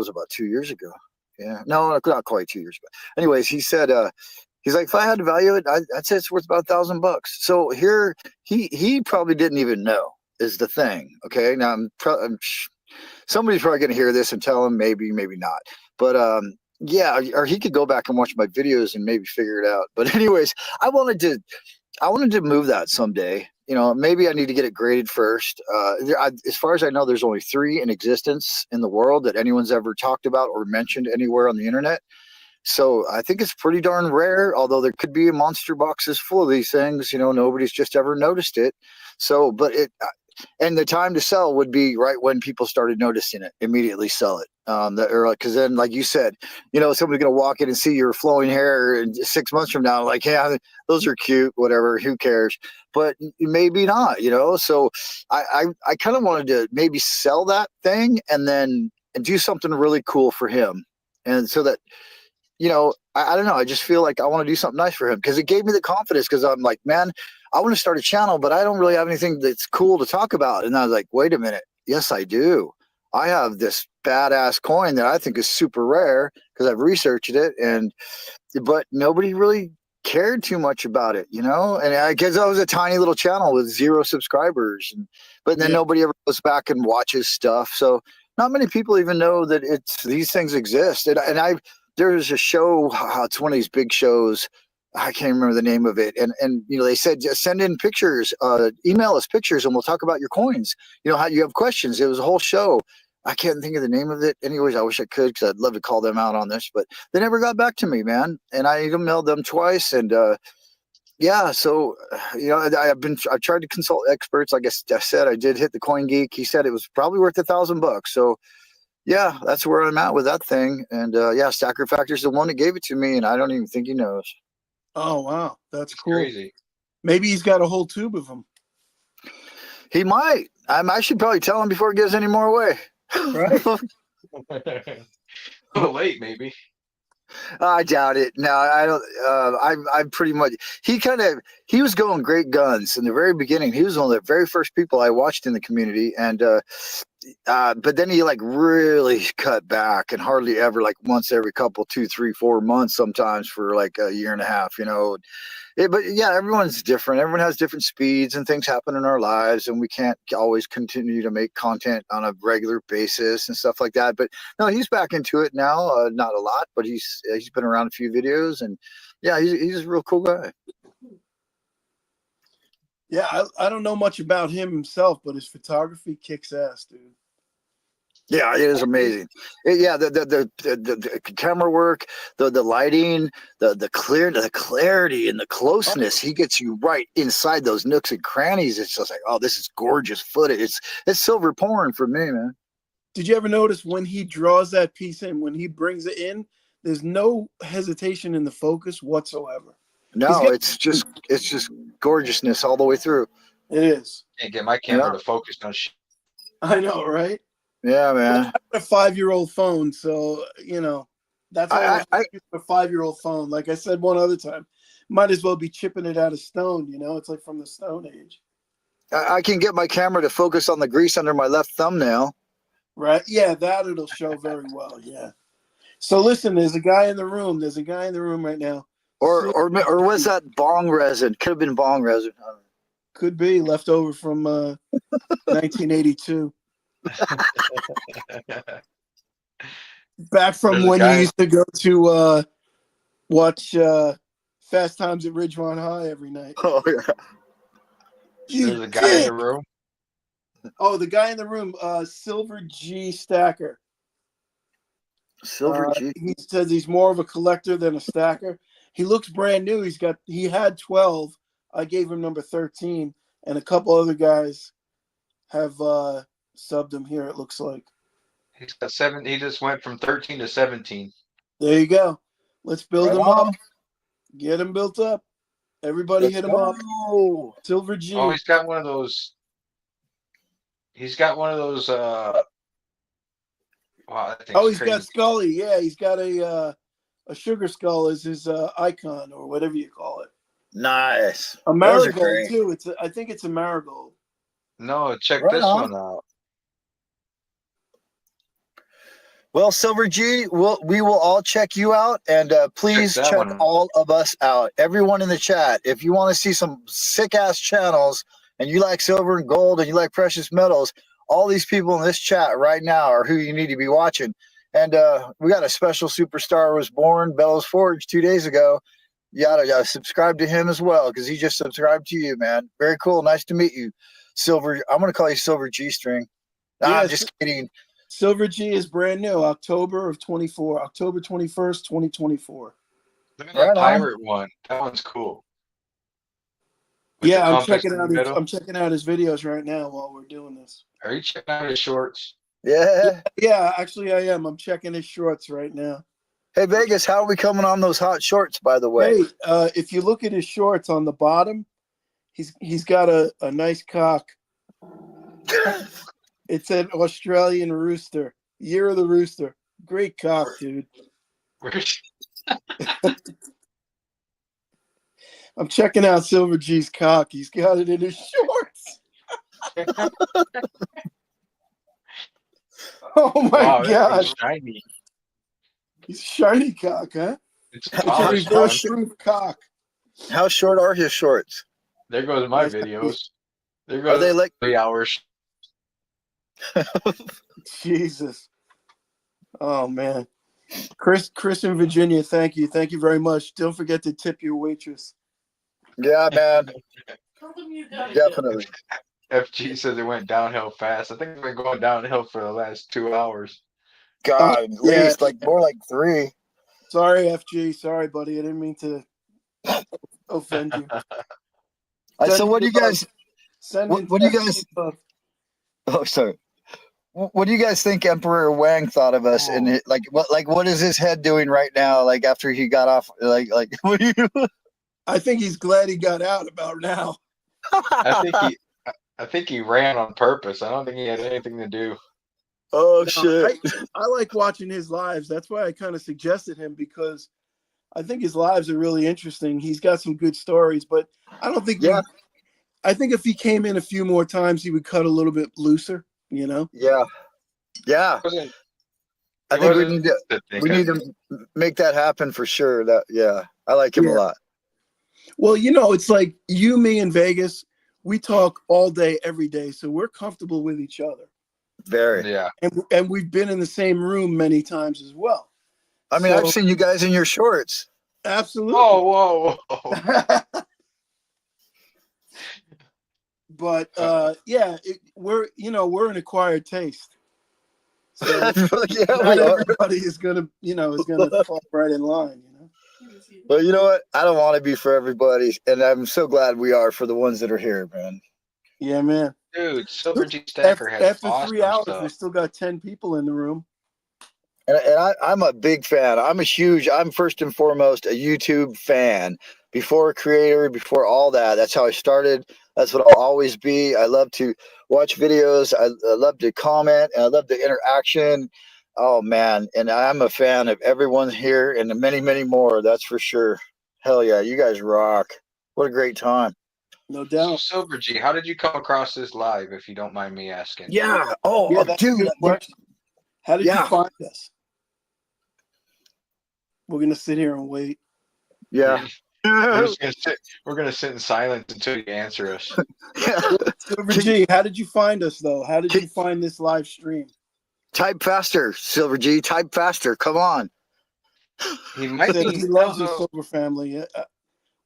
about 2 years ago. Yeah, no, not quite 2 years ago. Anyways, he said, he's like, if I had to value it, I'd say it's worth about $1,000. So here, he probably didn't even know is the thing. Okay, now somebody's probably going to hear this and tell him maybe not, but yeah, or he could go back and watch my videos and maybe figure it out. But anyways, I wanted to move that someday. Maybe I need to get it graded first. As far as I know, there's only 3 in existence in the world that anyone's ever talked about or mentioned anywhere on the internet. So I think it's pretty darn rare, although there could be monster boxes full of these things. Nobody's just ever noticed it. So, but and the time to sell would be right when people started noticing it. Immediately sell it. Because then, like you said, somebody's gonna walk in and see your flowing hair, and 6 months from now, like, yeah, those are cute, whatever. Who cares? But maybe not. So I kind of wanted to maybe sell that thing and do something really cool for him, and so that. I don't know. I just feel like I want to do something nice for him because it gave me the confidence because I'm like, man, I want to start a channel, but I don't really have anything that's cool to talk about. And I was like, wait a minute. Yes, I do. I have this badass coin that I think is super rare because I've researched it, but nobody really cared too much about it, and because I was a tiny little channel with 0 subscribers, but then nobody ever goes back and watches stuff. So not many people even know that these things exist. And there's a show, it's one of these big shows. I can't remember the name of it. And they said, just send in pictures, email us pictures and we'll talk about your coins. How you have questions. It was a whole show. I can't think of the name of it. Anyways, I wish I could because I'd love to call them out on this, but they never got back to me, man. And I emailed them twice. And yeah, so, I've tried to consult experts. Like I said, I did hit the Coin Geek. He said it was probably worth $1,000. So, yeah, that's where I'm at with that thing. And yeah, Stacker Factor's the one that gave it to me, and I don't even think he knows. Oh wow, that's cool. Crazy. Maybe he's got a whole tube of them. He might. I should probably tell him before he gives any more away. Right. A little late, maybe. I doubt it. No, I don't. I pretty much. He was going great guns in the very beginning. He was one of the very first people I watched in the community, and but then he like really cut back and hardly ever, like once every couple, 2, 3, 4 months, sometimes for like a year and a half. But yeah, everyone's different. Everyone has different speeds and things happen in our lives, and we can't always continue to make content on a regular basis and stuff like that. But no, he's back into it now. Not a lot, but he's been around a few videos, and yeah, he's a real cool guy. Yeah, I don't know much about him himself, but his photography kicks ass, dude. Yeah, it is amazing. The camera work, the lighting, the clarity and the closeness. He gets you right inside those nooks and crannies. It's just like, oh, this is gorgeous footage. It's silver porn for me, man. Did you ever notice when he draws that piece in, when he brings it in, there's no hesitation in the focus whatsoever. No, it's just gorgeousness all the way through. It is. Can't get my camera to focus on shit. I know, right? Yeah, man. I have a 5-year-old phone, so that's all I use a 5-year-old phone. Like I said one other time, might as well be chipping it out of stone. It's like from the Stone Age. I can get my camera to focus on the grease under my left thumbnail. Right? Yeah, that it'll show very well. Yeah. So listen, there's a guy in the room. There's a guy in the room right now. Or was that bong resin? Could have been bong resin. Could be left over from 1982. Back from when you used to go to watch Fast Times at Ridgemont High every night. Oh yeah. There's a guy in the room. Oh, the guy in the room, Silver G Stacker. Silver G. He says he's more of a collector than a stacker. He looks brand new. He had 12. I gave him number 13, and a couple other guys have subbed him here. It looks like. He's got 7. He just went from 13 to 17. There you go. Let's build Right him on. up. Get him built up. Everybody hit him up. go. Silver G. Oh, he's got one of those. He's got one of those. Wow, that thing's Oh, he's crazy. got Scully. Yeah, he's got a sugar skull as his icon or whatever you call it. Nice. A Those are marigold great. too. I think it's a marigold. No, check Right this on. one out. Well, Silver G, we will all check you out, and please Check that check one out. all of us out. Everyone in the chat, if you want to see some sick ass channels, and you like silver and gold, and you like precious metals, all these people in this chat right now are who you need to be watching. And we got a special superstar was born, Bellows Forge, 2 days ago. You gotta subscribe to him as well because he just subscribed to you, man. Very cool. Nice to meet you, Silver. I'm gonna call you Silver G String. Nah, I'm Yes. just kidding. Silver G is brand new, October 21st, 2024. Look at Right that on. pirate one. That one's cool. With the Yeah, I'm compass checking in the out. middle. I'm checking out his videos right now while we're doing this. Are you checking out his shorts? Yeah. Yeah, actually, I am. I'm checking his shorts right now. Hey Vegas, how are we coming on those hot shorts? By the way. Hey, if you look at his shorts on the bottom, he's got a nice cock. It's an Australian rooster. Year of the rooster. Great cock, dude. Where's- I'm checking out Silver G's cock. He's got it in his shorts. Oh my Wow, that god. thing's shiny. He's shiny cock, huh? It's It's a polished. reverse man. roof cock. How short are his shorts? There goes my Nice. videos. There Are goes they like 3 hours. Jesus. Oh man. Chris in Virginia, thank you. Thank you very much. Don't forget to tip your waitress. Yeah, man, Tell them you got it. definitely. FG says it went downhill fast. I think it's been going downhill for the last 2 hours. God, at yeah. least like more like 3. Sorry, FG. Sorry, buddy. I didn't mean to offend you. So what do you guys? Send what do you guys- Oh, sorry. What do you guys think Emperor Wang thought of us? And what is his head doing right now? Like after he got off, like what do you? I think he's glad he got out about now. I think he ran on purpose. I don't think he had anything to do. Oh No, shit! I like watching his lives. That's why I kind of suggested him because I think his lives are really interesting. He's got some good stories, but I don't think. Yeah. I think if he came in a few more times, he would cut a little bit looser. You know. Yeah, yeah. Wasn't- I he think we wasn't need to the thing. we need to make that happen for sure. That yeah, I like him a Yeah. lot. Well, you know, it's like you, me, and Vegas. We talk all day, every day, so we're comfortable with each other, Very. Yeah. and we've been in the same room many times as well. I mean, So- I've seen you guys in your shorts. Absolutely. Whoa, whoa. But yeah, we're an acquired taste. So Yeah, not we are. everybody is gonna fall right in line. You know. Well, you know what? I don't want to be for everybody, and I'm so glad we are for the ones that are here, man. Yeah, man. Dude, Silver G Stacker has After awesome 3 hours, stuff. we still got 10 people in the room. And I'm a big fan. I'm first and foremost a YouTube fan. Before a creator, before all that. That's how I started. That's what I'll always be. I love to watch videos. I love to comment. And I love the interaction. Oh, man. And I'm a fan of everyone here and the many, many more. That's for sure. Hell yeah. You guys rock. What a great time. No So doubt. Silver G, how did you come across this live, if you don't mind me asking? Yeah. Oh, Yeah, that's a dude. good question. How did Yeah. you find us? We're gonna sit here and wait. Yeah. We're gonna sit in silence until you answer us. Silver G, how did you find us though? How did you find this live stream? Type faster, Silver G. Type faster. Come on. He He might said be. he I loves don't his know. Silver family.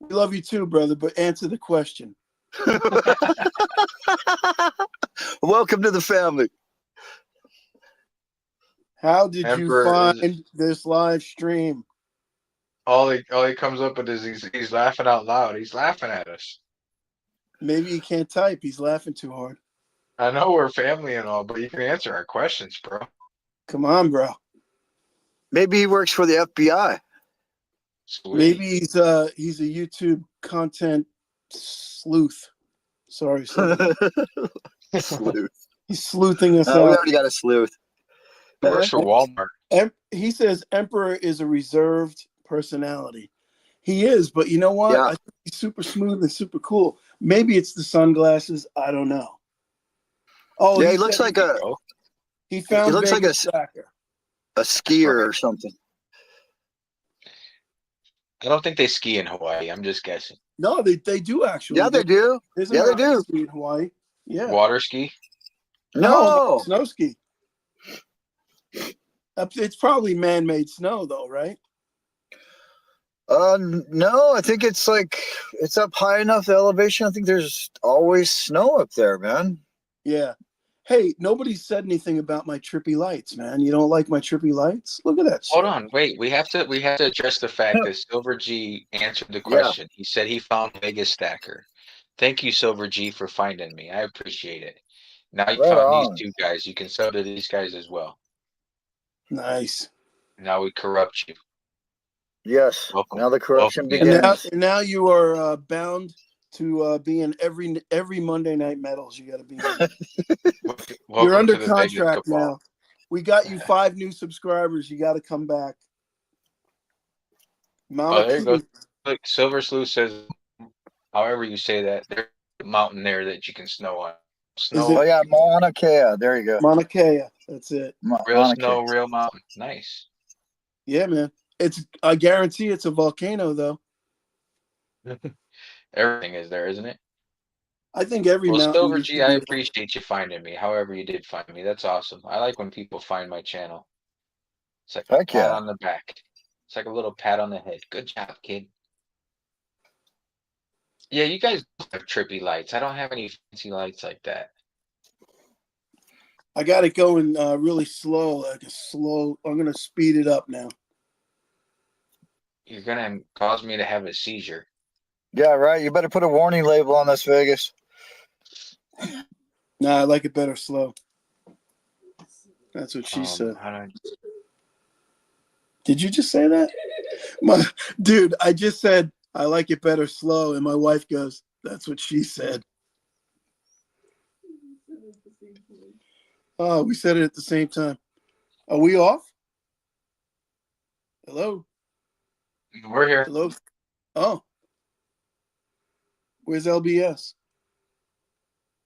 We love you too, brother, but answer the question. Welcome to the family. How did you Emperor is find this live stream? all he comes up with is he's laughing out loud. He's laughing at us. Maybe he can't type. He's laughing too hard. I know we're family and all, but you can answer our questions, bro. Come on, bro. Maybe he works for the FBI. Sweet. Maybe he's a YouTube content sleuth. Sorry, Silver. Sleuth. He's sleuthing us We out. already got a sleuth. He works for Walmart. He says Emperor is a reserved personality. He is, but you know what? Yeah. I think he's super smooth and super cool. Maybe it's the sunglasses. I don't know. Oh, Yeah, he looks like he found he looks like Vegas Tracker. a skier or something. I don't think they ski in Hawaii. I'm just guessing. No, they do actually. Yeah, they do. There's Yeah, they do. American ski in Hawaii. Yeah. Water ski. No. Snow ski. It's probably man-made snow, though, right? No, I think it's up high enough elevation. I think there's always snow up there, man. Yeah. Hey, nobody said anything about my trippy lights, man. You don't like my trippy lights? Look at that. Hold shit. on, wait. We have to address the fact that Silver G answered the question. He said he found Vegas Stacker. Thank you, Silver G, for finding me. I appreciate it. Now you Right found on. these two guys. You can sell to these guys as well. Nice. Now we corrupt you. Yes. Welcome. Now the corruption Welcome. begins. And now you are bound to be in every Monday Night Medals. You got to be in. Welcome You're under to the Vegas contract cabal. now. We got you 5 new subscribers. You got to come back. Mama, Oh, there you go. Look, Silver Sleuth says, however you say that, there's a mountain there that you can snow on. Snow, Oh yeah, Mauna Kea. There you go. Mauna Kea. That's it. real Mauna snow, Kea. real mountain. Nice. Yeah, man. I guarantee it's a volcano, though. Everything is there, isn't it? I think every Well, mountain. Silver used G, to I be a- appreciate you finding me. However you did find me, that's awesome. I like when people find my channel. It's like a Heck pat yeah. on the back. It's like a little pat on the head. Good job, kid. Yeah, you guys have trippy lights. I don't have any fancy lights like that. I got it going really slow, I'm gonna speed it up now. You're gonna cause me to have a seizure. Yeah, right. You better put a warning label on this Vegas. Nah, I like it better slow. That's what she said. How do I- Did you just say that? Dude, I just said I like it better slow, and my wife goes, "That's what she said." Oh, we said it at the same time. Are we off? Hello? We're here. Hello? Oh. Where's LBS?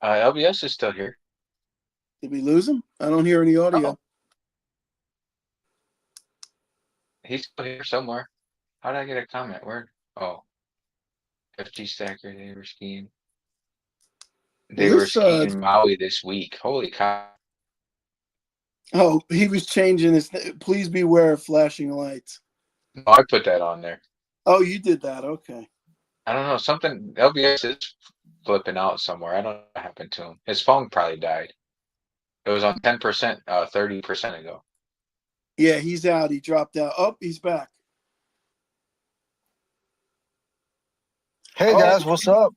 LBS is still here. Did we lose him? I don't hear any audio. Oh. He's still here somewhere. How did I get a comment? Where? Oh. FG Stacker, they were skiing. They were skiing in Maui this week. Holy cow. Oh, he was changing his. Please beware of flashing lights. No, I put that on there. Oh, you did that. Okay. I don't know. Something LBS is flipping out somewhere. I don't know what happened to him. His phone probably died. It was on 10%, 30% ago. Yeah, he's out. He dropped out. Oh, he's back. Hey guys, what's up?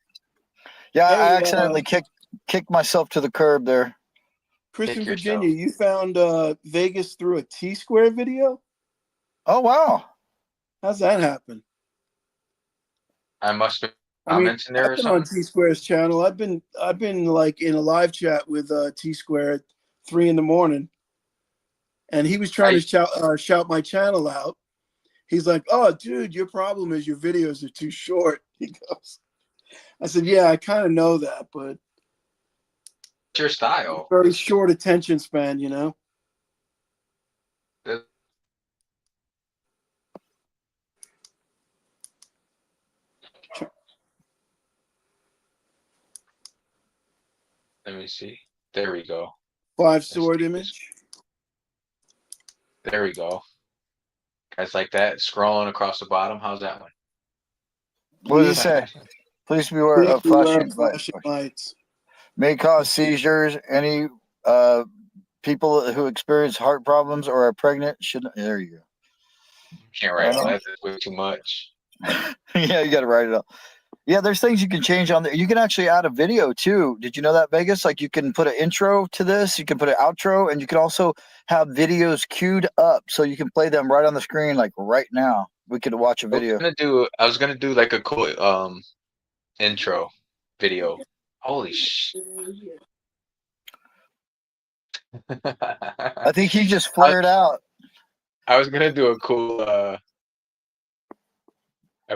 Yeah, Hey, I accidentally kicked myself to the curb there. Chris Kick in yourself. Virginia, you found Vegas through a T-Square video? Oh wow. How's that happen? I must have I mean, comments in there or I've been on something. T-Square's channel. I've been like in a live chat with T-Square at 3 a.m, and he was trying to shout my channel out. He's like, "Oh, dude, your problem is your videos are too short." He goes. I said, "Yeah, I kind of know that, but It's your style. very short attention span, you know." Let me see. There we go. 5 sword see this. image. There we go. Guys like that scrolling across the bottom. How's that one? What does it say? Please beware Please of beware flashing of flashing lights. may cause seizures. Any people who experience heart problems or are pregnant should. There you Can't write all that. That's way too much. go. Yeah, you got to write it up. Yeah, there's things you can change on there. You can actually add a video too. Did you know that, Vegas? Like you can put an intro to this, you can put an outro, and you can also have videos queued up so you can play them right on the screen, like right now. We could watch a video. I was gonna do like a cool intro video. Holy sh! I think he just flared out. I was gonna do a cool. I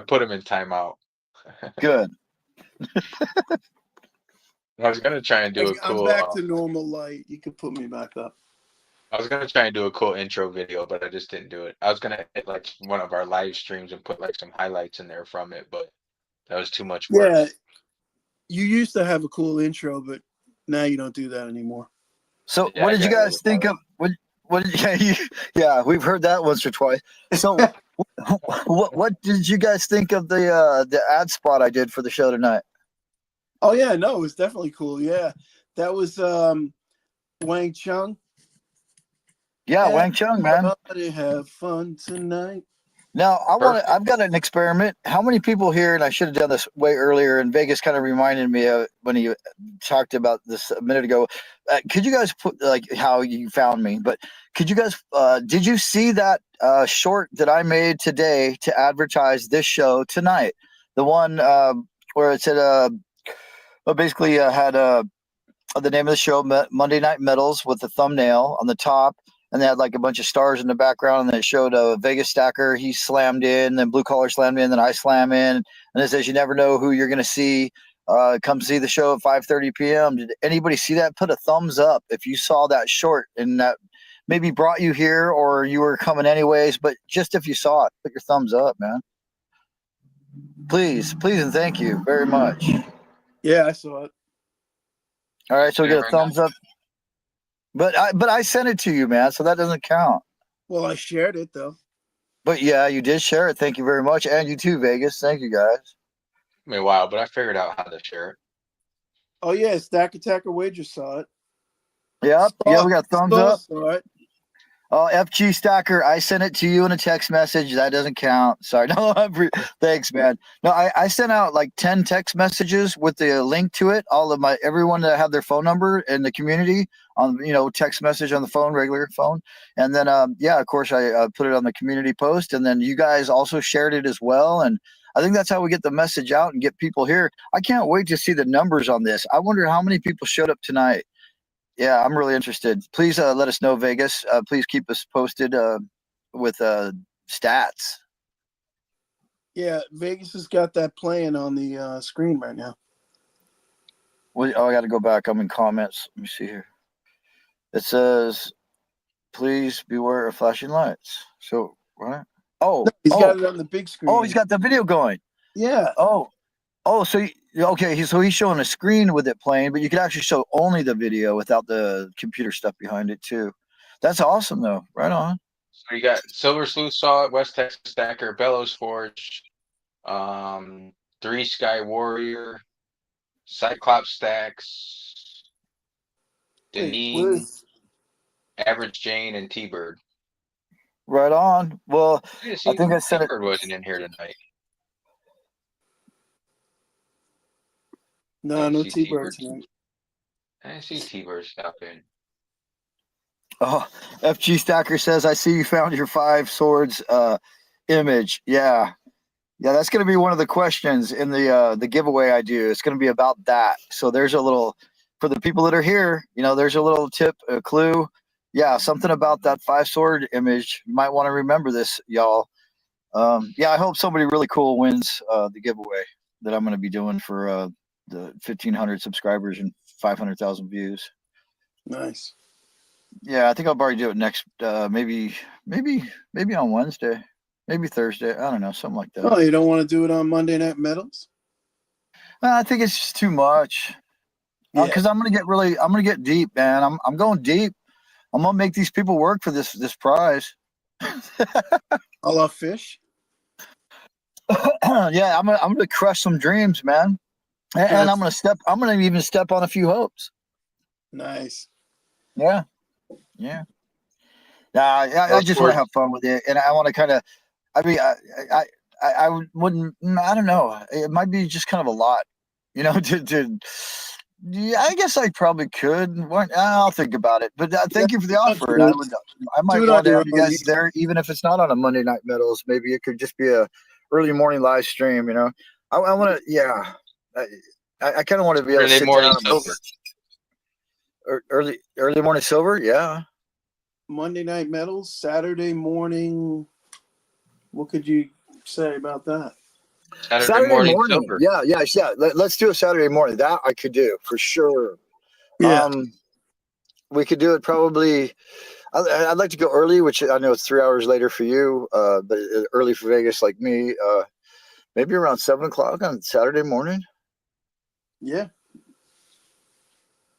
put him in timeout. Good. I was gonna try and do a I'm cool. back to normal light. You can put me back up. I was gonna try and do a cool intro video, but I just didn't do it. I was gonna hit like one of our live streams and put like some highlights in there from it, but that was too much work. Yeah, you used to have a cool intro, but now you don't do that anymore. So, Yeah, what did I you got guys think of? What did yeah, we've heard that once or twice. So, what did you guys think of the ad spot I did for the show tonight? Oh yeah, no, it was definitely cool. Yeah, that was Wang Chung. Yeah, Wang Chung, man. Everybody have fun tonight. Now I've got an experiment. How many people here, and I should have done this way earlier, and Vegas kind of reminded me of when he talked about this a minute ago. Could you guys put like how you found me, but could you guys, did you see that short that I made today to advertise this show tonight? The one where it said, basically had the name of the show, Monday Night Metals, with the thumbnail on the top. And they had like a bunch of stars in the background, and then it showed a Vegas Stacker. He slammed in, then Blue Collar slammed in, then I slam in, and it says, "You never know who you're going to see. Come see the show at 5:30 p.m." Did anybody see that? Put a thumbs up if you saw that short, and that maybe brought you here, or you were coming anyways. But just if you saw it, put your thumbs up, man. Please, and thank you very much. Yeah, I saw it. All right, so we get a Very thumbs up. But I sent it to you, man, so that doesn't count. Well, I shared it though. But yeah, you did share it. Thank you very much, and you too, Vegas. Thank you, guys. Took me a while, but I figured out how to share it. Oh yeah, Stack Attacker Wager saw it. Yep. Yeah, we got thumbs up. Saw it. Oh, FG Stacker, I sent it to you in a text message. That doesn't count. Sorry. No, thanks, man. No, I sent out like 10 text messages with the link to it. All of everyone that have their phone number in the community on, text message on the phone, regular phone. And then, yeah, of course, I put it on the community post. And then you guys also shared it as well. And I think that's how we get the message out and get people here. I can't wait to see the numbers on this. I wonder how many people showed up tonight. Yeah, I'm really interested. Please let us know, Vegas. Please keep us posted with stats. Yeah, Vegas has got that playing on the screen right now. I got to go back. I'm in comments. Let me see here. It says, "Please beware of flashing lights." So, right? Oh, He's got it on the big screen. Oh, he's got the video going. Yeah. Oh, so he's showing a screen with it playing, but you could actually show only the video without the computer stuff behind it too. That's awesome, though. Right on. So you got Silver Sleuth saw it, West Texas Stacker, Bellows Forge, 3 Sky Warrior, Cyclops Stacks, Deneen, Average Jane, and T-Bird. Right on. Well, I think I said it. T-Bird wasn't in here tonight. No T-Bird tonight. I didn't see T-Bird stop in. Oh, FG Stacker says, "I see you found your 5 swords image." Yeah, that's going to be one of the questions in the giveaway I do. It's going to be about that. So there's a little, for the people that are here, there's a little tip, a clue. Yeah, something about that 5 sword image. You might want to remember this, y'all. Yeah, I hope somebody really cool wins the giveaway that I'm going to be doing for the 1,500 subscribers and 500,000 views. Nice. Yeah, I think I'll probably do it next, maybe on Wednesday, maybe Thursday. I don't know, something like that. Oh, you don't want to do it on Monday Night Metals? I think it's just too much. Because I'm gonna get deep, man. I'm going deep. I'm gonna make these people work for this prize. A la fish. Yeah, I'm gonna crush some dreams, man. And I'm gonna even step on a few hopes. Nice. Yeah. Yeah. I just want to have fun with it, and I want to kind of. I mean, I wouldn't. I don't know. It might be just kind of a lot, you know. Yeah, I guess I probably could. I'll think about it. But thank you for the offer, and I might Do it want on to your have you own. guys there, even if it's not on a Monday Night Metals. Maybe it could just be a early morning live stream. You know, I want to. Yeah, I kind of want to be able to Early sit morning down. silver. Early morning silver. Yeah. Monday Night Metals, Saturday morning. What could you say about that? Saturday morning morning. silver. Yeah. Let's do a Saturday morning. That I could do for sure. Yeah. We could do it probably. I'd like to go early, which I know it's 3 hours later for you, but early for Vegas like me. Maybe around 7 o'clock on Saturday morning. Yeah.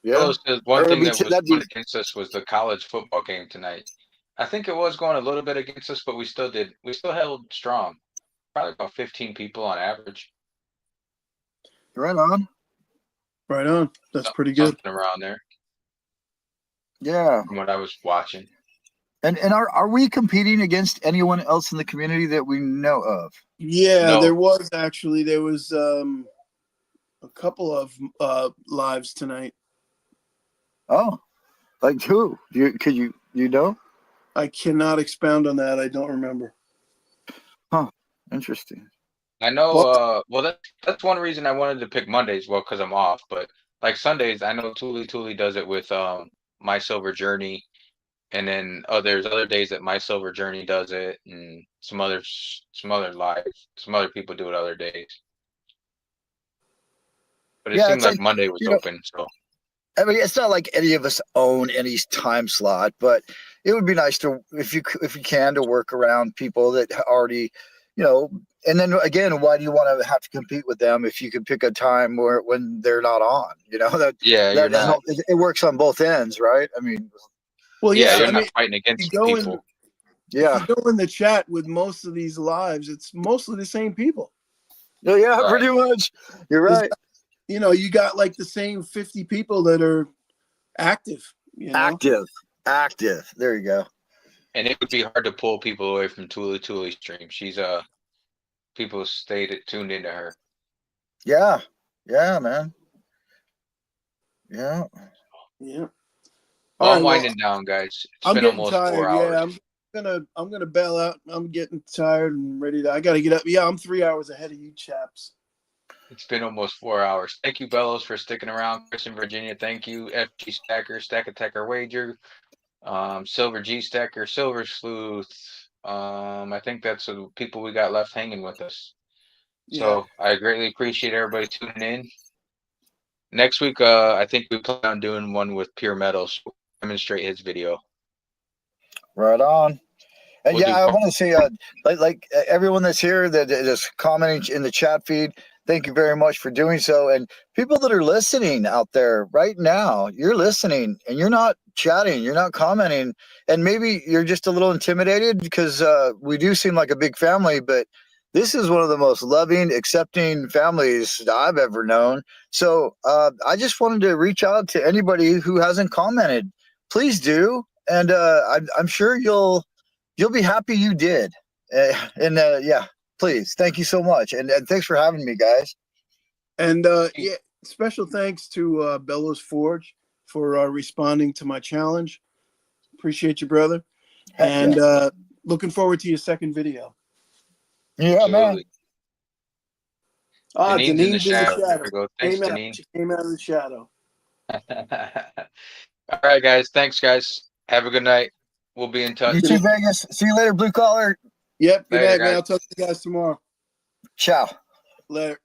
Yeah. Those, one Or thing it'd that be- was that'd be- going against us was the college football game tonight. I think it was going a little bit against us, but we still held strong. Probably about 15 people on average. Right on. Right on. That's pretty good. Something around there Yeah. from what I was watching. And are we competing against anyone else in the community that we know of? Yeah, No. there was a couple of lives tonight. Oh, like who? Could you know? I cannot expound on that. I don't remember. Interesting. I know. Well, that's one reason I wanted to pick Mondays. Well, because I'm off. But like Sundays, I know Tuli does it with My Silver Journey, and then there's other days that My Silver Journey does it, and some other people do it other days. But it Yeah, seemed it's like like, Monday was you know, open. So I mean, it's not like any of us own any time slot, but it would be nice to, if you can, to work around people that already, you know. And then again, why do you want to have to compete with them if you could pick a time when they're not on? You know, yeah, you're not. it works on both ends, right? I mean, Well, Yeah, yeah, you're I not mean, fighting against you go in, people. yeah, if you go in the chat with most of these lives, it's mostly the same people. yeah, Right. pretty much. You're right. You know, you got like the same 50 people that are active. You know? Active. There you go. And it would be hard to pull people away from Tuli's stream. She's people tuned into her. Yeah, man. Yeah. Yeah. Well, All I'm right, winding down, guys. It's I'm been getting almost tired. 4 hours. Yeah, I'm gonna bail out. I'm getting tired and ready to. I gotta get up. Yeah, I'm 3 hours ahead of you chaps. It's been almost 4 hours. Thank you, Bellows, for sticking around. Chris in Virginia, thank you. FG Stacker, Stack Attacker Wager, Silver G Stacker, Silver Sleuth. I think that's the people we got left hanging with us. So I greatly appreciate everybody tuning in. Next week, I think we plan on doing one with Pure Metals, demonstrate his video. Right on. And We'll I do- want to say, like everyone that's here that is commenting in the chat feed, thank you very much for doing so. And people that are listening out there right now, you're listening and you're not chatting, you're not commenting, and maybe you're just a little intimidated because we do seem like a big family, but this is one of the most loving, accepting families I've ever known. So I just wanted to reach out to anybody who hasn't commented. Please do, and I'm sure you'll be happy you did. Yeah, please. Thank you so much. And thanks for having me, guys. And yeah, special thanks to Bellows Forge for responding to my challenge. Appreciate you, brother. And looking forward to your second video. Yeah, man. Ah, Danine's in the Danine's shadow. There we go. Thanks, Danine. She came out of the shadow. All right, guys. Thanks, guys. Have a good night. We'll be in touch. You too, Vegas. See you later, blue collar. Yep. Good Later, night, man. guys. I'll talk to you guys tomorrow. Ciao. Later.